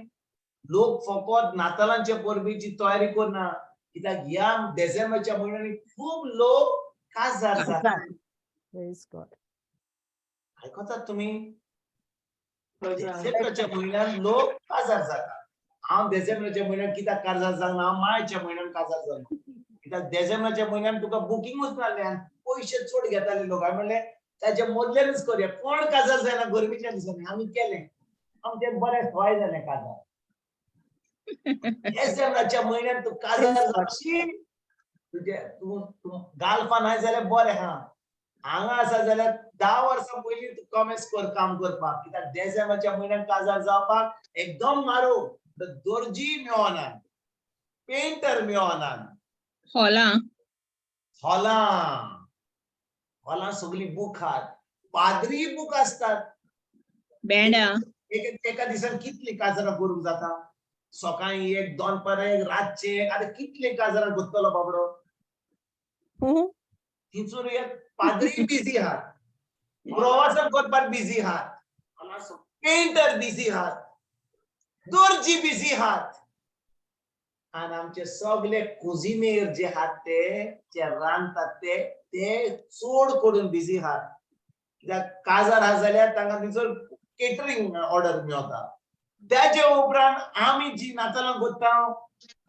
लोक फकत नातालांच्या परबेची तयारी करना कित्याक ह्या डिसेंबराच्या म्हयन्यांनी खूब लोक काजार जातात आयकतात तुमी डिसेंबराच्या म्हयन्यान लोक काजार जातात हांव डिसेंबराच्या म्हयन्यान कित्याक काजार जावना हांव मार्चच्या म्हयन्यान काजार जालो कित्याक डिसेंबराच्या म्हयन्यान तुका बुकिंगूच नासलें आनी पयशे चड घेताले लोक हांवें म्हणलें ताचे मदल्यानूच करया कोण काजार जायना गरमेच्या दिसांनी आमी केलें आमचें बरें सवाय जालें काजार डिसेंबराच्या म्हयन्यान तूं काजार जावशी तुजे तूं गाल्फान आय जाल्यार बरें हा हांगा आसा जाल्यार 10 वर्सां पयलीं तूं कमेस कर काम करपाक कित्याक डिसेंबराच्या म्हयन्यान काजार जावपाक एकदम म्हारग दर्जी मेळना पेंटर मेळना हॉलां सगळीं बूक आहात पाद्री बूक आसतात एका दिसान कितली काजारां करूंक जाता सकाळीं 1 दनपारां 1 रातचे आतां कितले काजारां करतलो बाबडो थिंचून एक पाद्री बिजी आहात प्रवासन करपाक बिजी आहात पेंटर बिजी आहात दर्जी बिजी आहात आनी आमचे सगळे कुजिनेर जे आहात ते रांदतात ते चड करून बिजी आहात कित्याक काजार आहा जाल्यार तांकां थंयसर केटरिंग ऑर्डर मेळटा त्याचे उपरांत आमी जी नातालां करता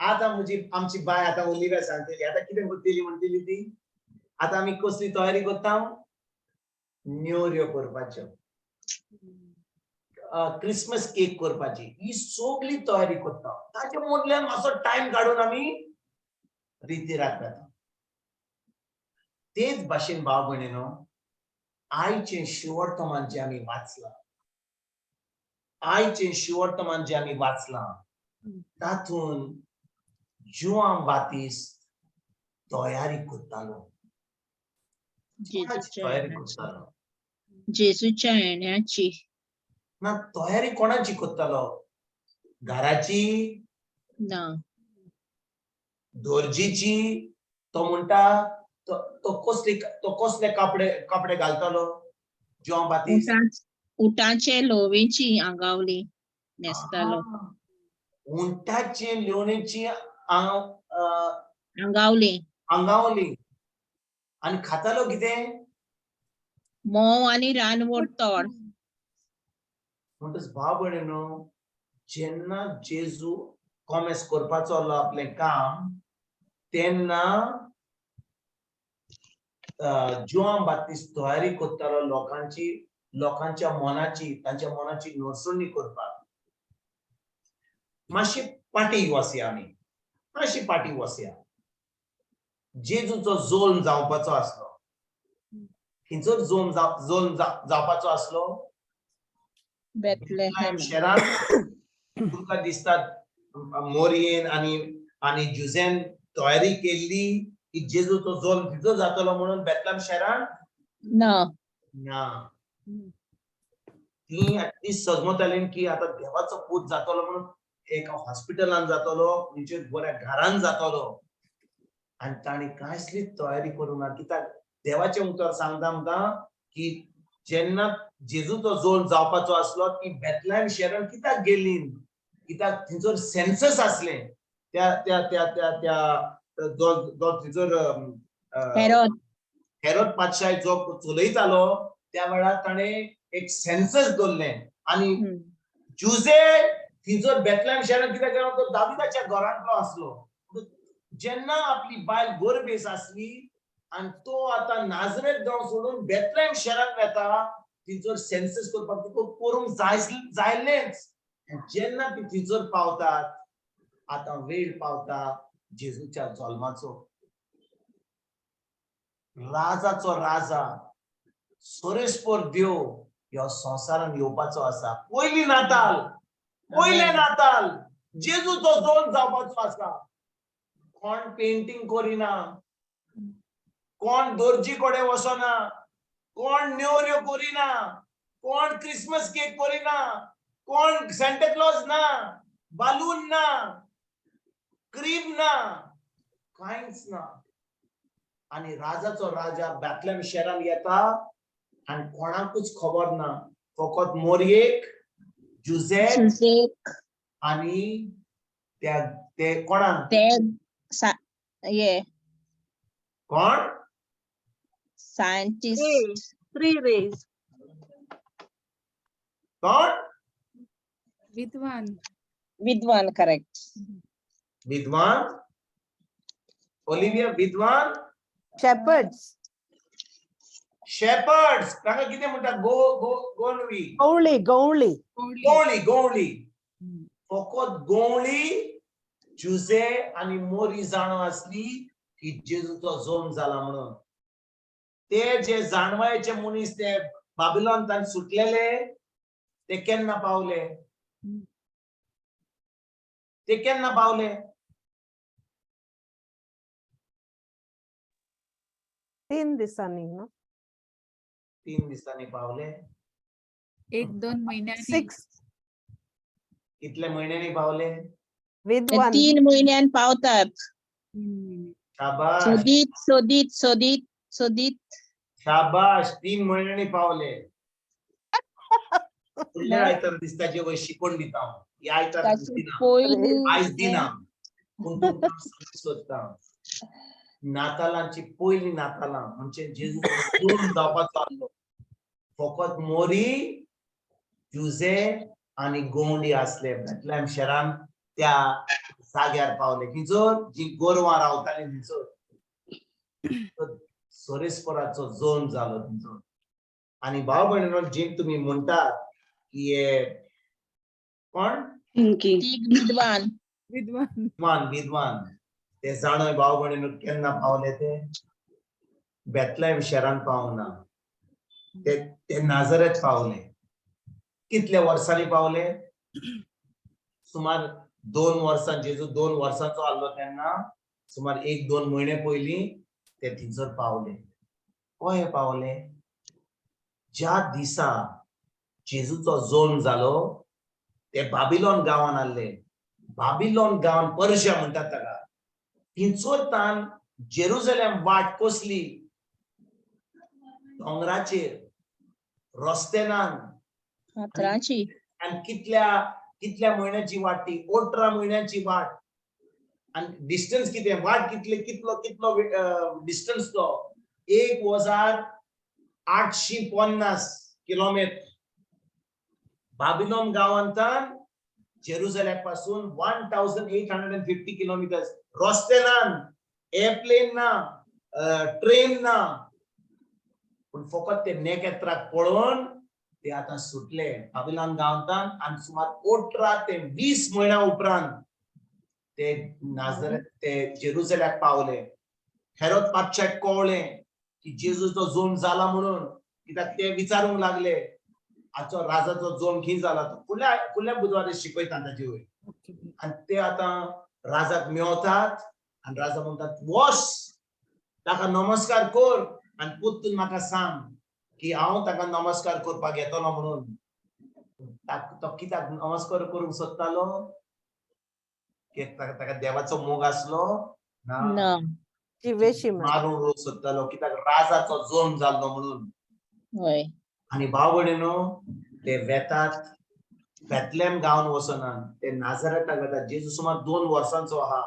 आतां आमची बाय आतां ओलिव्या सांगतली आतां कितें करतली म्हणटली ती आतां आमी कसली तयारी करता नेवऱ्यो करपाच्यो क्रिसमस केक करपाची ही सगळी तयारी करता ताचे मदल्यान मातसो टायम काडून आमी रितीराक वता तेच भाशेन भाव भयणीनो आयचें शिवर्तमान जें आमी वाचलां तातूंत जुआन बातिस्त तयारी करतालो. जेजूच्या तयारी येण्याची. करतालो जेजूच्या येण्याची. ना तयारी कोणाची करतालो? घराची, ना दोर्जीची. तो म्हणटा तो कसले कपडे घालतालो जेव्हा बातीस? उटाचे लोवेची आंगावली नेसतालो. उंटाची लोणीची आंगावली. अंगावली. आणि खातालो कितें? मोव आणि रानवट तोड. म्हणटच भाव भयणीनो, जेन्ना जेजू कॉमेस करपाचो आसलो आपलें काम, तेन्ना जोआन बाप्तिस्त तयारी करतालो लोकांच्या मनाची, तांच्या मनाची नोंदणी करपाक. मातशी पाटी वसया आमी, मातशी पाटी वसया. जेजूचो जल्म जावपाचो आसलो. खंयचो जल्म जावपाचो आसलो? बेथलेहेम शहरान. तुमकां दिसता मोरयेन आनी जुजेन तयारी केल्ली की जेजूचो जल्म तिजो जातलो म्हणून बेथलेहेम शहरान? ना. ती सजमताली की आता देवाचो पूत जातलो म्हणून एका हॉस्पिटलान जातलो, म्हणजे बऱ्या घरान जातलो. आनी ताणी कसली तयारी करूंक ना. कित्याक देवाचें उतर सांगता आमकां की जेन्ना जेजूचो जल्म जावपाचो आसलो ती बेथलेहेम शहरान कित्याक गेल्ली? कित्याक थंयसर सेन्सस आसले. हेरोद पातशाह जो चलयतालो त्या वेळार ताणे एक सेन्सस दवरलें. आनी जुजे थंयसर बेथलेहेम शहरान कित्याक गेलो? तो दाविदाच्या घरांतलो आसलो. जेन्ना आपली बायल गोरबेस आसली आनी तो आतां नाजरेत गांव सोडून बेथलेहेम शहरान वेता, थंयसर सेन्सस करपाक तुका करूंक जायलेंच. जेन्ना ती थंयसर पावतात, आतां वेळ पावता जेजूच्या जल्माचो. राजाचो राजा, सोरेस्पोर देव ह्या संवसारान येवपाचो आसा. पयली नाताल जेजूचो जल्म जावपाचो आसा. कोण पेंटिंग करिना, कोण दोर्जी कडेन वचना, कोण नेवऱ्यो करिना, कोण क्रिसमस केक करिना, कोण सांता क्लॉज ना, बालून ना, क्रीम ना, कांयच ना. आनी राजाचो राजा बेथलेहेम शहरान येता आनी कोणाकूच खबर ना. फकत मोरयेक, जुजेक आनी ते कोणाक? कोण? सायंटिस्ट. 3 days. कोण? विद्वान करेक्ट. विद्वान? ओलिविया विद्वान? शेपर्ड्स. ताका कितें म्हणटात? गोंडवी. गवळी. फकत गवळी, जुजे आनी मोरी जाणो आसली की जेजूचो जल्म जाला म्हणून. ते जे जाणवायेचे मनीस ते बाबिलोनांतल्यान सुटलेले, ते केन्ना पावले? 3 दिसांनी. 3 दिसांनी पावले. 1-2 महिन्यांनी. 6. कितले महिन्यांनी पावले? 3 महिन्यान पावतात. शाबाश. सोदीत. शाबाश. 3 महिन्यांनी पावले. फुडल्या आयतार दिसता जेव्हा शिकवण दिता. ह्या आयतार आयज दिना. पूण तुमकां सोदता. नातालांची पयली नातालां म्हणजे जेजूचो जल्म जावपाचो आसलो. फकत मोरी, जुजे आनी गवंडी आसले बेथलेहेम शहरान त्या जाग्यार पावले. खंयसर जी गोरवां रावताली थंयसर. सोरेस्पोराचो जल्म जालो थंयसर. आनी भाव भयणीनो, जी तुमी म्हणटात की हे कोण? विद्वान. ते जाणोय भाव भयणीनो केन्ना पावले? ते बेथलेहेम शहरान पावना. ते नाजरेत पावले. कितल्या वर्सांनी पावले? सुमार 2 वर्सां. जेजू 2 वर्सांचो आसलो तेन्ना सुमार 1-2 महिने पयलीं ते थंयसर पावले. कशे पावले? ज्या दिसा जेजूचो जल्म जालो ते बाबिलोन गांवांत आसले. बाबिलोन गांवांत पर्शिया म्हणटात ताका. थंयसर तान जेरुसलेम वाट कसली? दोंगराचेर, रस्त्यान, फातराची. आणि कितल्या म्हयन्याची वाट ती? 18 म्हयन्याची वाट. आणि डिस्टन्स किती? वाट कितलो डिस्टन्स तो? 1,850 किलोमीटर. बाबिलोन गांवांतल्यान जेरुसलेम पासून 1,850 किलोमीटर. रस्त्यान, एअरप्लेन ना, ट्रेन ना, पण फकत ते नेकेत्राक पळोवन ते आता सुटले बाबिलोन गांवांतल्यान. आणि सुमार 18 ते 20 महिन्या उपरांत ते नाझरेत ते जेरुसलेम पावले. हेरोद पादशाक कळलें की जेजूचो जल्म जाला म्हणून. कित्याक ते विचारूंक लागले आजचो राजाचो जल्म खंय जाला तो. फुडल्या बुधवारी शिकयता ताजे वयर. आणि ते आता राजाक मेवतात आणि राजा म्हणतात वस ताका नमस्कार कर आणि पुत्तून म्हाका सांग की हांव ताका नमस्कार करपाक येतलो म्हणून. तो कित्याक नमस्कार करूंक सोदतालो? ताका देवाचो मोग आसलो ना. मारून उडोवंक सोदतालो कित्याक राजाचो जल्म जाल्लो म्हणून. होय. आणि भाव भयणीनो, ते वेतात बेथलेम गांवांत वचना, ते नाझारेताक वेतात. जेजू सुमार 2 वर्सांचो आहा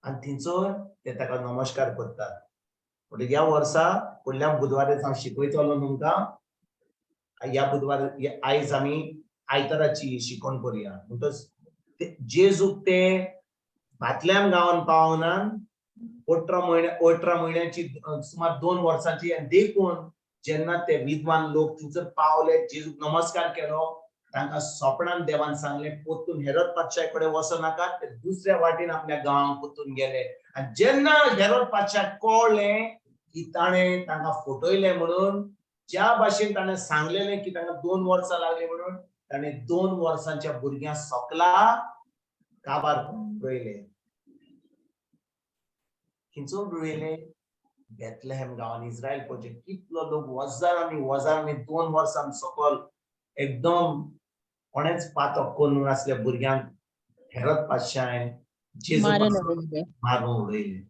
आणि थंयसर ते ताका नमस्कार करतात. ह्या वर्सा फुडल्या बुधवारी हांव शिकयतलो तुमकां. ह्या बुधवार आयज आमी आयताराची शिकवण करुया. म्हणटच जेजूक ते बेथलेम गांवांत पावनान 18 म्हयन्याची सुमार 2 वर्सांची. आणि देखून जेन्ना ते विद्वान लोक थंयसर पावले, जेजूक नमस्कार केलो, तांकां स्वप्नान देवान सांगलें पोत्तून हेरोद पादशाय कडेन वचनाकात. ते दुसऱ्या वाटेन आपल्या गांवांत पोत्तून गेले. आणि जेन्ना हेरोद पादशाक कळ्ळें की ताणें तांकां फटयलें म्हणून, ज्या भाशेन ताणें सांगलेलें की तांकां 2 वर्सां लागली म्हणून, ताणें 2 वर्सांच्या भुरग्यां सकला काबार रोयले. खंयसर रोयले? बेथलेम गांवांत इस्रायल पळोवचे कितलो लोक वजारांनी 2 वर्सां सकल एकदम कोणेच पातक करून नासल्या भुरग्यांक हेरोद पादशायन जेजू मारून उडयले.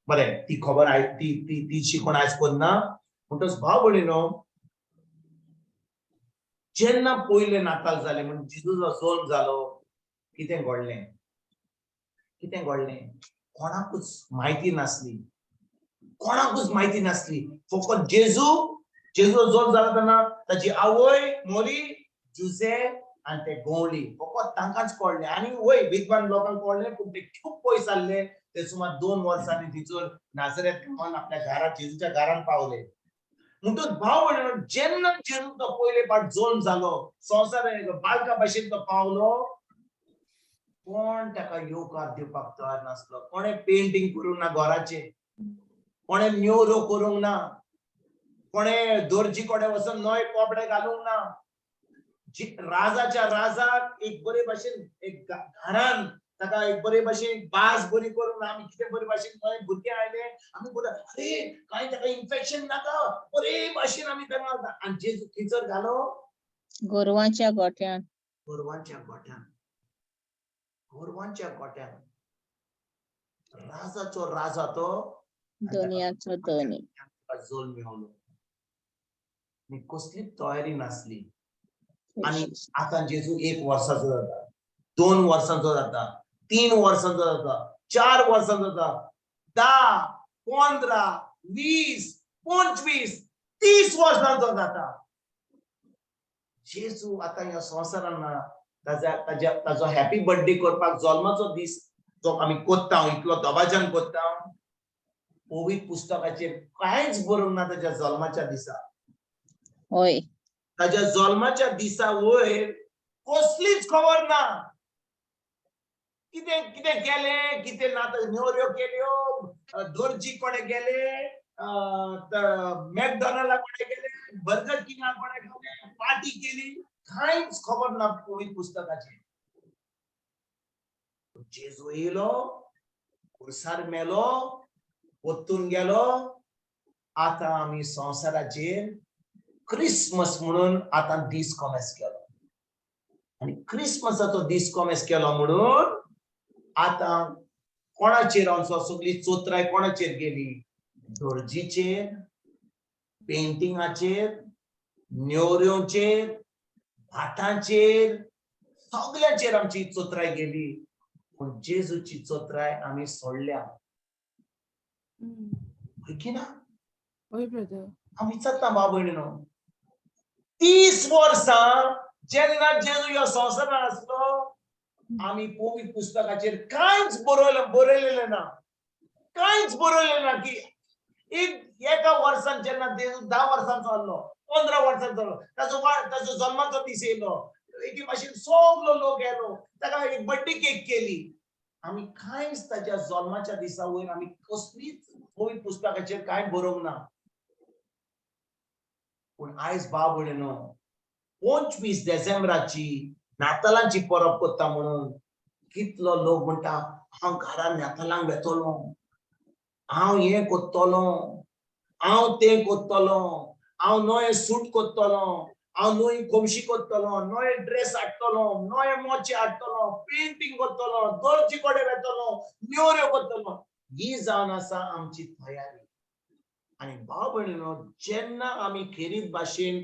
बरें, ती खबर ती शिकवण आयज करना. म्हणटच भाव भयणीनो, जेन्ना पयले नाताल जालें म्हणजे जेजूचो जल्म जालो, कितें घडलें? कोणाकूच म्हायती नासली. फकत जेजूचो जल्म जालो तेन्ना ताची आवय मोरी, जुसे आनी ते गवळी फकत तांकांच कळ्ळें. आनी वय विद्वान लोकांक कळ्ळें, पूण ते खूब पयस आसले. ते सुमार 2 वर्सांनी थंयसर नाझरेत गांवांत आपल्या घरांत जेजूच्या घरांत पावले. म्हणटच भाव भयणीनो, जेन्ना जेजूचो पयले फावट जल्म जालो, संवसार बाळका भाशेन तो पावलो, कोण ताका येवकार दिवपाक तयार नासलो. कोणे पेंटिंग करूंक ना घराचे, कोणे न्योरो करूंक ना, कोणे दोर्जी कडेन वचून नवे कपडे घालूंक ना. राजाच्या राजाक एक बरे भाशेन एक घरान ताका एक बरे भाशेन बास बरी करून आमी कितें बरे भाशेन नवे भुरगे आयले, आमी बोलता अरे कांय ताका इन्फेक्शन नाका, बरे भाशेन आमी ताका. आनी जेजू थंयसर घालो गोरवांच्या गोठ्यान. राजाचो राजा तो, दुनियाचो धनी. जल्म मेवलो. कसली तयारी नासली. आणि आता जेजू 1 वर्साचो जाता, 2 वर्सांचो जाता, 3 वर्सांचो जाता, 4 वर्सांचो जाता, 10, 15, 20, 25, 30 वर्सांचो जाता. जेजू आता ह्या संवसारान ना. ताजो हॅपी बर्थडे करपाक जल्माचो दीस जो आमी कोत्ता, इतलो दबाज्यान कोत्ता, पवित्र पुस्तकाचेर कांयच बरोवंक ना ताच्या जल्माच्या दिसा. होय. ताच्या जल्माच्या दिसा वयर कसलीच खबर ना. कितें केलें, कितें ना, न्योऱ्यो केल्यो, दोर्जी कडेन गेले, मॅकडॉनल्डा कडेन गेले, बर्गर किंगा कडेन गेले, पार्टी केली, कांयच खबर ना पवित्र पुस्तकाचेर. जेजू येयलो, कुर्सार मेलो, ओतून गेलो. आता आम्ही संसाराचेर क्रिसमस म्हणून आता दीस कॉमेस केलो. आणि क्रिसमसाचो दीस कॉमेस केलो म्हणून आता कोणाचेर आमचो सगळी चोत्राय कोणाचेर गेली? दोर्जीचेर, पेंटिंगाचेर, नेवऱ्योचेर, भाटांचेर, सगळ्यांचेर आमची चोत्राय गेली. पण जेजूची चोत्राय आम्ही सोडल्या. की ना? होय ब्रदर. आम्ही चत्ता बाबणीनो 30 वर्सां जेन्ना जेजू ह्या संवसारांत आसलो, आम्ही पवित्र पुस्तकाचेर कांयच बरयलेलें ना. कांयच बरयलेलें ना की एका वर्सान जेन्ना जेजू 10 वर्सांचो आसलो, 15 वर्सांचो जालो, ताचो जल्माचो दीस येयलो, एके भाशेन सगळो लोक येलो, ताका एक बर्थडे केक केली. आम्ही कांयच ताच्या जल्माच्या दिसा वयर आम्ही कसलीच पवित्र पुस्तकाचेर कांय बरोवंक ना. पण आयज भाव भयणीनो 25 डिसेंबराची नातालांची परब करता म्हणून कितलो लोक म्हणटा हांव घरान नातालांक वेतलो, हांव हे करतलो, हांव तें करतलो, हांव नवे सूट करतलो, हांव नवी खोमशी करतलो, नवे ड्रेस हाडटलो, नवे मोचे हाडटलो, पेंटिंग करतलो, दोर्जी कडेन वेतलो, नेवऱ्यो करतलो. ही जावन आसा आमची तयारी. आणि भाव भयणीनो, जेन्ना आमी खेरीत भाशेन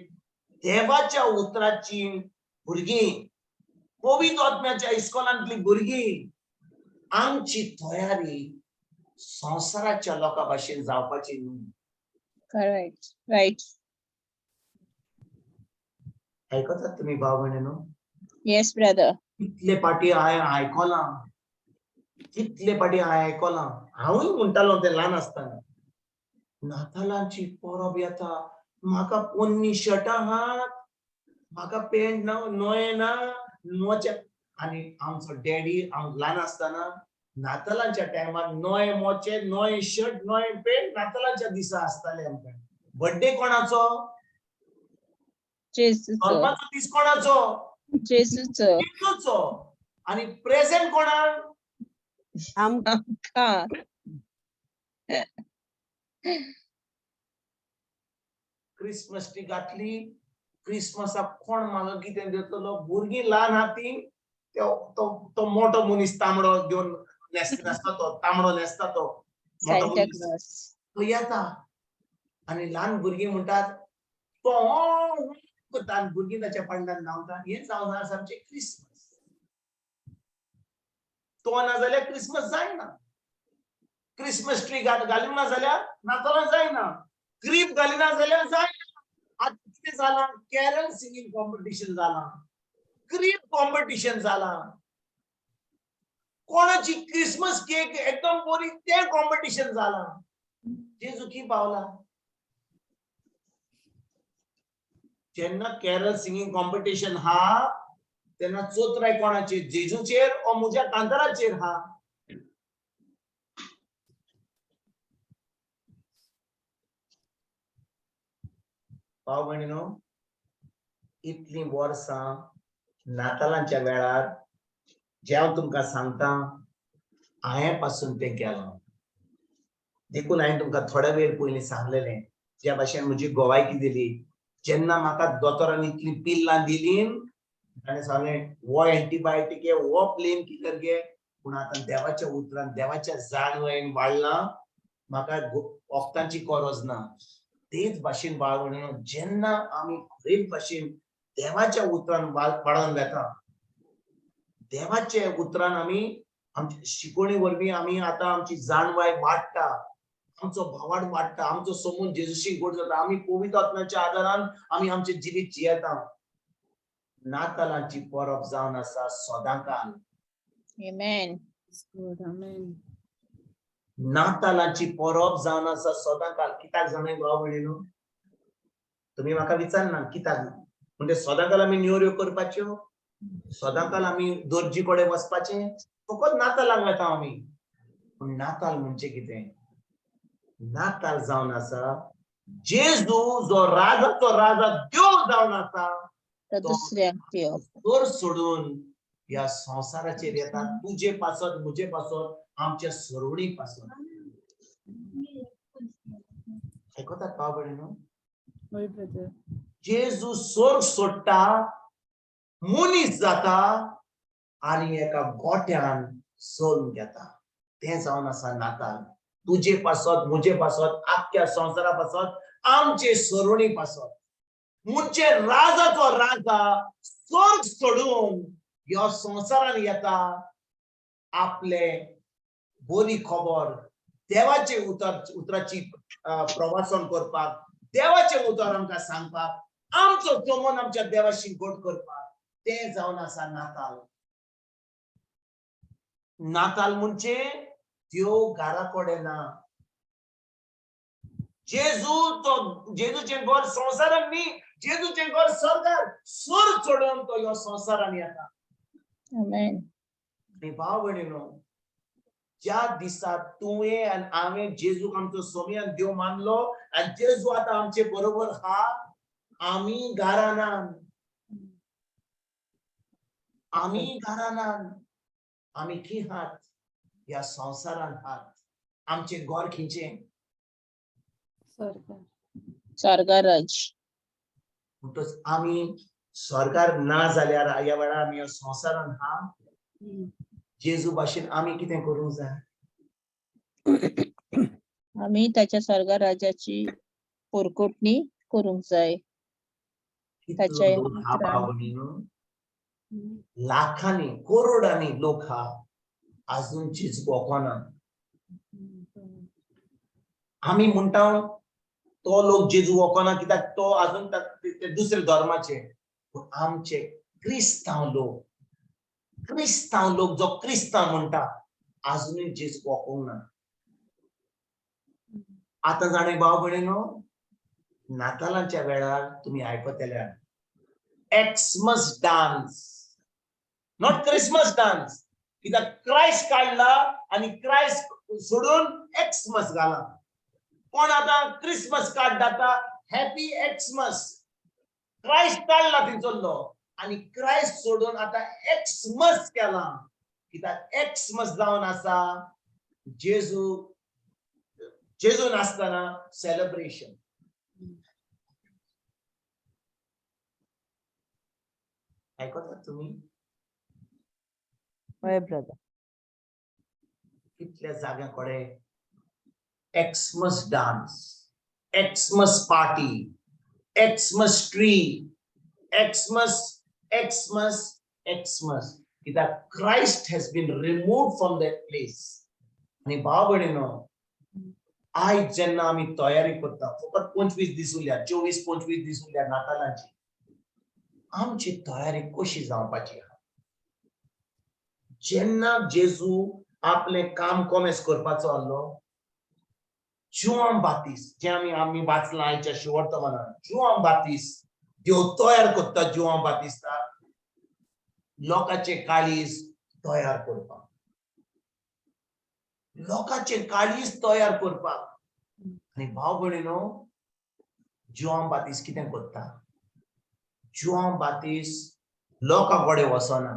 देवाच्या उतराची भुरगीं, पवित्र आत्म्याच्या इस्कॉलांतली भुरगीं, आमची तयारी संवसाराच्या लोकां भाशेन जावपाची न्हू. Correct, right. आयकतात तुमी भाव भयणीनो? Yes brother. कितले पाटी हांवें आयकलां, कितले पाटी हांवें आयकलां. हांवूय म्हणटालो तें ल्हान आसतना, नातालांची परब येता, म्हाका पोन्नी शर्टां हाड, म्हाका पॅन्ट नोये ना, नोचे. आनी आमचो डॅडी हांव ल्हान आसतना नातालांच्या टायमार नोये मोचे, नोये शर्ट, नोये पॅन्ट नातालांच्या दिसा आसताले आमकां. बर्थडे कोणाचो? जेजूचो. जल्माचो दीस कोणाचो? जेजूचो. जेजूचो. आनी प्रेझेंट कोणाक? आमकां. क्रिसमस ट्री घातली, क्रिसमसाक कोण म्हाका कितें दितलो? भुरगीं ल्हान आहा ती, तो मोठो मनीस तांबडो घेवन न्हेसता, तो तांबडो न्हेसता, तो मोठो सांता मनीस क्लॉज. तो येता. आनी ल्हान भुरगीं म्हणटात तो करता आनी भुरगीं ताच्या पांडान धांवता. हें जावन आसा आमचें क्रिसमस. तो ना जाल्यार क्रिसमस जायना. क्रिसमस ट्री घालूंक ना जाल्यार नातालां जायना. क्रीप घालिना जाल्यार जायना. आतां कितें जालां? कॅरल सिंगींग कॉम्पिटिशन जालां, क्रीप कॉम्पिटिशन जालां, कोणाची क्रिसमस केक एकदम बरी तें कॉम्पिटिशन जालां. जेजू की पावला. जेन्ना कॅरल सिंगींग कॉम्पिटिशन हा तेन्ना चोत्राय कोणाचेर? जेजूचेर ओ म्हज्या कांतराचेर हा? भाव भयणीनो, इतलीं वर्सां नातालांच्या वेळार जे हांव तुमकां सांगता, हांवें पासून तें केलां. देखून हांवें तुमकां थोडे वेळ पयलीं सांगलेलें, ज्या भाशेन म्हजी गोवायकी दिली. जेन्ना म्हाका दोतोरान इतलीं पिल्लां दिलीं, ताणें सांगलें हो एंटीबायोटीक घे, हो प्लेन किलर घे. पूण आतां देवाच्या उतरान, देवाच्या जाणवेन वाडलां, म्हाका वखदांची गरज ना. तेच भाशेन भाव भयणीनो, जेन्ना आमी खरेच भाशेन देवाच्या उतरान वाडोन वेता, देवाच्या उतरान आमी आमच्या शिकवणी वरवीं आमी आतां आमची जाणवाय वाडटा, आमचो भावार्थ वाडटा, आमचो समूह जेजूशी गोड जाता. आमी पवित्र आत्म्याच्या आदारान आमी आमचें जिवीत जियेता. नातालांची परब जावन आसा सदांकाल. आमेन. आमेन. नातालांची परब जावन आसा सदांकाल. कित्याक जाणाय भाव भयणीनो? तुमी म्हाका विचारना कित्याक म्हणजे सदांकाल आमी नेवऱ्यो करपाच्यो, सदांकाल आमी दोर्जी कडेन वचपाचें, फकत नातालांक वेता आमी. पूण नाताल म्हणजे कितें? नाताल जावन आसा जेजू जो राजाचो राजा देव जावन आसा, तो दुसऱ्याक देव. दोर सोडून ह्या संसाराचेर येता तुजे पासत मुजे पासत आमच्या सरवणी पासत आयकतात भाव भयणीनो होय ब्रदर जेजू स्वर्ग सोडटा मनीस जाता आणि एका गोट्यान सोडून घेता ते जावन आसा नाताल तुजे पासत मुजे पासत आख्या संसारा पासत आमचे सरवणी पासत मुझे राजाचो राजा स्वर्ग सोडून ह्या संसारान येता आपले बरी खबर देवाचे उतराची प्रवासन करपाक देवाचे उतर आमकां सांगपाक आमचो संबंध आमच्या देवाशी घट करपाक ते जावन आसा नाताल नाताल म्हणजे देव घरा कडेन ना जेजूचे घर संसारान न्ही जेजूचे घर स्वर्गार स्वर्ग सोडून तो ह्या संसारान येता Amen. आणि भाव भयणीनो ज्या दिसा तुवें आनी हांवें जेजूक आमचो सोम्यान देव मानलो आनी जेजू आतां आमचे बरोबर हा आमी घरानान आमी खी हात ह्या संसारान हात आमचे घर खिंचे Sargaraj. म्हणटच आमी स्वर्गार ना जाल्यार ह्या वेळार आमी ह्या संसारान हा जेजू भाशेन आमी कितें करूंक जाय आम्ही त्याच्या स्वर्गराज्याची पोरकोटणी करूंक जाय कितलो ताचे लोक हा उतरां. भाव भयणीनो लाखांनी करोडांनी लोक हा अजून जेजू वळखना आमी म्हणटा तो लोक जेजू वळखना कित्याक तो अजून ते दुसरे धर्माचे पूण आमचे क्रिस्तांव लोक जो क्रिस्तांव म्हणटा अजूनय जेजू वळखूंक ना आतां जाणे भाव भयणीनो नातालांच्या वेळार तुमी आयकतल्यार Xmas dance not Christmas dance कित्याक क्रायस्ट काडला आनी क्रायस्ट सोडून एक्समस घाला कोण आता क्रिसमस कार्ड दाता हॅपी एक्समस क्रायस्ट काडला थिंचो आणि क्रायस्ट सोडून आता एक्समस केला कित्याक एक्समस जावन आसा जेजू नासतना सेलिब्रेशन आयकतात तुमी होय ब्रदर कितल्या जाग्यांकडे Xmas dance Xmas party Xmas tree Xmas कित्याक Christ has been removed from that place आणि भाव भयणीनो आयज जेन्ना आमी तयारी करता फकत 25 दीस उरल्यात 24-25 दीस उरल्यात नातालांची आमची तयारी कशी जावपाची जेन्ना जेजू आपले काम कॉमेस करपाचो आसलो जुआन बातीस जे आमी वाचला आयच्या शिवर्तमानान जुआन बातीस देव तयार करता जुआन बातिस्ता लोकांचे काळीज तयार करपाक आणि भाव भयणीनो जुआन बातीस कितें करता जुआन बातीस लोकां कडेन वचना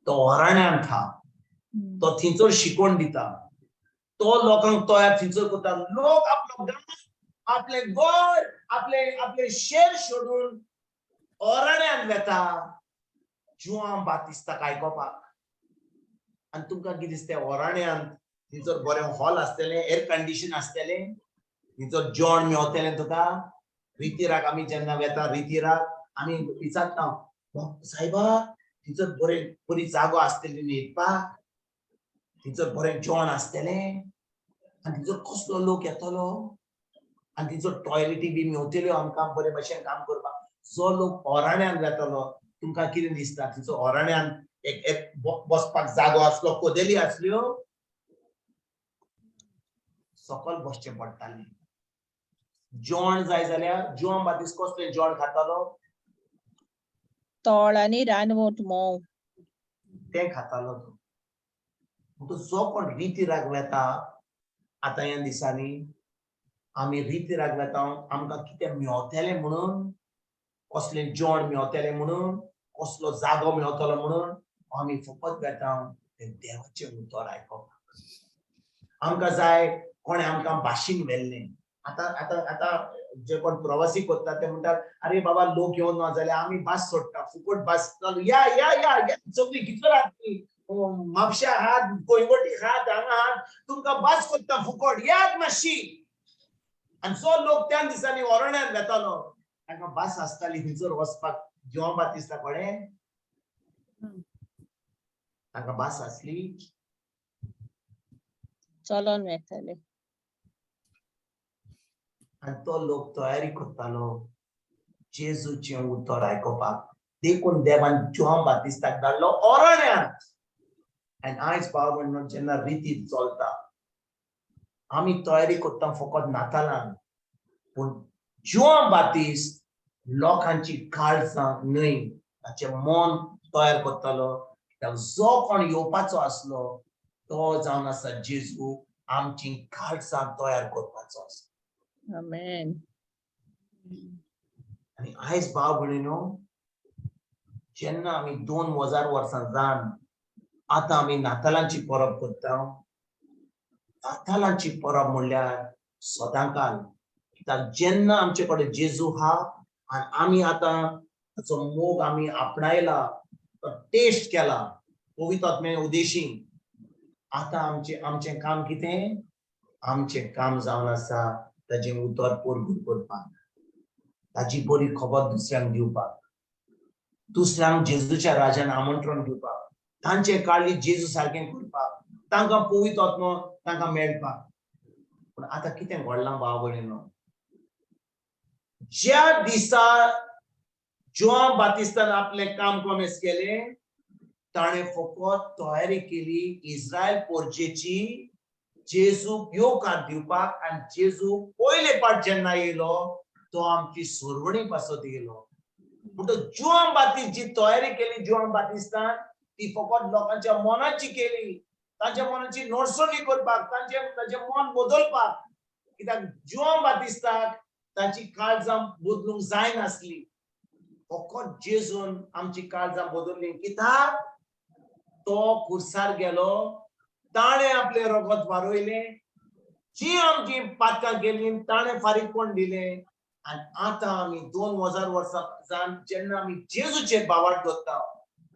तो ओराण्यांत था तो थिंचर शिकवण दिता तो लोकांक तयार थिंचर करता लोक आपलो आपले घर आपले शेर सोडून ओराण्यांत वेता जुआन बातिस्ताक आयकोपाक आनी तुमकां कितें दिसता ओराण्यांत थिंचर बरें हॉल आसतलें एअर कंडिशन आसतलें थिंचर जेवण मेळटलें तुका रितीराक आमी जेन्ना वेता रितीराक आमी विचारता सायबा थिंचर बरी जागो आसतली न्हिदपाक थिंचर बरें जेवण आसतलें आनी थिंचर कसलो लोक येतलो आनी थिंचर टॉयलेटी बी मेळटल्यो आमकां बरे भशेन काम करपाक जो लोक ओराण्यांत वेतलो तुमकां कितें दिसता थिंचर ओराण्यांत एक बसपाक जागो आसलो कोदेली आसल्यो सकयल बसचें पडटालें जेवण जाय जाल्यार जेवण बातीस कसलें जेवण खातालो तोळ आनी रानवट मोव ते खातालो तो जो कोण रितीराक वेता आतां ह्या दिसांनी आमी रितीराक वेता आमकां कितें मेळटलें म्हणून कसलें जेवण मेळटलें म्हणून कसलो जागो मेळटलो म्हणून आमी फकत घेता ते देवाचे उतर आयकप. आमकां जाय कोणे आमकां भाशीन व्हेल्लें. आता जे कोण प्रवासी करता ते म्हणटात अरे बाबा लोक येवन ना जाल्यार आमी बस सोडटा फुकट बस चालू या या या सगळी कितलो रात म्हापशा हात गोंयवटी हात हांगा हात तुमकां बस करता फुकट यात मातशी. आनी जो लोक त्या दिसांनी ओरण्यांत वेतालो तांकां बस आसताली थंयसर वचपाक जॉन बातिस्ता कडेन तांकां बस आसली चलोन वेताले. आनी तो लोक तयारी करतालो जेजूचें उतर आयकपाक. देखून देवान जॉन बातिस्ताक धाडलो ओरण्यांत. आनी आयज भाव भयणीनो जेन्ना रिती चलता आमी तयारी करता फकत नातालान पूण जॉन बातिस्ट लोकांची काळजां न्हय ताचें मन तयार करतालो. जो कोण येवपाचो आसलो तो जावन आसा जेजू आमची काळजां तयार करपाचो आसा. आमेन. आनी आयज भाव भयणीनो जेन्ना आमी 2000 वर्सां जावन आतां आमी नातालांची परब करता. नातालांची परब म्हणल्यार सदांकाल. कित्याक जेन्ना आमचे कडेन जेजू हा आनी आमी आतां ताचो मोग आमी आपणायला टेस्ट केला पवित्र आत्म्यान उदेशीन. आतां आमचें काम कितें? आमचें काम जावन आसा ताचें उतर परगूट करपाक, ताची बरी खबर दुसऱ्यांक दिवपाक, दुसऱ्यांक जेजूच्या राज्यान आमंत्रण दिवपाक, तांचे काळजी जेजू सारकें करपाक, तांकां पवित्र आत्मो तांकां मेळपाक. पूण आतां कितें घडलां भाव भयणीनो, ज्या दिसा जॉन बातिस्तान आपलें काम कमेस केलें ताणें फकत तयारी केली इस्रायल पोरचेची जेजूक येवकार दिवपाक. आनी जेजू पयले पाट जेन्ना येयलो तो आमची सोरवणी पासत येयलो. म्हणटच जॉन बातिस्ट जी तयारी केली जॉन बातिस्तान ती फकत लोकांच्या मनाची केली, तांच्या मनाची नडसणी करपाक, तांचें मन बदलपाक. कित्याक जॉन बातिस्ताक ताची काळजां बदलूंक जाय नासली. फकत जेजून आमची काळजां बदलली. कित्याक तो खुर्सार गेलो, ताणें आपलें रगत वारोयलें, जी आमची पातकां केली ताणें फारीकपण दिलें. आनी आतां आमी 2000 वर्सां जावन जेन्ना आमी जेजूचेर बावाट करता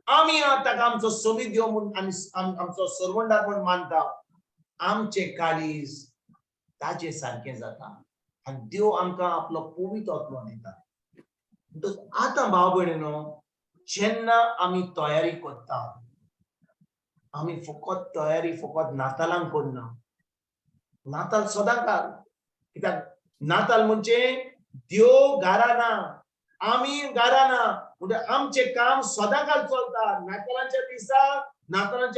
आमी ताका आमचो सोबीत देव म्हूण आमी आमचो सर्वंटाक म्हूण मानता. आमचें काळीज ताचे सारकें जाता आनी देव आमकां आपलो पवित्र आत्मो दिता. आतां भाव भयणीनो जेन्ना आमी तयारी करता आमी फकत तयारी फकत नातालांक करना. नाताल सदांकाल. कित्याक नाताल म्हणजे देव घरा ना, आमी घरा ना, म्हणजे आमचें काम सदांकाल चलता. नातालांच्या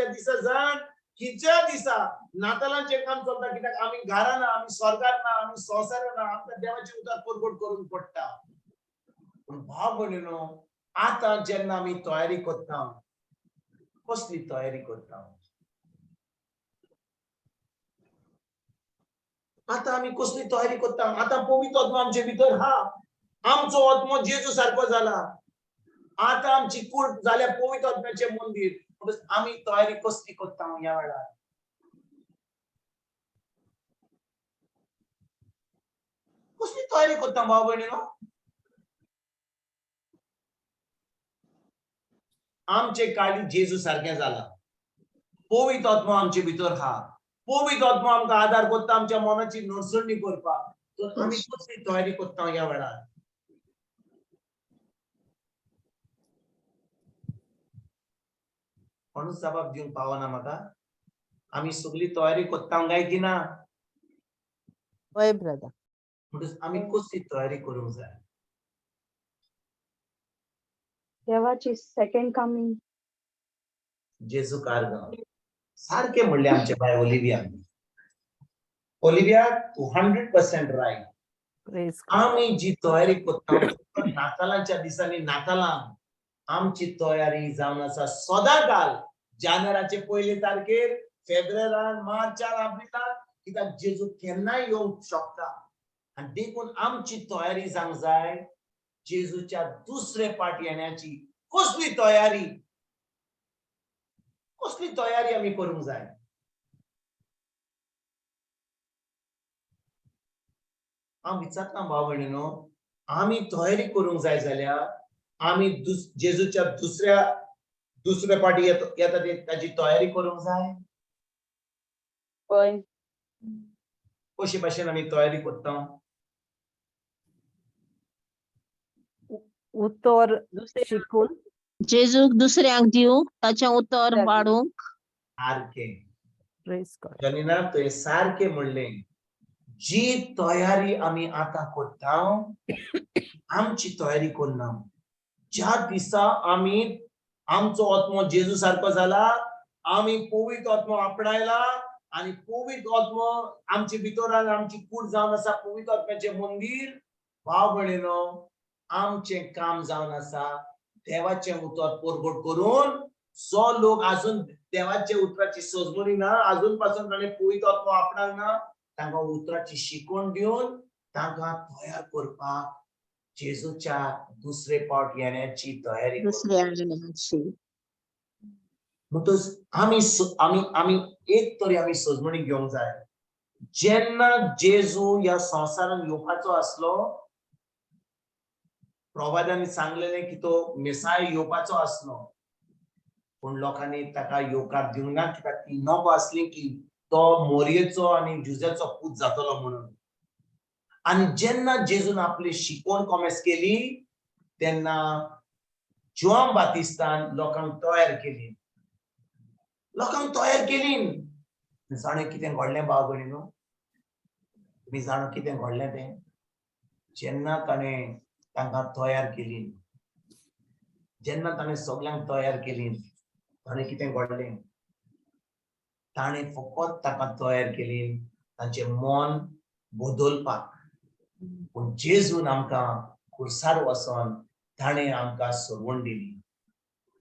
दिसा जाण खंयच्या दिसा नातालांचें काम चलता. कित्याक आमी घरा ना, आमी स्वर्गार ना, आमी संवसारान ना, आमकां देवाची उतर परगट करूंक पडटा. पूण भाव भयणीनो आतां जेन्ना आमी तयारी करता कसली तयारी करता? आतां आमी कसली तयारी करता? आतां पवित्र आत्मो आमचे भितर हा, आमचो आत्मो जेजू सारको जाला. आतां आमची कूड जाल्या पवित्र आत्म्याचें मंदीर. आमी तयारी कसली करता ह्या वेळार? कसली तयारी करता भाव भयणीनो? आमचे काळजी जेजू सारकें जाला. पवित्र आत्मो आमचे भितर हा. पवित्र आत्मो आमकां आदार करता आमच्या मनाची नडसणी करपाक. तर आमी कसली तयारी करता ह्या वेळार? कोणूच जबाब दिवंक पावना म्हाका. आमी सगळी तयारी करता काय की ना? होय ब्रदर. म्हणटच आमी कसली तयारी करूंक जाय? देवाची सेकंड कमिंग. जेजू कारगांव सारकें म्हणलें आमचे बाय ओलिविया. ओलिविया तू 100% रायट. Praise God. आमी जी तयारी करता नातालांच्या दिसांनी नातालांक आमची तयारी जावन आसा सदांकाल. जानेराचे 1 तारखेर, फेब्रुवारान, मार्चान, एप्रिलान. कित्याक जेजू केन्नाय येवंक शकता. आनी देखून आमची तयारी जावंक जाय जेजूच्या दुसरे पाट येण्याची. कसली तयारी? कसली तयारी आमी करूंक जाय. हांव विचारता भाव भयणीनो, आमी तयारी करूंक जाय जाल्यार आमी जेजूच्या दुसऱ्या पाटी येता ताची तयारी करूंक जाय. होय. कशे भाशेन आमी तयारी करता. उतर दुसरे शिकून जेजूक दुसऱ्यांक दिवंक ताचें उतर वाडूंक. सारकें प्रेज गॉड. जनिना तुवें सारकें म्हणलें. जी तयारी आमी आतां करता आमची तयारी करना. ज्या दिसा आमी आमचो आत्मो जेजू सारको जाला, आमी पवित्र आत्मो आपणायला आनी पवित्र आत्मो आमचे भितर आमची कूड जावन आसा पवित्र आत्म्याचें मंदिर. भाव भयणीनो, आमचें काम जावन आसा देवाचें उतर परगट करून. जो लोक अजून देवाच्या उतराची सोजमणी ना, अजून पासून ताणें पवित्र आत्मो आपणाक ना, तांकां उतराची शिकवण दिवन तांकां तयार करपाक जेजूच्या दुसरे पावट येण्याची तयारी दुसऱ्यांची. म्हणटच आमी एक तरी आमी सोजमणी घेवंक जाय. जेन्ना जेजू ह्या संवसारान येवपाचो आसलो, प्रवाद्यांनी सांगलेलें की तो मेसाय येवपाचो आसलो, पूण लोकांनी ताका येवकार दिवंक ना, कित्याक ती नोको आसली की तो मोरयेचो आनी जुजाचो पूत जातलो म्हणून. आनी जेन्ना जेजून आपली शिकवण कॉमेस केली तेन्ना जोआन बातिस्तान लोकांक तयार केली. जाणे कितें घडलें भाव भयणीनो? तुमी जाणा कितें घडलें तें? जेन्ना ताणें तांकां तयार केली, जेन्ना ताणें सगळ्यांक तयार केली, ताणें कितें घडलें? ताणें फकत ताका तयार केली तांचें मन बदलपाक. पूण जेजून आमकां खुर्सार वचोन ताणें आमकां सोडवण दिली.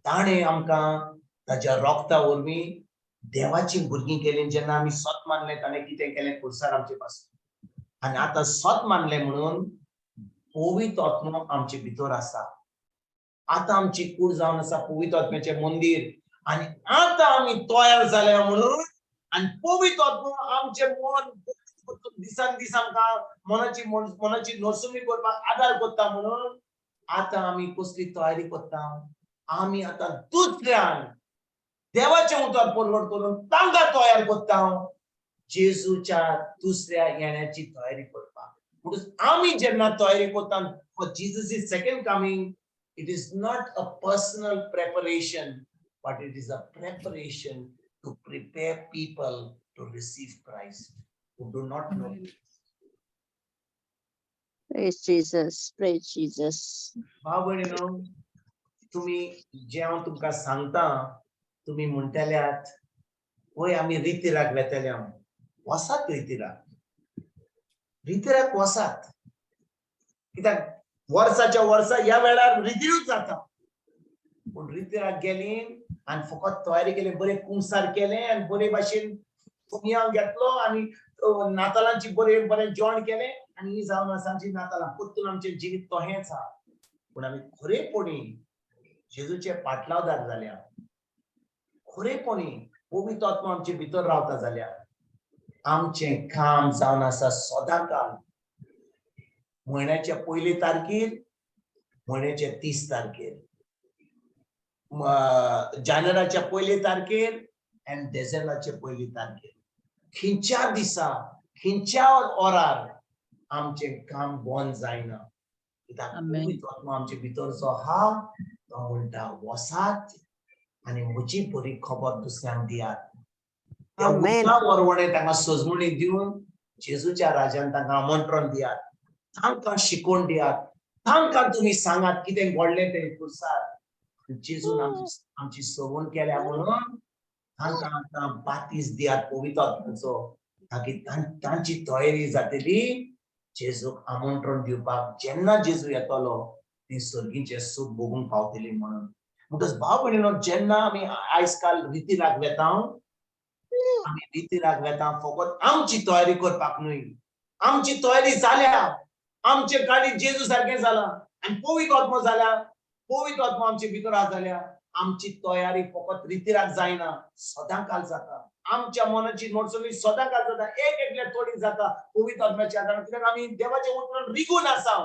ताणें आमकां ताच्या रोगता वरवीं देवाची भुरगीं केलीं. जेन्ना आमी सत मानलें, ताणें कितें केलें खुर्सार आमचे पासून. आनी आतां सत मानलें म्हणून पवित्र आत्मो आमचे भितर आसा. आतां आमची कूड जावन आसा पवित्र आत्म्याचें मंदिर. आनी आतां आमी तयार जाल्या म्हणून आनी पवित्र आत्मो आमचें मन दिसान दीस आमकां मनाची नरसुमी करपाक आदार करता म्हणून आतां आमी कसली तयारी करता. आमी आतां दुसऱ्यांक देवाचें उतर परगट करून तांकां तयार करता जेजूच्या दुसऱ्या येण्याची तयारी करपाक. म्हणून आमी जेन्ना तयारी करता for Jesus is second coming, it is not a personal preparation, but it is a preparation to prepare people to receive Christ who do not know. Praise Jesus. Praise Jesus. भाव भयणीनो, तुम्ही जे हांव तुमकां सांगता तुम्ही म्हणटल्यात वय आमी रितीराक वेतले. वसात रितीराक वसात, कित्याक वर्साच्या वर्सा ह्या वेळार रितीरूच जाता. पूण रितीराक गेली आनी फकत तयारी केली, बरे कुंसार केले आनी बरे भाशेन कुमियांक घेतलो आनी नातालांची बरें जेवण केलें आनी ही जावन आसा आमची नातालां. परतून आमचें जिवीत तोहेंच आहा. पूण आमी खरेपणी जेजूचे पाटलावदार जाल्या, खरेपणी पवित्र आत्मा आमचे भितर रावता जाल्यार आमचें काम जावन आसा सदांकाळ म्हयन्याच्या 1 तारखेर, म्हयन्याच्या 30 तारखेर, जानेराच्या 1 तारखेर आनी डिसेंबराच्या 1 तारखेर. खंयच्या दिसा खंयच्या ओरार आमचें काम बंद जायना. कित्याक पवित्र आत्मा आमचे भितर जो आहा तो म्हणटा वसात आनी म्हजी बरी खबर दुसऱ्यांक दियात. वरवणे तांकां सोजमणी दिवन जेजूच्या राज्यान तांकां आमंत्रण दियात, तांकां शिकवण दियात, तांकां तुमी सांगात कितें घडलें तें खुर्सार. जेजून आमची सोवण केल्या म्हणून तांकां आतां बातीस दियात पवित्र आत्म्याचो, ताकी तांची तयारी जातली जेजूक आमंत्रण दिवपाक. जेन्ना जेजू येतलो ती सर्गीचे सूख भोगूंक पावतली म्हणून. म्हणटच भाव भयणीनो, जेन्ना आमी आयज काल रितीराक वेता, आमी रितीराक वेता फकत आमची तयारी करपाक न्हय. आमची तयारी जाल्या, आमचे गाडी जेजू सारकें जाला आनी पवित्र आत्मा जाल्या, पवित्र आत्मा आमचे भितर आसा जाल्या आमची तयारी फकत रितीराक जायना, सदांकाल जाता. आमच्या मनाची नोटसली सदांकाल जाता, एक एकल्या तोडीक जाता पवित्र आत्म्याच्या आदारान, कित्याक आमी देवाच्या उतरान रिगून आसा.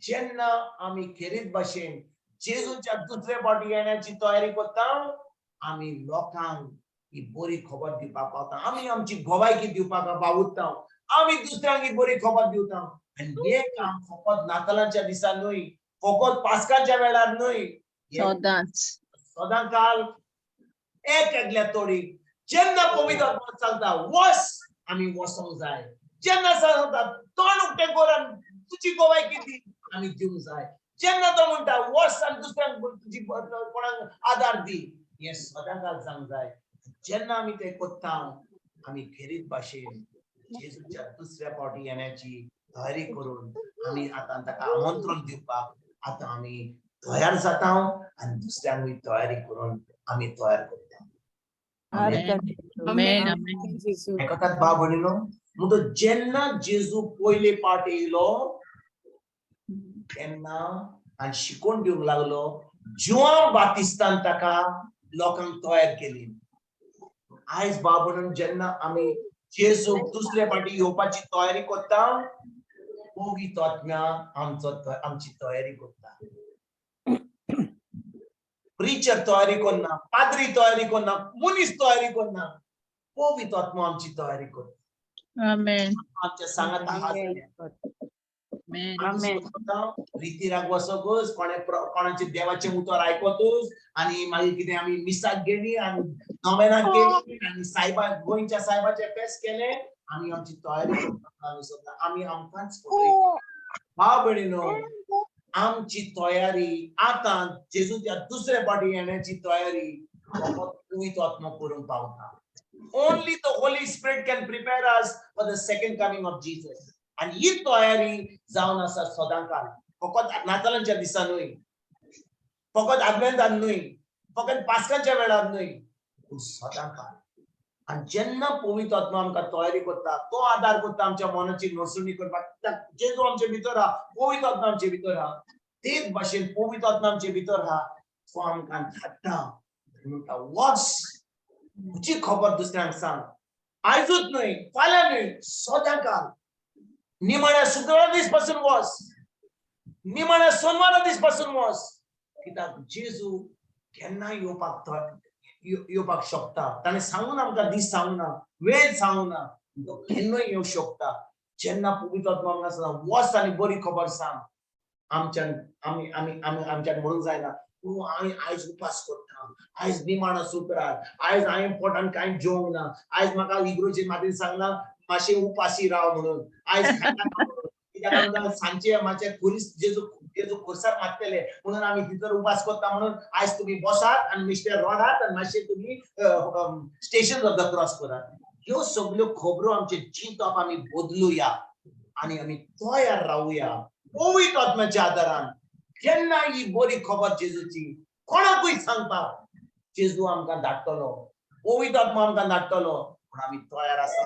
जेन्ना आमी खेरीत भाशेन जेजूच्या दुसरे फावटी येण्याची तयारी करता, आमी लोकांक ही बरी खबर दिवपाक पावता. आमी आमची गोवायकी दिवपाक पावता. आमी दुसऱ्यांक ही बरी खबर दिवता. आनी हे काम फकत नातालांच्या दिसा न्हय, फकत पास्काच्या वेळार न्हय, सदांच सदांकाल एक एकल्या तोडीक जेन्ना पवित्र आत्मा सांगता वस, आमी वसोंक जाय. जेन्ना सांगता तोंड उक्तें कर आनी तुजी गोवायकी दी, आमी दिवंक जाय. जेन्ना तो म्हणटा वस आनी दुसऱ्यांक तुजी कोणाक आदार दी, हे सदांकाल जावंक जाय. जेन्ना आमी ते करता, आमी खेरीत भाशेन जेजूच्या दुसऱ्या फावटी येण्याची तयारी करून आमी आतां ताका आमंत्रण दिवपाक आतां आमी तयार जाता आनी दुसऱ्यांकूय तयारी करून आमी तयार करता. आयकतात भाव भयणीनो, म्हणटच जेन्ना जेजू पयले पाट येयलो तेन्ना आनी शिकोवन दिवंक लागलो, जुआंव बातिस्तान ताका लोकांक तयार केली. आयज भाव भयणीनो, जेन्ना आमी जेजूक दुसरे फावटी येवपाची तयारी करता, पवित्र आत्म्या आमची तयारी करता. प्रीचर तयारी करना, पाद्री तयारी करना, मुनीस तयारी करना, पवित्र आत्मा आमची तयारी करता. आमेन. आमच्या सांगात रितीराक वसोकूच कोणाचे देवाचे उतर आयकोतूच आनी मागीर कितें आमी मिसाक गेली आनी नोवेनाक गेली आनी सायबा गोंयच्या सायबाचे फेस्त केले, आमी आमची तयारी करता. आमी आमकांच भाव भयणीनो, आमची तयारी आतां जेजूच्या दुसरे फावटी येण्याची तयारी पवित्र आत्मा करूंक पावता. Only the Holy Spirit can prepare us for the second coming of Jesus. And ही तयारी जावन आसा सदांकाल, फकत नातालांच्या दिसा न्हय, फकत आदवेंतान न्हय, फकत पास्काच्या वेळार न्हय, पूण सदांकाल. आनी जेन्ना पवित्र आत्मा आमकां तयारी करता, तो आदार करता आमच्या मनाची नोंदणी करपाक. जेजू आमचे भितर आहा, पवित्र आत्मा आमचे भितर आहा, तेच भाशेन पवित्र आत्मा आमचे भितर आहा, तो आमकां धाडटा. म्हणटा वच, तुजी खबर दुसऱ्यांक सांग. आयजूच न्हय, फाल्यां न्हय, सदांकाल. निमाण्या शुक्रवार दीस पासून वच, निमाण्या सोनवारा दीस पासून वच, कित्याक जेजू केन्नाय येवपाक शकता. ताणें सांगून आमकां दीस सांगूना, वेळ सांगूना, तो केन्नाय येवंक शकता. जेन्ना पवित्र आत्मा आमकां सांगता वच आनी बरी खबर सांग, आमच्यान म्हणूंक जायना हांवें आयज उपास करता, आयज निमाणो शुक्रार, आयज हांवें पोटान कांय जेवंक ना, आयज म्हाका इग्रोजेन मातीन सांगला मातशें उपाशी राव म्हणून, आयज कित्याक सांजचे मातशें खुरीस जेजू खुर्सार मागतले म्हणून आमी भितर उपास करता म्हणून आयज तुमी बसात आनी मिस्टर रोडात आनी मातशें तुमी स्टेशन ऑफ द क्रॉस करात. ह्यो सगळ्यो खबरो आमचे चिंतप आमी बदलुया आनी आमी तयार रावुया पवित्र आत्म्याच्या आदारान. केन्ना ही बरी खबर जेजूची कोणाकूय सांगपाक जेजू आमकां धाडटलो, पवित्र आत्मा आमकां धाडटलो, पूण आमी तयार आसा.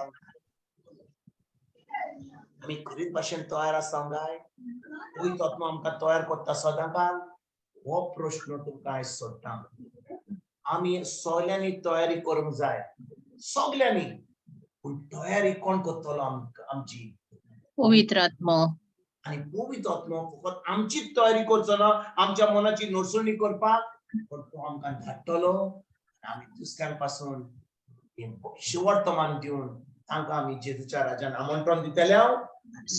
आमी खरीच भाशेन तयार आसा काय? पवित्र आत्मा आमकां तयार करता सदांकाल? हो प्रश्न तुमकां हांव सोडटा. आमी सगळ्यांनी तयारी करूंक जाय, सगळ्यांनी, पूण तयारी कोण करतलो आमची? पवित्र आत्मा. आनी पवित्र आत्मा फकत आमचीच तयारी करचो ना, आमच्या मनाची नोंदणी करपाक, पण तो आमकां धाडटलो. आमी दुसऱ्यां पासून शेवटचो मान दिवन तांकां आमी जेजूच्या राज्यान आमंत्रण दितले.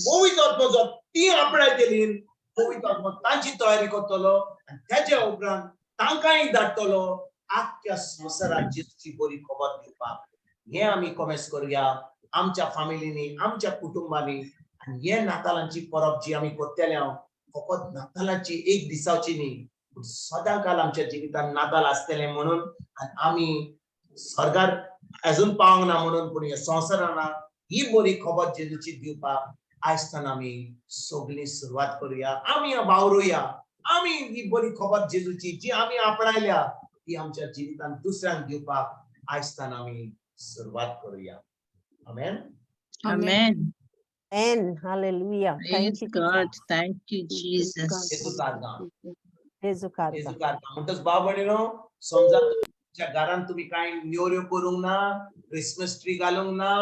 पवित्र आत्मा जो ती आपणाय केली, पवित्र आत्मा तांची तयारी करतलो आनी तेच्या उपरांत तांकांय धाडटलो आख्या संवसाराक जेजूची बरी खबर दिवपाक. हे आमी कमेस करुया आमच्या फॅमिलीनी, आमच्या कुटुंबांनी. आनी हे नातालांची परब जी आमी करतले, फकत नातालाची एक दिसाची न्ही, पूण सदांकाल आमच्या जिवितान नाताल आसतले म्हणून. आनी आमी स्वर्गार अजून पावंक ना म्हणून, पूण ह्या संवसारान ही बरी खबर जेजूची दिवपाक आयजतान आमी सगळी सुरवात करुया. आमी वावरुया, आमी ही बरी खबर जेजूची जी आमी आपणायल्या ती आमच्या जिवितान दुसऱ्यांक दिवपाक आयजतान आमी सुरवात करुया. आमेन. आमेन. Amen. Hallelujah. Praise God. Thank you, Jesus. जेजूचा आज्ञा. जेजू कारता. जेजू कारता म्हणटच भाव भयणीनो, समजा तुमच्या घरान तुम्ही काय नेवऱ्यो करूंक ना, क्रिसमस ट्री घालूंक ना,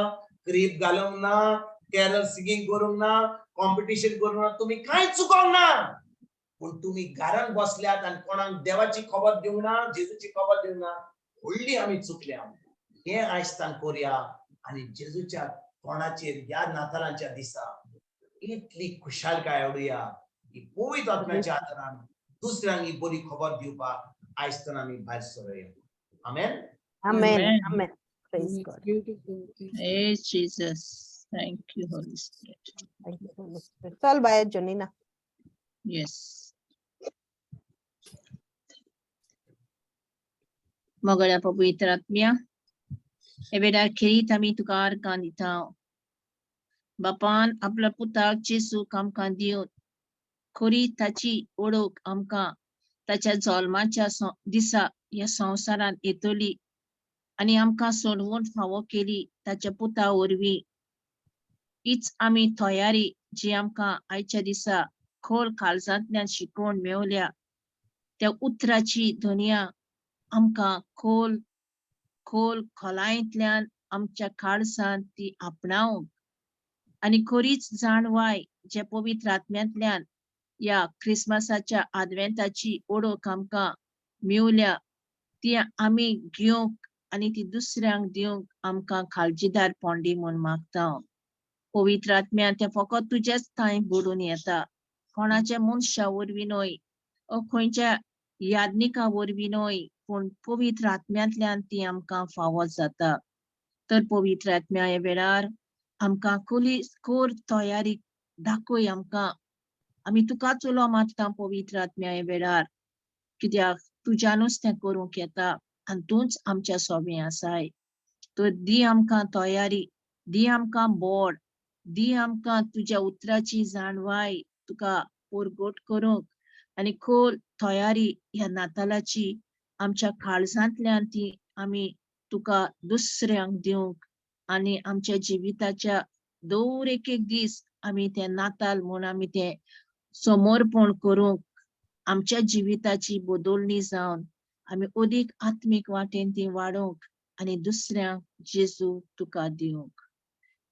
क्रीप घालूंक ना, कॅरल सिंगिंग करूंक ना, कॉम्पिटिशन करूंक ना, तुम्ही काय चुकोवंक ना. पण तुम्ही घरान बसल्यात आणि कोणाक देवाची खबर दिवंक ना, जेजूची खबर दिवंक ना, व्हडली आमी चुकल्या. हे आयजतान करूया आणि जेजूच्या तोंडाचेर ह्या नातालांच्या दिसा इतली खुशालकाय हाडुया की पवित्र आत्म्याच्या आदारान दुसऱ्यांक ही बरी खबर दिवपाक आयजतान आमी भायर सरूया. आमेन. Amen. Amen. Amen. Praise God. Beautiful. Praise Jesus. Thank you, Holy Spirit. Thank you, Holy Spirit. चल बाहेर जोनीना. Yes. Mogolya Povitr Atmya. Evedar Kirit ami tukar kandita. Bapan आपल्या पुताक जेसू आमकां दिवन खरी ताची ओळख आमकां ताच्या जल्माच्या दिसा ह्या संवसारान येतली आणि आमकां सोडवून फावो केली ताच्या पुता वरवीं. हीच आमी तयारी जी आमकां आयच्या दिसा खोल काळजांतल्यान शिकोवन मेवल्या त्या उतराची दुनिया आमकां खोल खोल खोलायेंतल्यान आमच्या काळजांत ती आपणावंक आणि खरीच जाणवाय जे पवित्र आत्म्यांतल्यान या क्रिसमसाच्या आदवेंताची ओळख आमकां मेवल्या ती आमी घेवंक आणि ती दुसऱ्यांक दिवंक आमकां काळजीदार पोंडी म्हूण मागता. पवित्र आत्म्यान ते फकत तुजेच थंय बुडून येता, कोणाच्या मनशा वरवीं न्हय, खंयच्या याज्ञिका वरवीं न्हय, पूण पवित्र आत्म्यांतल्यान ती आमकां फावो जाता. तर पवित्र आत्म्या ह्या वेळार आमकां खोर तयारी दाखय आमकां. आमी तुकाच उलो मागता पवित्र आत्म्या ह्या वेळार, कित्याक तुज्यानूच तें करूंक येता आनी तूंच आमच्या सोबीं आसाय. तर दी आमकां तयारी, दी आमकां बोड, दी आमकां तुज्या उतराची जाणवाय तुका परगट करूंक आनी खोल तयारी ह्या नातालाची आमच्या काळजांतल्यान ती आमी तुका दुसऱ्यांक दिवंक आणि आमच्या जिविताच्या दर एक दीस आमी ते नाताल म्हूण आमी ते समर्पण करूंक आमच्या जिविताची बदलणी जावन आमी अदीक आत्मीक वाटेन ती वाडोवंक आणि दुसऱ्यांक जेजू तुका दिवंक.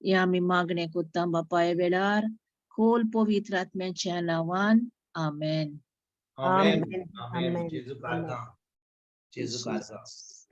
हे आमी मागणें कोत्ता बापा ह्या वेळार खोल पवित्र आत्म्याच्या नांवान. आमेन. आमेन. Amen. आमेन. Amen. जेजू Amen. कारता. जेजू कारता. Jesus.